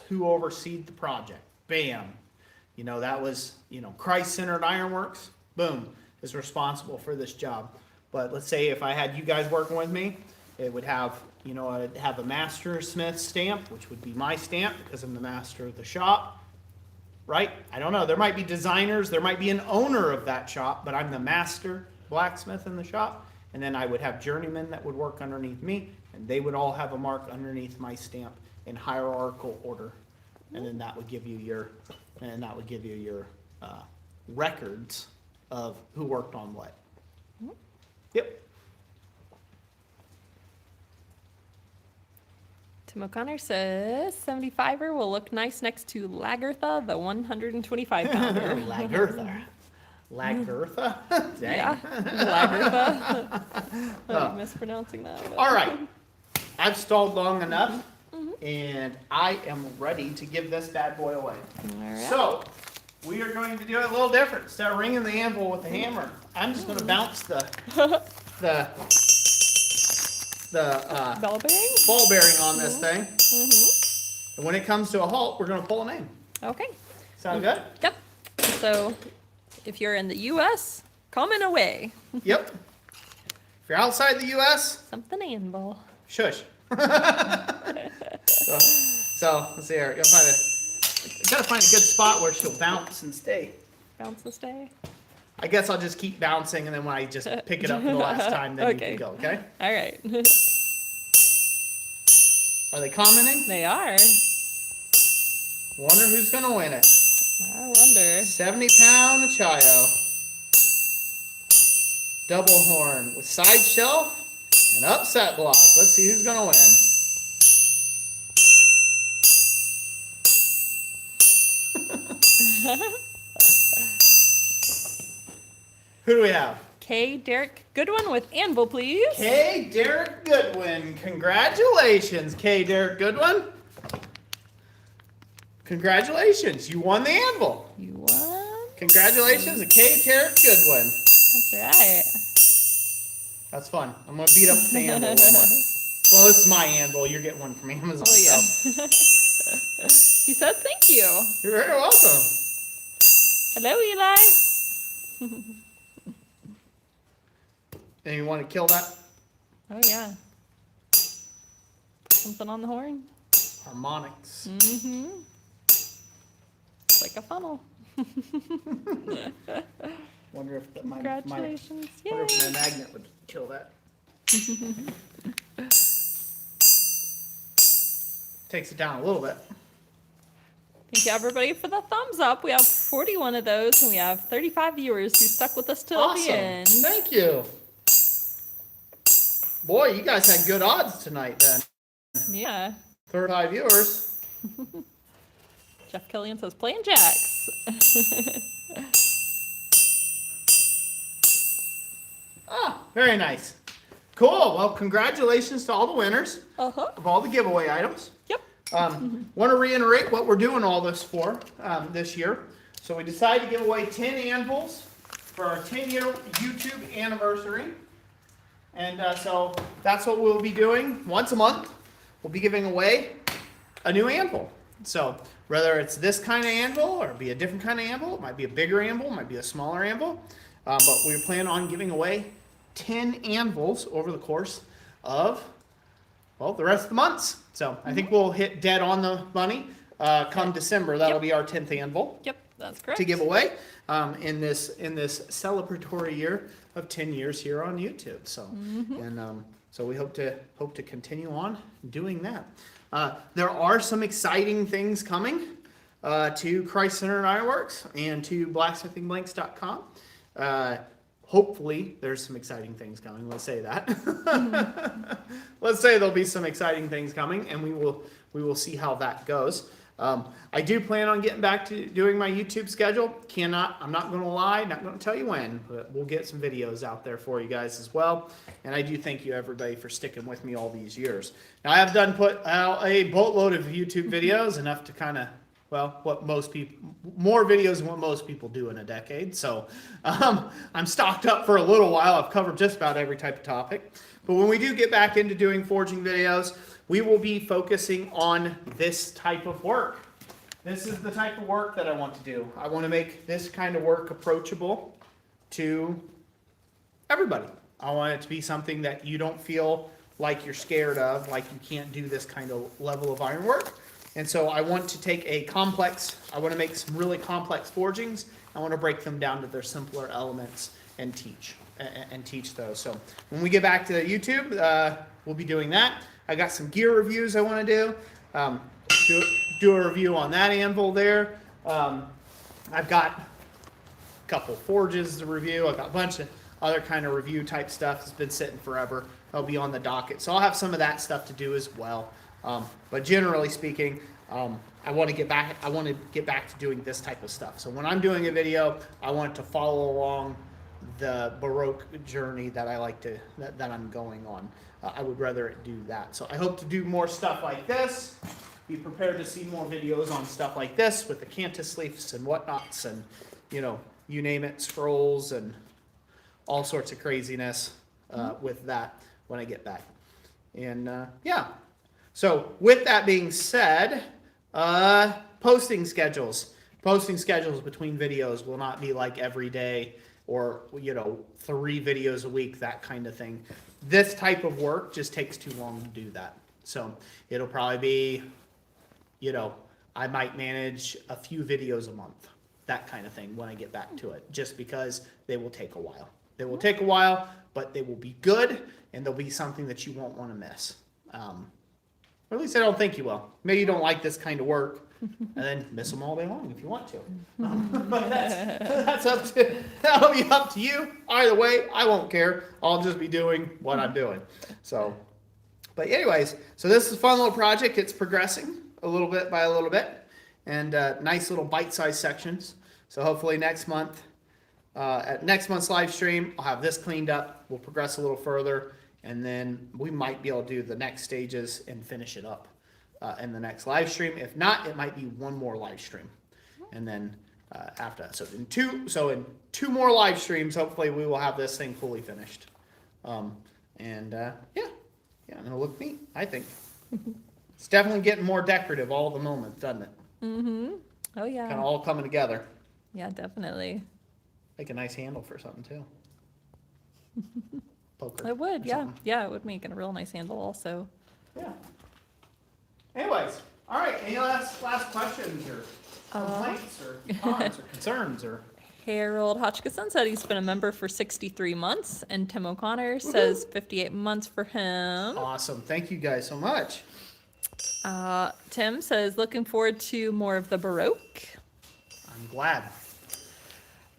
who oversees the project. Bam. That was Christ-centered Ironworks. Boom, is responsible for this job. But let's say if I had you guys working with me, it would have I'd have a master smith stamp, which would be my stamp because I'm the master of the shop, right? I don't know. There might be designers. There might be an owner of that shop, but I'm the master blacksmith in the shop. And then I would have journeymen that would work underneath me, and they would all have a mark underneath my stamp in hierarchical order. and then that would give you your records of who worked on what. Yep. Tim O'Connor says 75er will look nice next to Lagertha, the 125 pounder. Lagertha? Dang. Yeah, Lagertha. I'm mispronouncing that. But. All right. I've stalled long enough, and I am ready to give this bad boy away. All right. So, we are going to do it a little different. Instead of ringing the anvil with the hammer, I'm just going to bounce the ball bearing? ball bearing on this thing. And when it comes to a halt, we're going to pull a name. Okay. Sound good? Yep. So, if you're in the U.S., comment away. Yep. If you're outside the U.S., Something anvil. shush. so let's see here. Gotta find a good spot where she'll bounce and stay. Bounce this day. I guess I'll just keep bouncing, and then when I just pick it up for the last time, then Okay. you can go, okay? All right. Are they commenting? They are. Wonder who's gonna win it. I wonder. 70-pound Chayo. Double horn with side shelf and upset block. Let's see who's gonna win. Who do we have? K. Derek Goodwin with anvil, please. K. Derek Goodwin. Congratulations, K. Derek Goodwin. Congratulations, you won the anvil. You won. Congratulations to K. Derek Goodwin. That's right. That's fun. I'm gonna beat up the anvil one more. Well, this is my anvil. You're getting one from Amazon. Oh yeah. So. He said thank you. You're very welcome. Hello, Eli. And you want to kill that Oh yeah. Something on the horn. harmonics? Mm-hmm. It's like a funnel. Wonder if my Congratulations. wonder if Yay. my magnet would kill that. Takes it down a little bit. Thank you everybody for the thumbs up. We have 41 of those and we have 35 viewers who stuck with us till Awesome. the end. Thank you. Boy, you guys had good odds tonight then. Yeah. 35 viewers. Jeff Killian says playing jacks. Ah, very nice. Cool. Well, congratulations to all the winners Uh-huh. of all the giveaway items. Yep. Want to reiterate what we're doing all this for this year. So we decided to give away 10 anvils for our 10-year YouTube anniversary. And so that's what we'll be doing once a month. We'll be giving away a new anvil. So whether it's this kind of anvil or be a different kind of anvil, it might be a bigger anvil, it might be a smaller anvil. But we plan on giving away 10 anvils over the course of, well, the rest of the months. So I think we'll hit dead on the money come December. That'll be our 10th anvil Yep, that's correct. to give away in this celebratory year of 10 years here on YouTube. So so we hope to continue on doing that. There are some exciting things coming to Christ Center and Ironworks and to blacksmithingblanks.com. Hopefully there's some exciting things coming. Let's say that. Let's say there'll be some exciting things coming, and we will see how that goes. I do plan on getting back to doing my YouTube schedule. I'm not going to lie, not going to tell you when, but we'll get some videos out there for you guys as well. And I do thank you everybody for sticking with me all these years. Now I have put out a boatload of YouTube videos, enough to kind of, well, more videos than what most people do in a decade. So I'm stocked up for a little while. I've covered just about every type of topic. But when we do get back into doing forging videos, we will be focusing on this type of work. This is the type of work that I want to do. I want to make this kind of work approachable to everybody. I want it to be something that you don't feel like you're scared of, like you can't do this kind of level of ironwork. And so I want to take I want to make some really complex forgings. I want to break them down to their simpler elements and teach those. So when we get back to YouTube, we'll be doing that. I got some gear reviews I want to do. do a review on that anvil there. I've got a couple forges to review. I've got a bunch of other kind of review type stuff that's been sitting forever. I'll be on the docket, so I'll have some of that stuff to do as well. But generally speaking, I want to get back. I want to get back to doing this type of stuff. So when I'm doing a video, I want to follow along the baroque journey that I like to that I'm going on. I would rather it do that. So I hope to do more stuff like this. Be prepared to see more videos on stuff like this with the cantus leaves and whatnots, and you name it, scrolls and all sorts of craziness with that when I get back. And yeah. So with that being said, posting schedules. Posting schedules between videos will not be like every day or 3 videos a week, that kind of thing. This type of work just takes too long to do that. So it'll probably be, I might manage a few videos a month, that kind of thing when I get back to it, just because they will take a while. They will take a while, but they will be good, and they'll be something that you won't want to miss. Or at least I don't think you will. Maybe you don't like this kind of work, and then miss them all day long if you want to. But that'll be up to you. Either way, I won't care. I'll just be doing what I'm doing. So, but anyways, so this is a fun little project. It's progressing a little bit by a little bit, and nice little bite-sized sections. So hopefully next month, at next month's live stream, I'll have this cleaned up. We'll progress a little further. And then we might be able to do the next stages and finish it up in the next live stream. If not, it might be one more live stream. And then after that. So in two more live streams, hopefully we will have this thing fully finished. And it'll look neat, I think. It's definitely getting more decorative all the moment, doesn't it? Mm-hmm. Oh, yeah. Kind of all coming together. Yeah, definitely. Make a nice handle for something, too. Poker it would, yeah. Something. Yeah, it would make it a real nice handle also. Yeah. Anyways, all right. Any last questions or complaints or comments or concerns or? Harold Hotchkiss said he's been a member for 63 months, and Tim O'Connor says 58 months for him. Awesome. Thank you guys so much. Tim says looking forward to more of the baroque. I'm glad.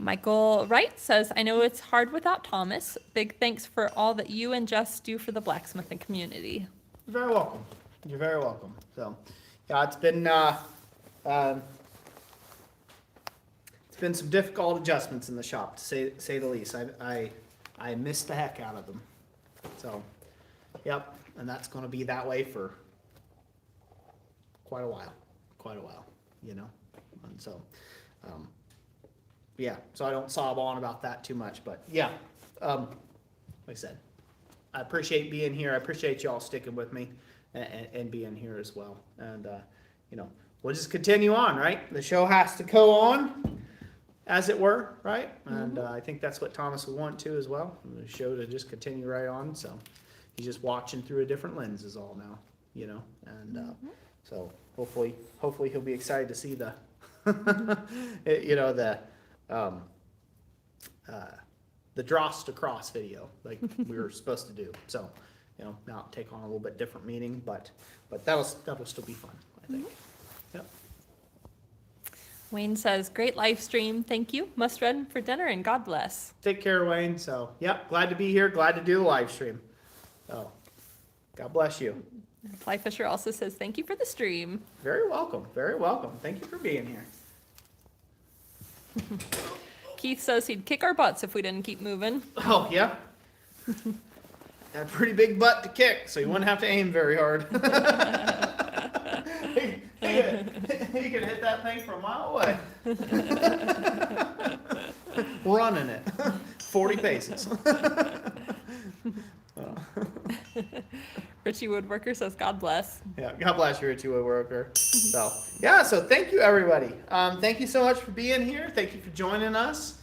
Michael Wright says, I know it's hard without Thomas. Big thanks for all that you and Jess do for the blacksmithing community. You're very welcome. You're very welcome. So, yeah, it's been some difficult adjustments in the shop, to say the least. I missed the heck out of them. So, yep, and that's going to be that way for quite a while, And so. Yeah, so I don't sob on about that too much, but yeah, like I said, I appreciate being here. I appreciate y'all sticking with me and being here as well. And, we'll just continue on, right? The show has to go on, as it were, right? And I think that's what Thomas would want to as well, the show to just continue right on. So he's just watching through a different lens is all now, and so hopefully he'll be excited to see the, the Dross to cross video like we were supposed to do. So, now take on a little bit different meaning, but that'll still be fun, I think. Yep. Wayne says, great live stream. Thank you. Must run for dinner and God bless. Take care, Wayne. So, yep, glad to be here. Glad to do the live stream. So, God bless you. Fly Fisher also says, thank you for the stream. Very welcome. Very welcome. Thank you for being here. Keith says he'd kick our butts if we didn't keep moving. Oh, yeah. Got a pretty big butt to kick, so you wouldn't have to aim very hard. You could hit that thing from a mile away. Running it. 40 paces. Richie Woodworker says, God bless. Yeah, God bless you, Richie Woodworker. So thank you, everybody. Thank you so much for being here. Thank you for joining us.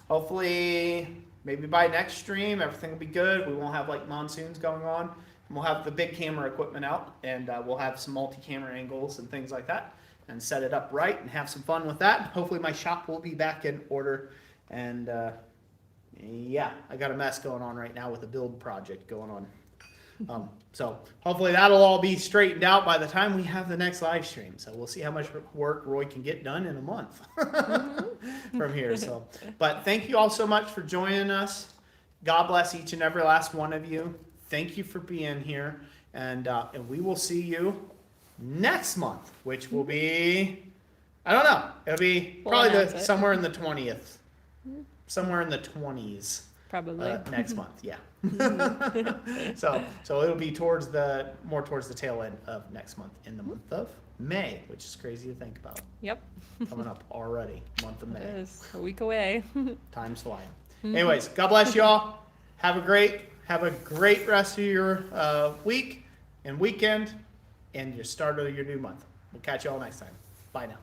Hopefully, maybe by next stream, everything will be good. We won't have like monsoons going on. We'll have the big camera equipment out, and we'll have some multi-camera angles and things like that, and set it up right and have some fun with that. Hopefully my shop will be back in order. And yeah, I got a mess going on right now with a build project going on So hopefully that'll all be straightened out by the time we have the next live stream. So we'll see how much work Roy can get done in a month from here. So, but thank you all so much for joining us. God bless each and every last one of you. Thank you for being here, and we will see you next month, which will be, I don't know, it'll be We'll probably announce it. somewhere in the 20th, somewhere in the 20s. Probably. Next month, yeah. so it'll be more towards the tail end of next month, in the month of May, which is crazy to think about. Yep. Coming up already, month of It May. is a week away. Time's flying. Anyways, God bless you all. Have a great rest of your week and weekend, and your start of your new month. We'll catch you all next time. Bye now.